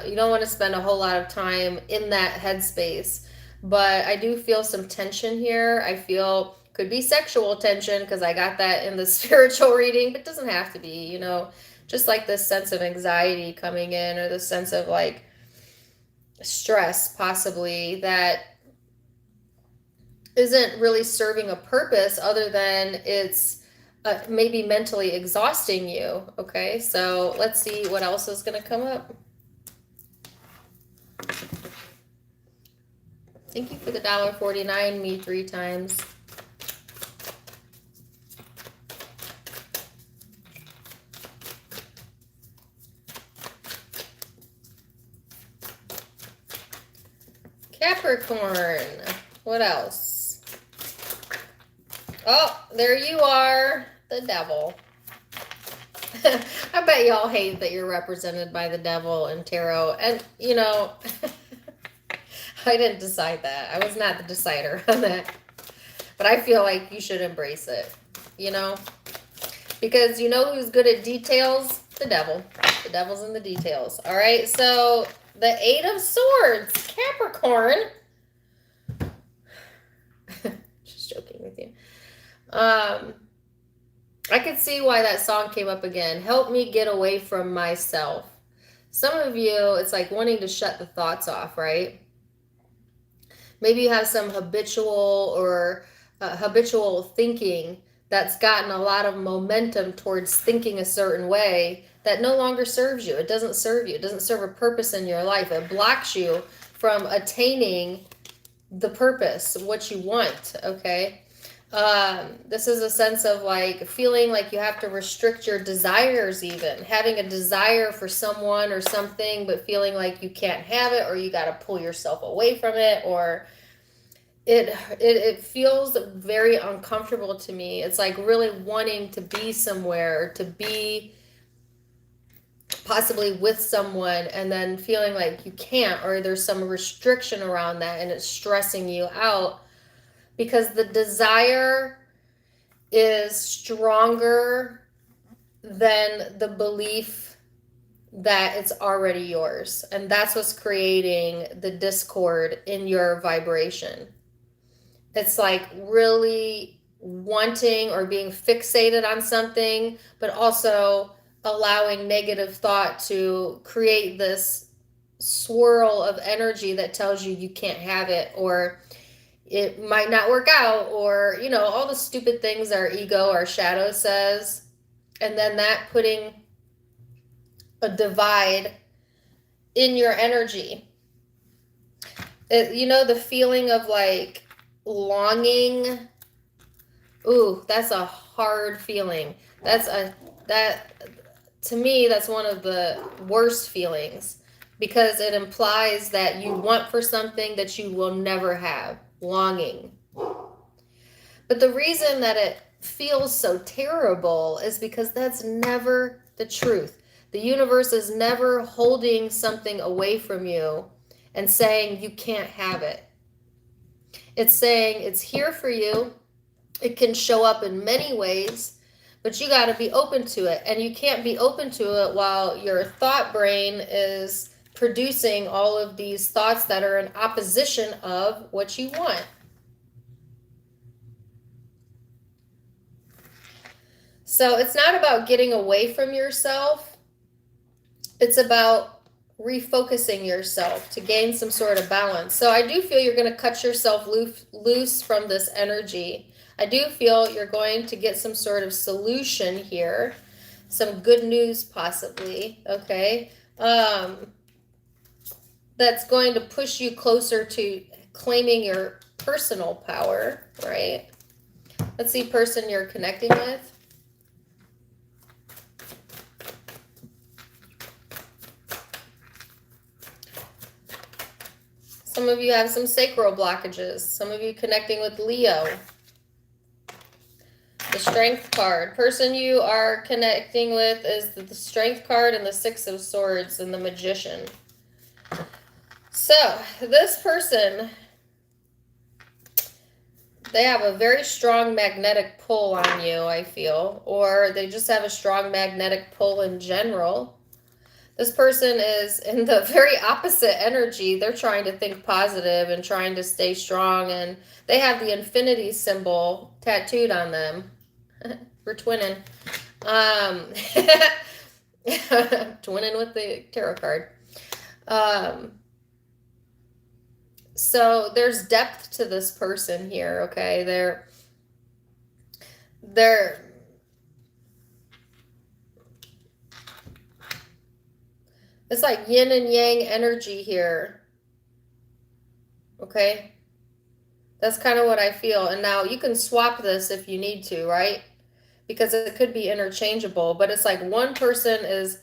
you don't want to spend a whole lot of time in that headspace. But I do feel some tension here. I feel could be sexual tension because I got that in the spiritual reading, but it doesn't have to be, you know, just like this sense of anxiety coming in, or the sense of like stress possibly that isn't really serving a purpose other than it's maybe mentally exhausting you. Okay, so let's see what else is going to come up. Thank you for the $1.49, me 3 times. Capricorn, what else? Oh, there you are, the devil. I bet y'all hate that you're represented by the devil in tarot. And, you know, I didn't decide that. I was not the decider on that. But I feel like you should embrace it, you know? Because you know who's good at details? The devil. The devil's in the details. All right, so the 8 of Swords, Capricorn. Just joking with you. I could see why that song came up again. Help me get away from myself. Some of you, it's like wanting to shut the thoughts off, right? Maybe you have some habitual thinking that's gotten a lot of momentum towards thinking a certain way that no longer serves you. It doesn't serve you. It doesn't serve a purpose in your life. It blocks you from attaining the purpose, what you want, okay? This is a sense of like feeling like you have to restrict your desires, even having a desire for someone or something, but feeling like you can't have it, or you got to pull yourself away from it, or it feels very uncomfortable to me. It's like really wanting to be somewhere, to be possibly with someone, and then feeling like you can't, or there's some restriction around that, and it's stressing you out. Because the desire is stronger than the belief that it's already yours. And that's what's creating the discord in your vibration. It's like really wanting or being fixated on something, but also allowing negative thought to create this swirl of energy that tells you you can't have it, or it might not work out, or, you know, all the stupid things our ego, our shadow says. And then that putting a divide in your energy. You know, the feeling of like longing. Ooh, that's a hard feeling. To me, that's one of the worst feelings, because it implies that you want for something that you will never have. longing. But the reason that it feels so terrible is because that's never the truth. The universe is never holding something away from you and saying you can't have it. It's saying it's here for you. It can show up in many ways, but you got to be open to it. And you can't be open to it while your thought brain is producing all of these thoughts that are in opposition of what you want. So it's not about getting away from yourself. It's about refocusing yourself to gain some sort of balance. So I do feel you're going to cut yourself loose from this energy. I do feel you're going to get some sort of solution here. Some good news possibly, okay? That's going to push you closer to claiming your personal power, right? Let's see, person you're connecting with. Some of you have some sacral blockages. Some of you connecting with Leo. The Strength card. Person you are connecting with is the Strength card and the Six of Swords and the Magician. So, this person, they have a very strong magnetic pull on you, I feel. Or they just have a strong magnetic pull in general. This person is in the very opposite energy. They're trying to think positive and trying to stay strong. And they have the infinity symbol tattooed on them. We're twinning. Twinning with the tarot card. So there's depth to this person here, okay? They're it's like yin and yang energy here. Okay? That's kind of what I feel. And now you can swap this if you need to, right? Because it could be interchangeable. But it's like one person is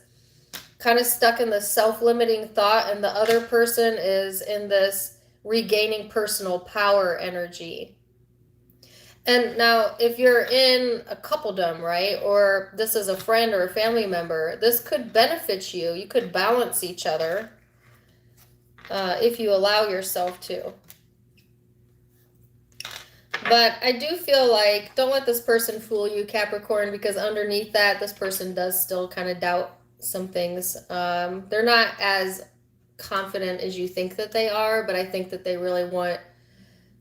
kind of stuck in the self-limiting thought and the other person is in this regaining personal power energy. And now, if you're in a coupledom, right, or this is a friend or a family member, this could benefit you. You could balance each other if you allow yourself to. But I do feel like, don't let this person fool you, Capricorn, because underneath that, this person does still kind of doubt some things. They're not as confident as you think that they are, but I think that they really want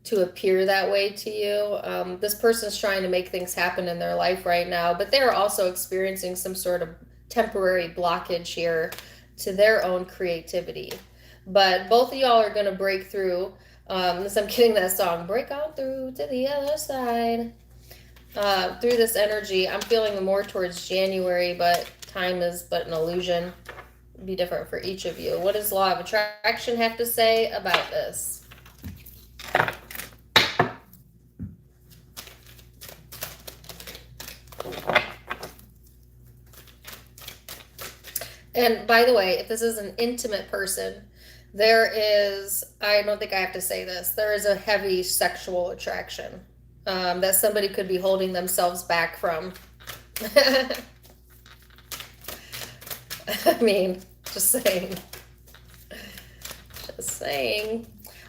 to appear that way to you. This person's trying to make things happen in their life right now, but they're also experiencing some sort of temporary blockage here to their own creativity. But both of y'all are going to break through. As I'm getting that song, break on through to the other side. Through this energy, I'm feeling more towards January, but time is but an illusion. It'll be different for each of you. What does Law of Attraction have to say about this? And by the way, if this is an intimate person, there is, I don't think I have to say this, there is a heavy sexual attraction that somebody could be holding themselves back from. I mean, just saying. Just saying.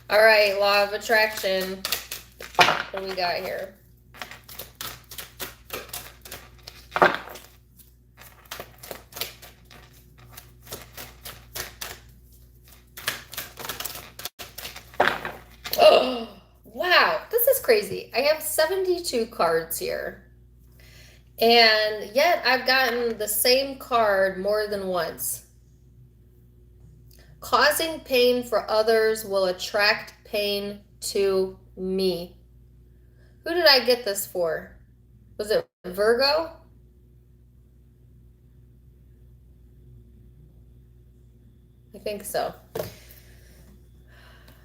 All right, Law of Attraction. What do we got here? Oh, wow. This is crazy. I have 72 cards here. And yet I've gotten the same card more than once. Causing pain for others will attract pain to me. Who did I get this for? Was it Virgo? I think so.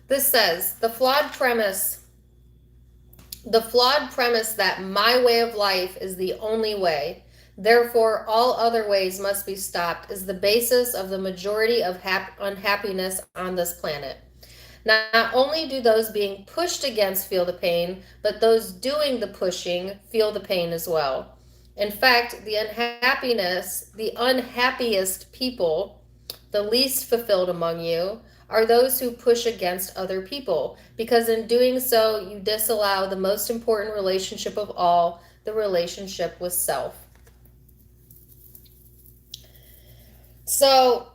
This says, the flawed premise that my way of life is the only way, therefore all other ways must be stopped, is the basis of the majority of unhappiness on this planet. Not only do those being pushed against feel the pain, but those doing the pushing feel the pain as well. In fact, the unhappiest people, the least fulfilled among you, are those who push against other people, because in doing so, you disallow the most important relationship of all, the relationship with self. So,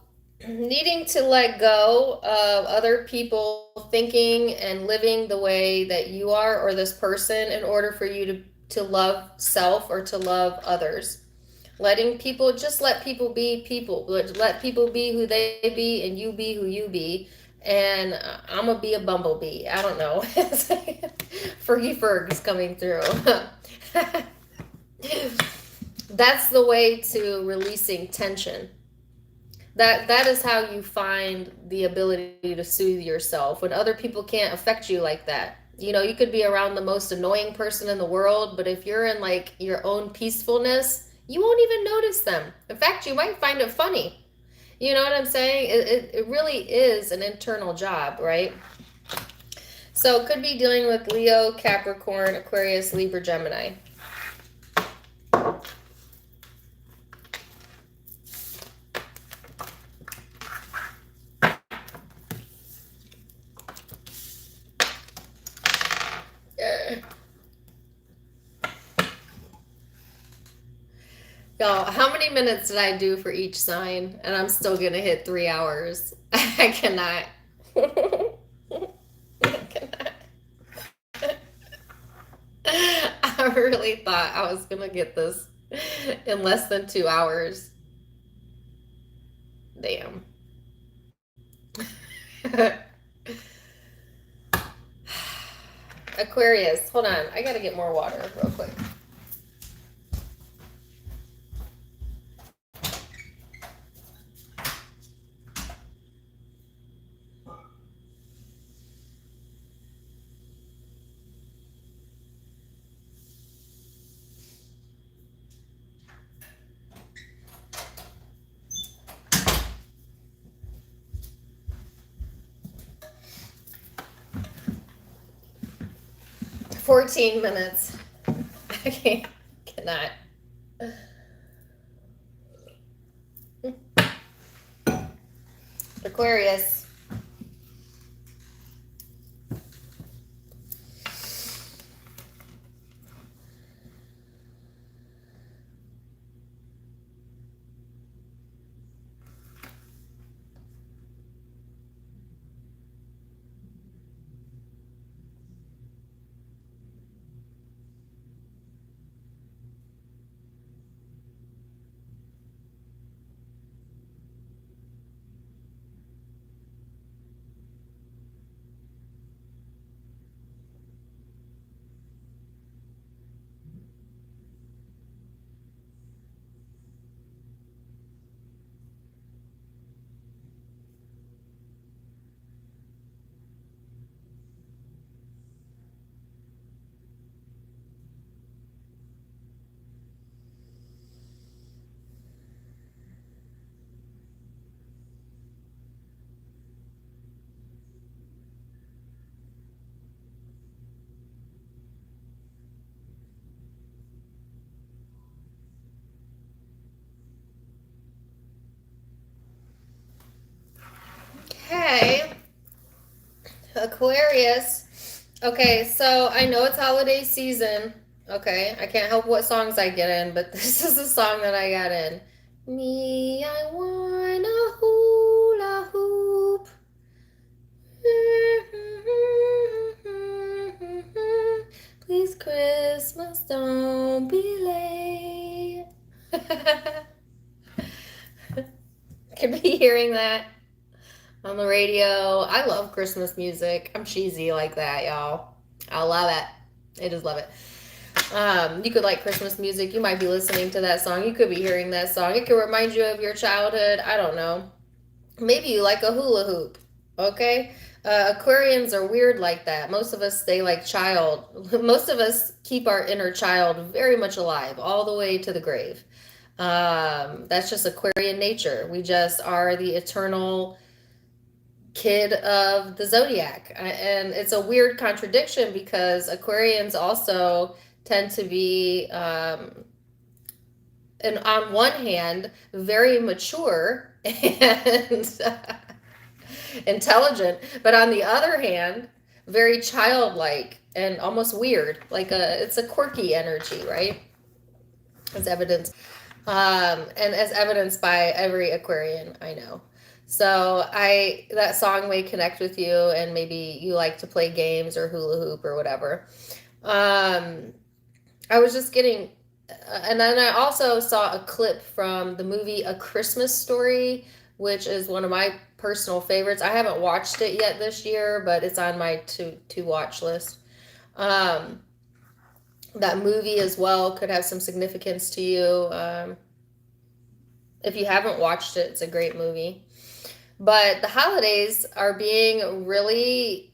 needing to let go of other people thinking and living the way that you are or this person in order for you to love self or to love others. Letting people, just let people be people. Let people be who they be and you be who you be. And I'm going to be a bumblebee. I don't know. Fergie Ferg's coming through. That's the way to releasing tension. That is how you find the ability to soothe yourself when other people can't affect you like that. You know, you could be around the most annoying person in the world, but if you're in like your own peacefulness, you won't even notice them. In fact, you might find it funny. You know what I'm saying? It really is an internal job, right? So it could be dealing with Leo, Capricorn, Aquarius, Libra, Gemini. Y'all, how many minutes did I do for each sign? And I'm still gonna hit 3 hours. I cannot. I cannot. I really thought I was gonna get this in less than 2 hours. Damn. Aquarius, hold on. I gotta get more water real quick. Fourteen minutes. I cannot. Aquarius. Okay. Aquarius. Okay, so I know it's holiday season. Okay, I can't help what songs I get in, but this is the song that I got in. Me, I wanna hula hoop. Please, Christmas, don't be late. Could be hearing that on the radio. I love Christmas music. I'm cheesy like that, y'all. I love it. I just love it. You could like Christmas music. You might be listening to that song. You could be hearing that song. It could remind you of your childhood. I don't know. Maybe you like a hula hoop. Okay? Aquarians are weird like that. Most of us stay like child. Most of us keep our inner child very much alive all the way to the grave. That's just Aquarian nature. We just are the eternal kid of the Zodiac. And it's a weird contradiction because Aquarians also tend to be, and on one hand, very mature and intelligent, but on the other hand, very childlike and almost weird. It's a quirky energy, right? As evidence, and as evidenced by every Aquarian I know. So that song may connect with you, and maybe you like to play games or hula hoop or whatever. I was just getting, and then I also saw a clip from the movie A Christmas Story, which is one of my personal favorites. I haven't watched it yet this year, but it's on my to watch list. That movie as well could have some significance to you. If you haven't watched it, it's a great movie. But the holidays are being really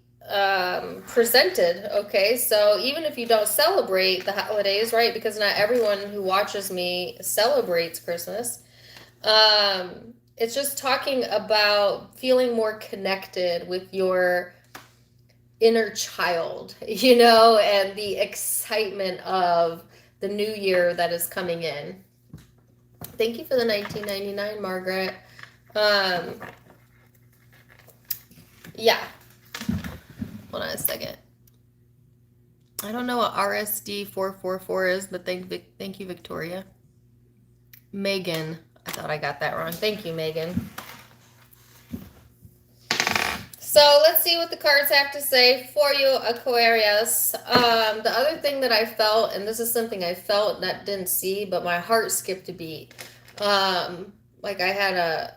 presented, okay? So even if you don't celebrate the holidays, right? Because not everyone who watches me celebrates Christmas. It's just talking about feeling more connected with your inner child, and the excitement of the new year that is coming in. Thank you for the 1999, Margaret. Yeah. Hold on a second. I don't know what RSD 444 is, but thank you, Victoria. Megan. I thought I got that wrong. Thank you, Megan. So let's see what the cards have to say for you, Aquarius. The other thing that I felt, and this is something I felt that didn't see, but my heart skipped a beat. Like I had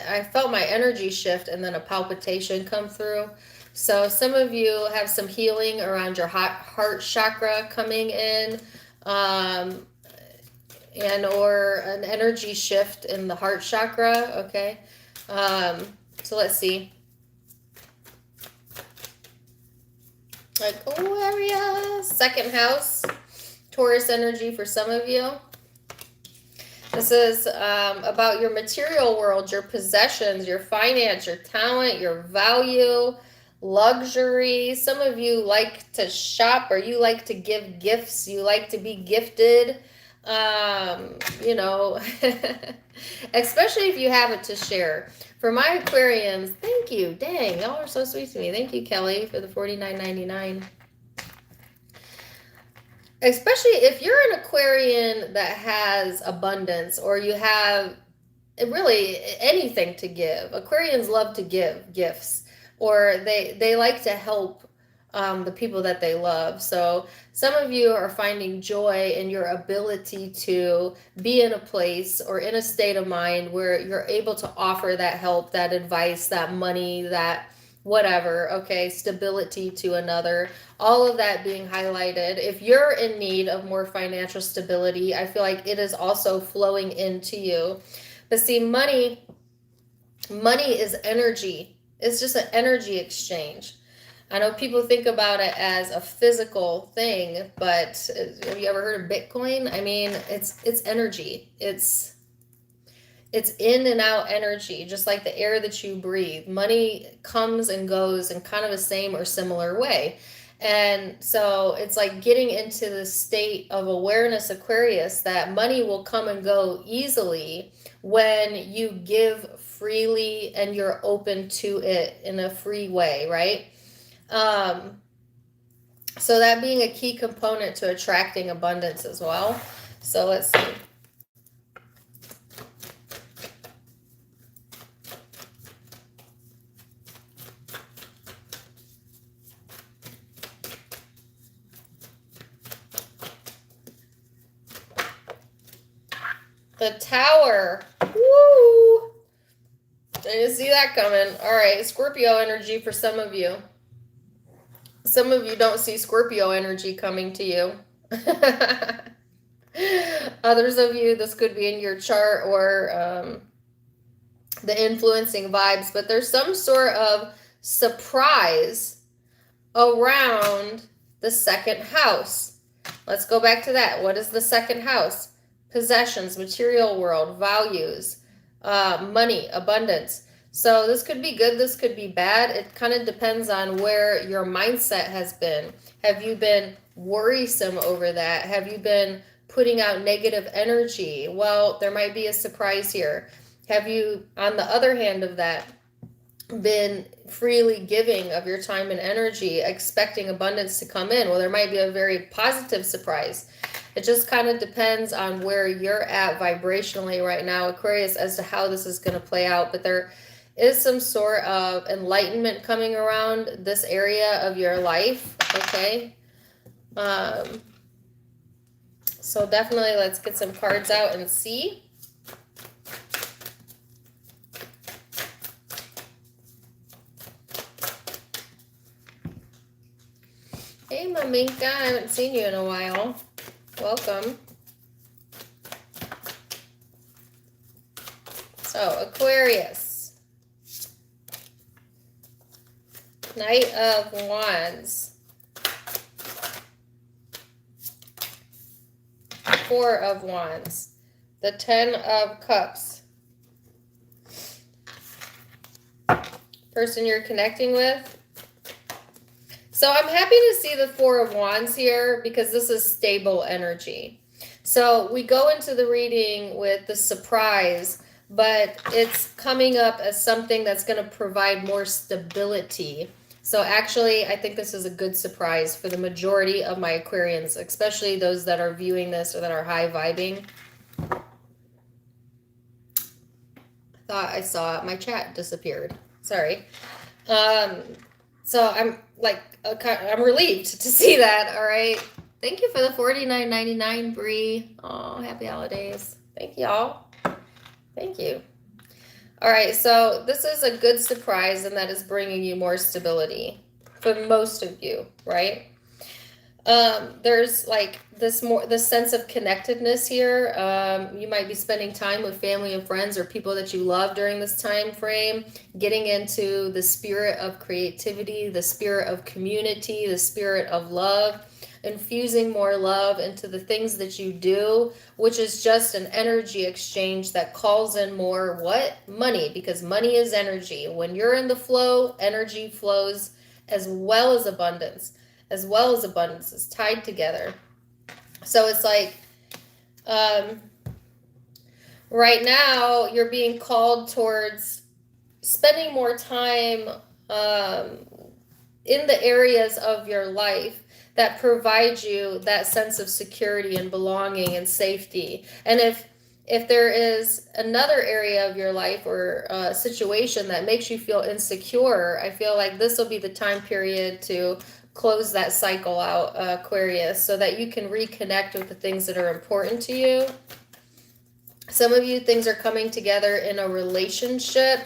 I felt my energy shift and then a palpitation come through. So some of you have some healing around your heart chakra coming in, and or an energy shift in the heart chakra, okay? So let's see. Aquarius, second house, Taurus energy for some of you. This is about your material world, your possessions, your finance, your talent, your value, luxury. Some of you like to shop, or you like to give gifts. You like to be gifted, especially if you have it to share. For my Aquarians, thank you. Dang, y'all are so sweet to me. Thank you, Kelly, for the $49.99. Especially if you're an Aquarian that has abundance, or you have really anything to give. Aquarians love to give gifts, or they like to help the people that they love. So some of you are finding joy in your ability to be in a place or in a state of mind where you're able to offer that help, that advice, that money, that whatever, okay, stability to another, all of that being highlighted. If you're in need of more financial stability, I feel like it is also flowing into you. But see, money is energy. It's just an energy exchange. I know people think about it as a physical thing, but have you ever heard of Bitcoin? I mean, it's energy. It's in and out energy, just like the air that you breathe. Money comes and goes in kind of the same or similar way. And so it's like getting into the state of awareness, Aquarius, that money will come and go easily when you give freely and you're open to it in a free way, right? So that being a key component to attracting abundance as well. So let's see. The Tower. Woo! Didn't see that coming. All right, Scorpio energy for some of you. Some of you don't see Scorpio energy coming to you. Others of you, this could be in your chart or the influencing vibes, but there's some sort of surprise around the second house. Let's go back to that. What is the second house? Possessions, material world, values, money, abundance. So this could be good, this could be bad. It kind of depends on where your mindset has been. Have you been worrisome over that? Have you been putting out negative energy? Well, there might be a surprise here. Have you, on the other hand of that, been freely giving of your time and energy, expecting abundance to come in? Well, there might be a very positive surprise. It just kind of depends on where you're at vibrationally right now, Aquarius, as to how this is going to play out. But there is some sort of enlightenment coming around this area of your life, okay? So definitely let's get some cards out and see. Hey, Maminka, I haven't seen you in a while. Welcome. So, Aquarius. Knight of Wands. Four of Wands. The Ten of Cups. Person you're connecting with. So I'm happy to see the Four of Wands here because this is stable energy. So we go into the reading with the surprise, but it's coming up as something that's going to provide more stability. So actually, I think this is a good surprise for the majority of my Aquarians, especially those that are viewing this or that are high vibing. I thought I saw my chat disappeared. Sorry. So I'm relieved to see that. All right. Thank you for the $49.99, Bree. Oh, happy holidays. Thank y'all. Thank you. All right. So this is a good surprise, and that is bringing you more stability for most of you, right? There's like this sense of connectedness here. You might be spending time with family and friends or people that you love during this time frame, getting into the spirit of creativity, the spirit of community, the spirit of love, infusing more love into the things that you do, which is just an energy exchange that calls in more what? Money, because money is energy. When you're in the flow, energy flows as well as abundance. As well as abundance is tied together. So it's like, right now you're being called towards spending more time in the areas of your life that provide you that sense of security and belonging and safety. And if there is another area of your life or a situation that makes you feel insecure, I feel like this will be the time period to close that cycle out, Aquarius, so that you can reconnect with the things that are important to you. Some of you, things are coming together in a relationship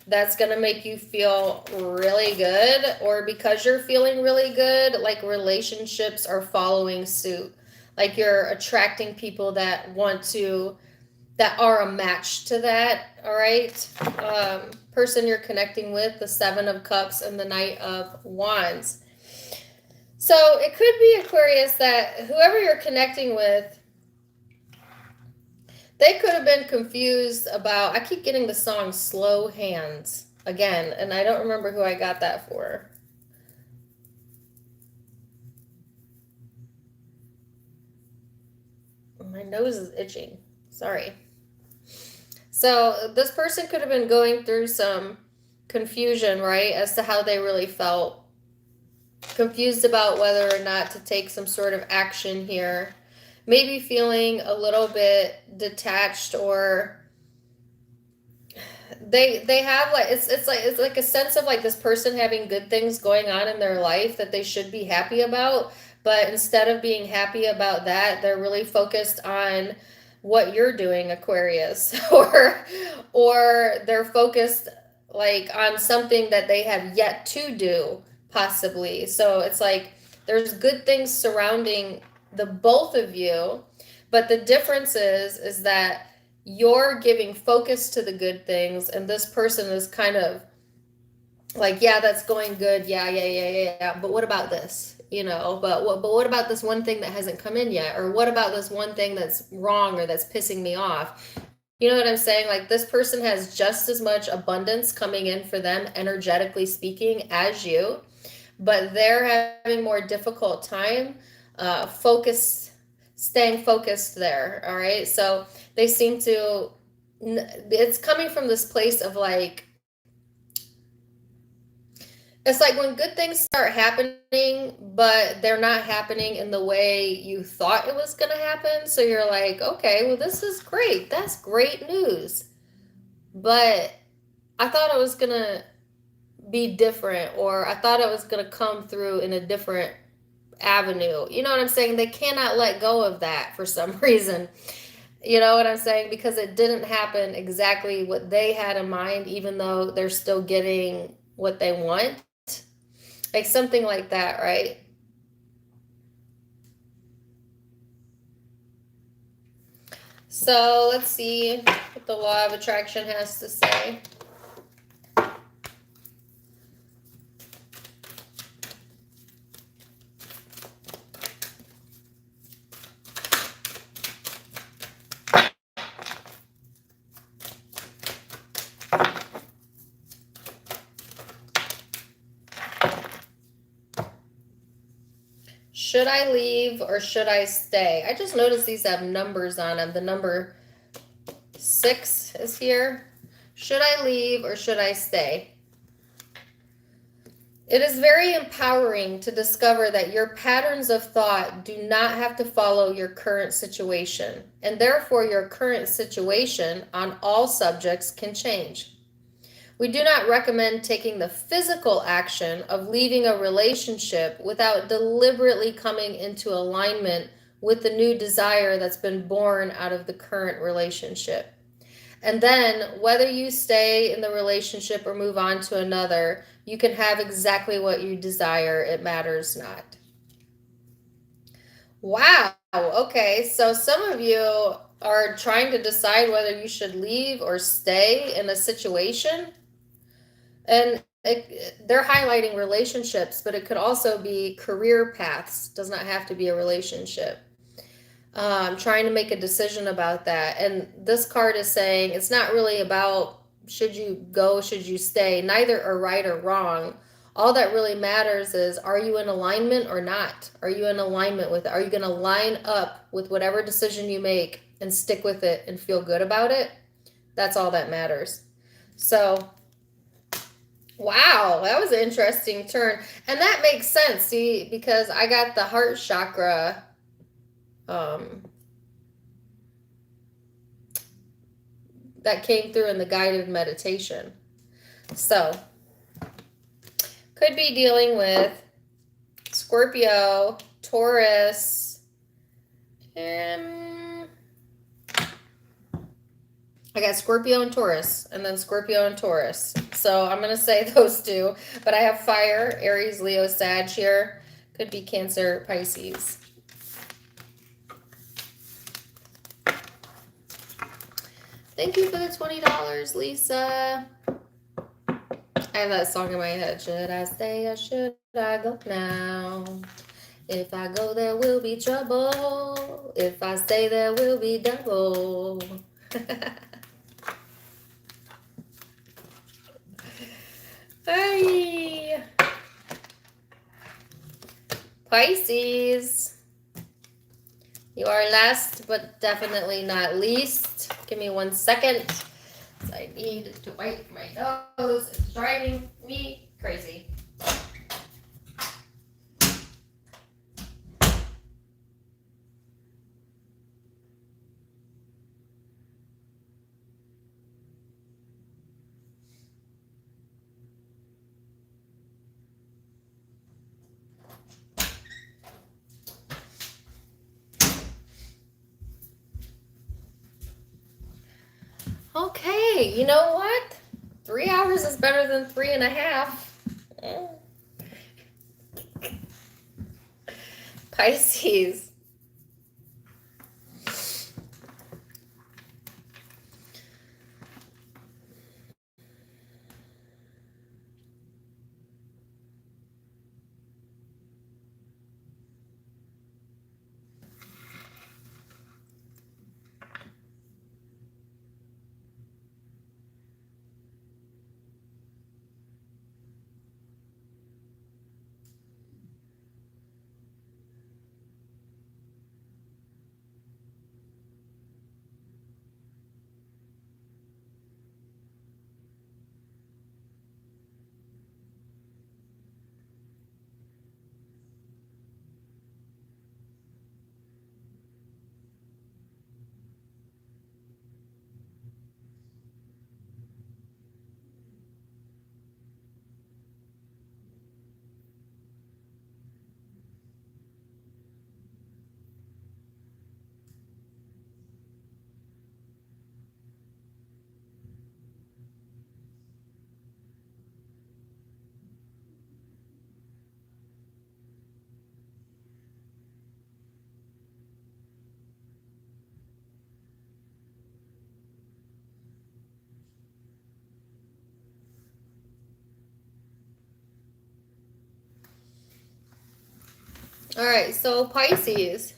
that's going to make you feel really good, or because you're feeling really good, like relationships are following suit. Like you're attracting people that are a match to that, all right? Person you're connecting with, the Seven of Cups and the Knight of Wands. So it could be, Aquarius, that whoever you're connecting with, they could have been confused about, I keep getting the song Slow Hands again, and I don't remember who I got that for. My nose is itching. Sorry. So this person could have been going through some confusion, right, as to how they really felt. Confused about whether or not to take some sort of action here. Maybe feeling a little bit detached, or they have like it's like a sense of like this person having good things going on in their life that they should be happy about, but instead of being happy about that, they're really focused on what you're doing, Aquarius, or they're focused like on something that they have yet to do, possibly. So it's like there's good things surrounding the both of you, but the difference is that you're giving focus to the good things, and this person is kind of like, yeah, that's going good, yeah, but what about this, but what about this one thing that hasn't come in yet, or what about this one thing that's wrong or that's pissing me off? You know what I'm saying? Like this person has just as much abundance coming in for them, energetically speaking, as you, but they're having more difficult time staying focused there. All right. So they seem to, it's coming from this place of like, it's like when good things start happening, but they're not happening in the way you thought it was going to happen. So you're like, okay, well, this is great. That's great news. But I thought it was going to be different, or I thought it was going to come through in a different avenue. You know what I'm saying? They cannot let go of that for some reason. You know what I'm saying? Because it didn't happen exactly what they had in mind, even though they're still getting what they want. Like something like that, right? So let's see what the law of attraction has to say. Should I leave or should I stay? I just noticed these have numbers on them. The number 6 is here. Should I leave or should I stay? It is very empowering to discover that your patterns of thought do not have to follow your current situation, and therefore your current situation on all subjects can change. We do not recommend taking the physical action of leaving a relationship without deliberately coming into alignment with the new desire that's been born out of the current relationship. And then, whether you stay in the relationship or move on to another, you can have exactly what you desire. It matters not. Wow. Okay. So some of you are trying to decide whether you should leave or stay in a situation. And they're highlighting relationships, but it could also be career paths. Does not have to be a relationship. Trying to make a decision about that. And this card is saying it's not really about should you go, should you stay. Neither are right or wrong. All that really matters is, are you in alignment or not? Are you in alignment with it? Are you going to line up with whatever decision you make and stick with it and feel good about it? That's all that matters. So, wow, that was an interesting turn. And that makes sense, see, because I got the heart chakra that came through in the guided meditation. So, could be dealing with Scorpio, Taurus, and I got Scorpio and Taurus, and then Scorpio and Taurus. So I'm going to say those two. But I have fire, Aries, Leo, Sag here. Could be Cancer, Pisces. Thank you for the $20, Lisa. I have that song in my head. Should I stay or should I go now? If I go, there will be trouble. If I stay, there will be double. Hey. Pisces. You are last, but definitely not least. Give me 1 second. I need to wipe my nose. It's driving me crazy. Okay, you know what? 3 hours is better than 3.5. Pisces. All right, so Pisces.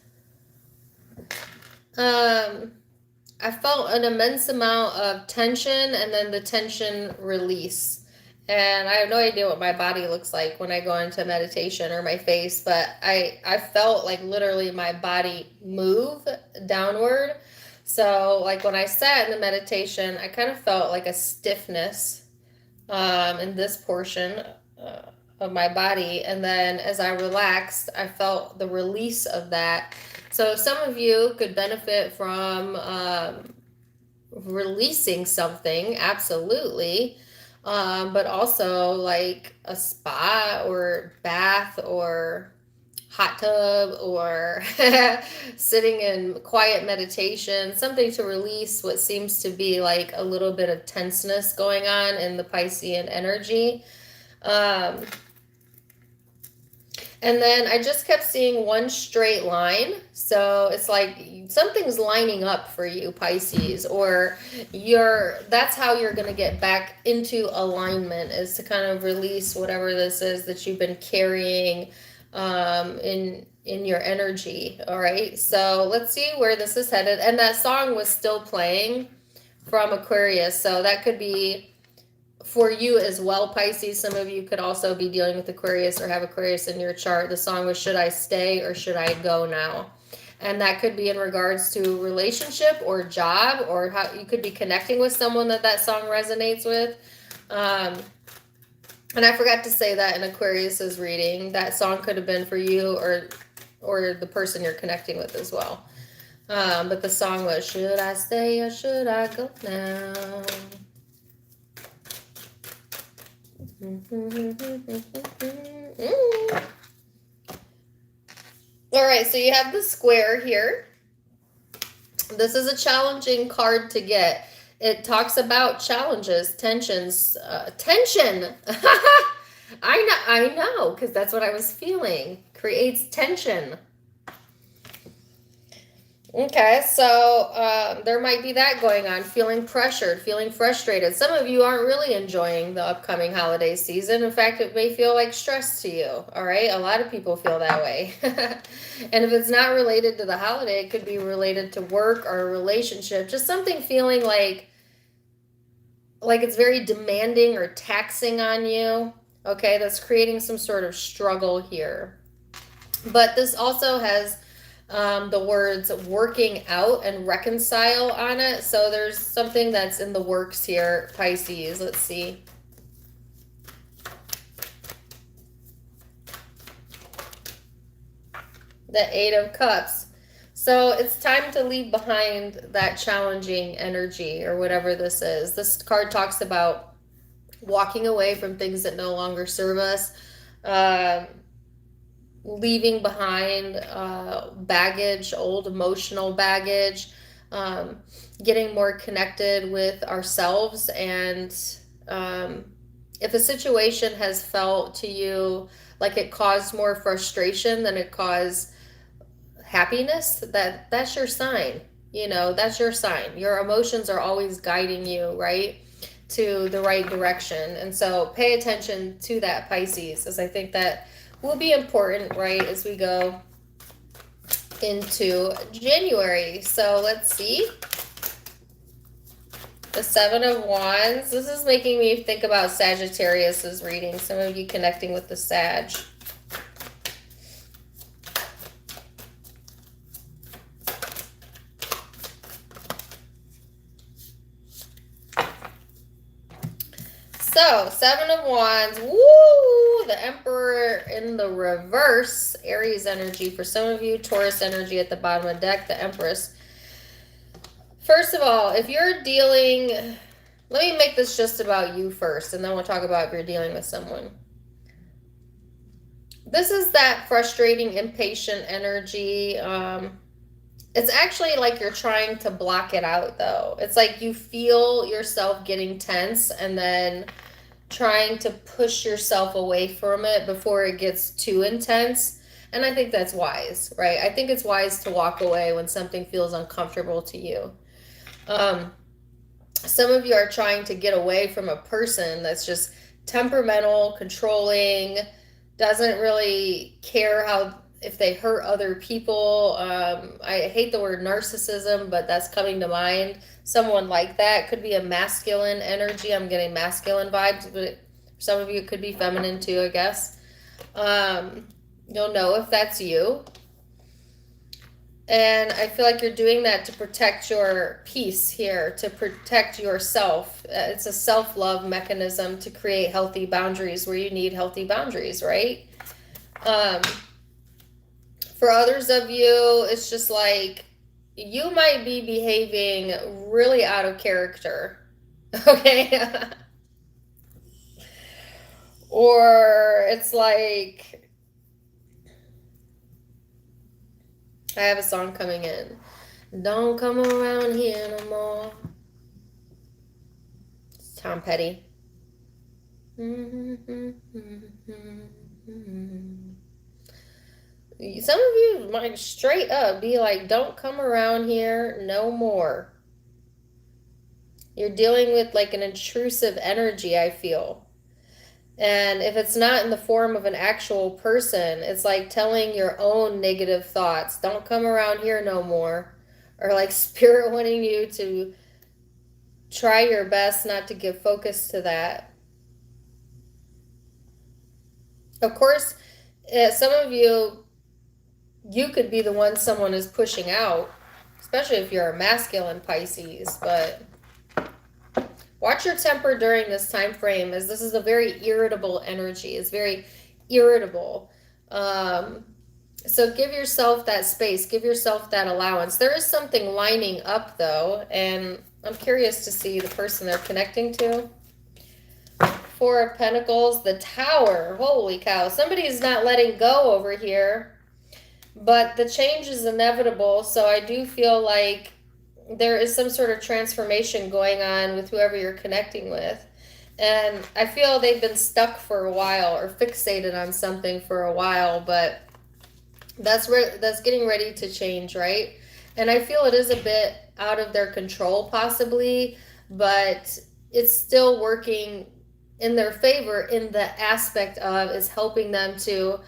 I felt an immense amount of tension and then the tension release. And I have no idea what my body looks like when I go into meditation or my face, but I felt like literally my body move downward. So like when I sat in the meditation, I kind of felt like a stiffness in this portion of my body. And then as I relaxed, I felt the release of that. So some of you could benefit from releasing something, absolutely. But also like a spa or bath or hot tub or sitting in quiet meditation, something to release what seems to be like a little bit of tenseness going on in the Piscean energy. And then I just kept seeing one straight line. So it's like something's lining up for you, Pisces, or that's how you're going to get back into alignment, is to kind of release whatever this is that you've been carrying in your energy. All right. So let's see where this is headed. And that song was still playing from Aquarius. So that could be for you as well, Pisces. Some of you could also be dealing with Aquarius or have Aquarius in your chart. The song was Should I Stay or Should I Go Now? And that could be in regards to relationship or job, or how you could be connecting with someone that song resonates with. And I forgot to say that in Aquarius's reading, that song could have been for you or the person you're connecting with as well. But the song was Should I Stay or Should I Go Now? All right, so you have the square here. This is a challenging card to get. It talks about challenges, tensions, tension. I know, because that's what I was feeling. Creates tension. Okay, so there might be that going on, feeling pressured, feeling frustrated. Some of you aren't really enjoying the upcoming holiday season. In fact, it may feel like stress to you, all right? A lot of people feel that way. And if it's not related to the holiday, it could be related to work or a relationship, just something feeling like it's very demanding or taxing on you, okay? That's creating some sort of struggle here. But this also has the words working out and reconcile on it. So there's something that's in the works here, Pisces. Let's see. The Eight of Cups. So it's time to leave behind that challenging energy or whatever this is. This card talks about walking away from things that no longer serve us. Leaving behind baggage, old emotional baggage, getting more connected with ourselves. And if a situation has felt to you like it caused more frustration than it caused happiness, that's your sign. That's your sign. Your emotions are always guiding you, right, to the right direction. And so pay attention to that, Pisces, as I think that will be important, right, as we go into January. So let's see. The Seven of Wands. This is making me think about Sagittarius's reading. Some of you connecting with the Sag. So, Seven of Wands. Woo! The Emperor in the reverse. Aries energy for some of you. Taurus energy at the bottom of the deck. The Empress. First of all, if you're dealing... Let me make this just about you first, and then we'll talk about if you're dealing with someone. This is that frustrating, impatient energy. It's actually like you're trying to block it out, though. It's like you feel yourself getting tense and then trying to push yourself away from it before it gets too intense. And I think that's wise, right? I think it's wise to walk away when something feels uncomfortable to you. Some of you are trying to get away from a person that's just temperamental, controlling, doesn't really care how if they hurt other people. I hate the word narcissism, but that's coming to mind. Someone like that could be a masculine energy. I'm getting masculine vibes, but some of you it could be feminine too, I guess. You'll know if that's you. And I feel like you're doing that to protect your peace here, to protect yourself. It's a self-love mechanism to create healthy boundaries where you need healthy boundaries, right? For others of you, it's just like you might be behaving really out of character, okay? Or it's like, I have a song coming in. Don't come around here no more. It's Tom Petty. Some of you might straight up be like, don't come around here no more. You're dealing with like an intrusive energy, I feel. And if it's not in the form of an actual person, it's like telling your own negative thoughts, don't come around here no more. Or like spirit wanting you to try your best not to give focus to that. Of course, some of you could be the one someone is pushing out, especially if you're a masculine Pisces, but watch your temper during this time frame, as this is a very irritable energy. It's very irritable. So give yourself that space. Give yourself that allowance. There is something lining up, though, and I'm curious to see the person they're connecting to. Four of Pentacles, the Tower. Holy cow. Somebody is not letting go over here. But the change is inevitable, so I do feel like there is some sort of transformation going on with whoever you're connecting with. And I feel they've been stuck for a while or fixated on something for a while, but that's getting ready to change, right? And I feel it is a bit out of their control possibly, but it's still working in their favor in the aspect of is helping them to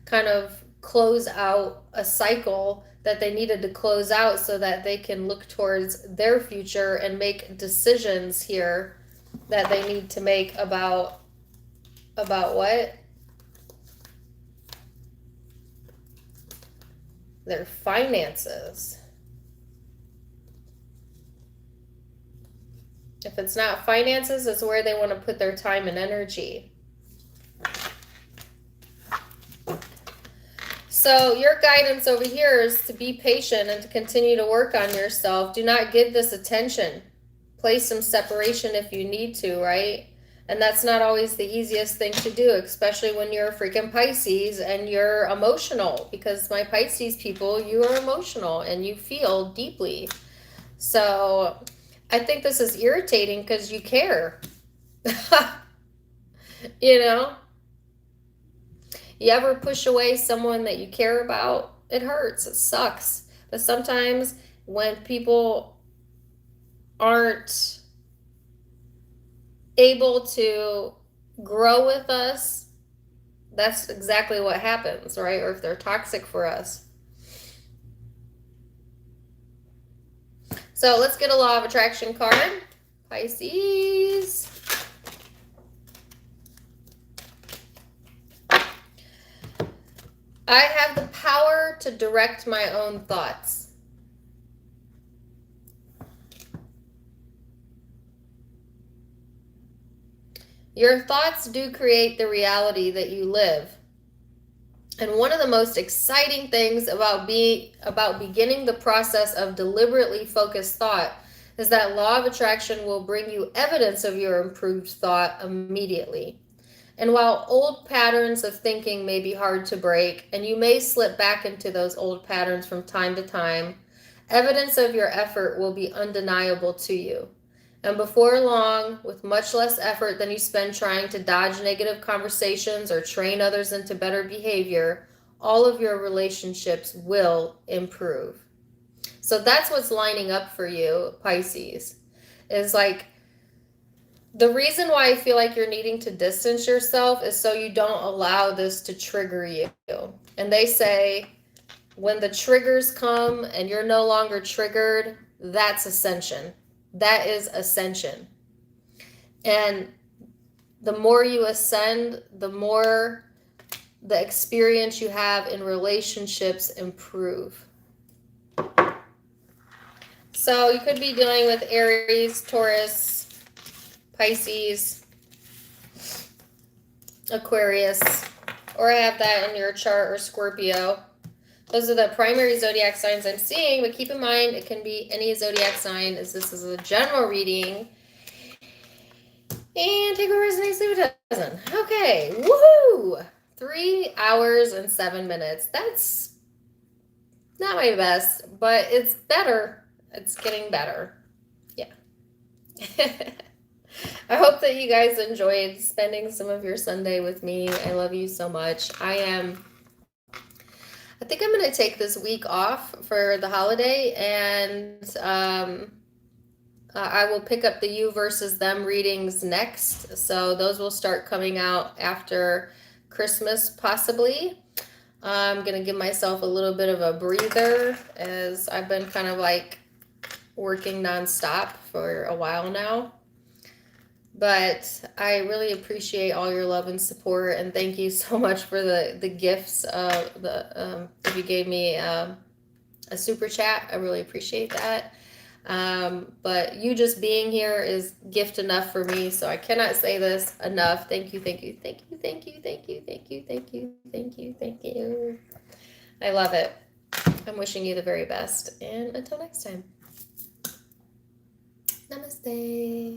kind of close out a cycle that they needed to close out so that they can look towards their future and make decisions here that they need to make about what? Their finances. If it's not finances, it's where they want to put their time and energy. So your guidance over here is to be patient and to continue to work on yourself. Do not give this attention. Place some separation if you need to, right? And that's not always the easiest thing to do, especially when you're a freaking Pisces and you're emotional. Because my Pisces people, you are emotional and you feel deeply. So I think this is irritating because you care. You know? You ever push away someone that you care about? It hurts. It sucks. But sometimes when people aren't able to grow with us, that's exactly what happens, right? Or if they're toxic for us. So let's get a law of attraction card. Pisces. I have the power to direct my own thoughts. Your thoughts do create the reality that you live. And one of the most exciting things about beginning the process of deliberately focused thought is that law of attraction will bring you evidence of your improved thought immediately. And while old patterns of thinking may be hard to break, and you may slip back into those old patterns from time to time, evidence of your effort will be undeniable to you. And before long, with much less effort than you spend trying to dodge negative conversations or train others into better behavior, all of your relationships will improve. So that's what's lining up for you, Pisces. Is like The reason why I feel like you're needing to distance yourself is so you don't allow this to trigger you. And they say when the triggers come and you're no longer triggered, that's ascension. That is ascension. And the more you ascend, the more the experience you have in relationships improve. So you could be dealing with Aries, Taurus, Pisces, Aquarius, or I have that in your chart, or Scorpio. Those are the primary zodiac signs I'm seeing, but keep in mind it can be any zodiac sign, as this is a general reading. And take what resonates, leave what doesn't. Okay, woohoo! 3 hours and 7 minutes. That's not my best, but it's better. It's getting better. Yeah. I hope that you guys enjoyed spending some of your Sunday with me. I love you so much. I think I'm going to take this week off for the holiday, and I will pick up the you versus them readings next. So those will start coming out after Christmas, possibly. I'm going to give myself a little bit of a breather, as I've been kind of like working nonstop for a while now. But I really appreciate all your love and support, and thank you so much for the gifts. If you gave me a super chat, I really appreciate that. But you just being here is gift enough for me, so I cannot say this enough. Thank you, thank you, thank you, thank you, thank you, thank you, thank you, thank you, thank you. I love it. I'm wishing you the very best, and until next time, namaste.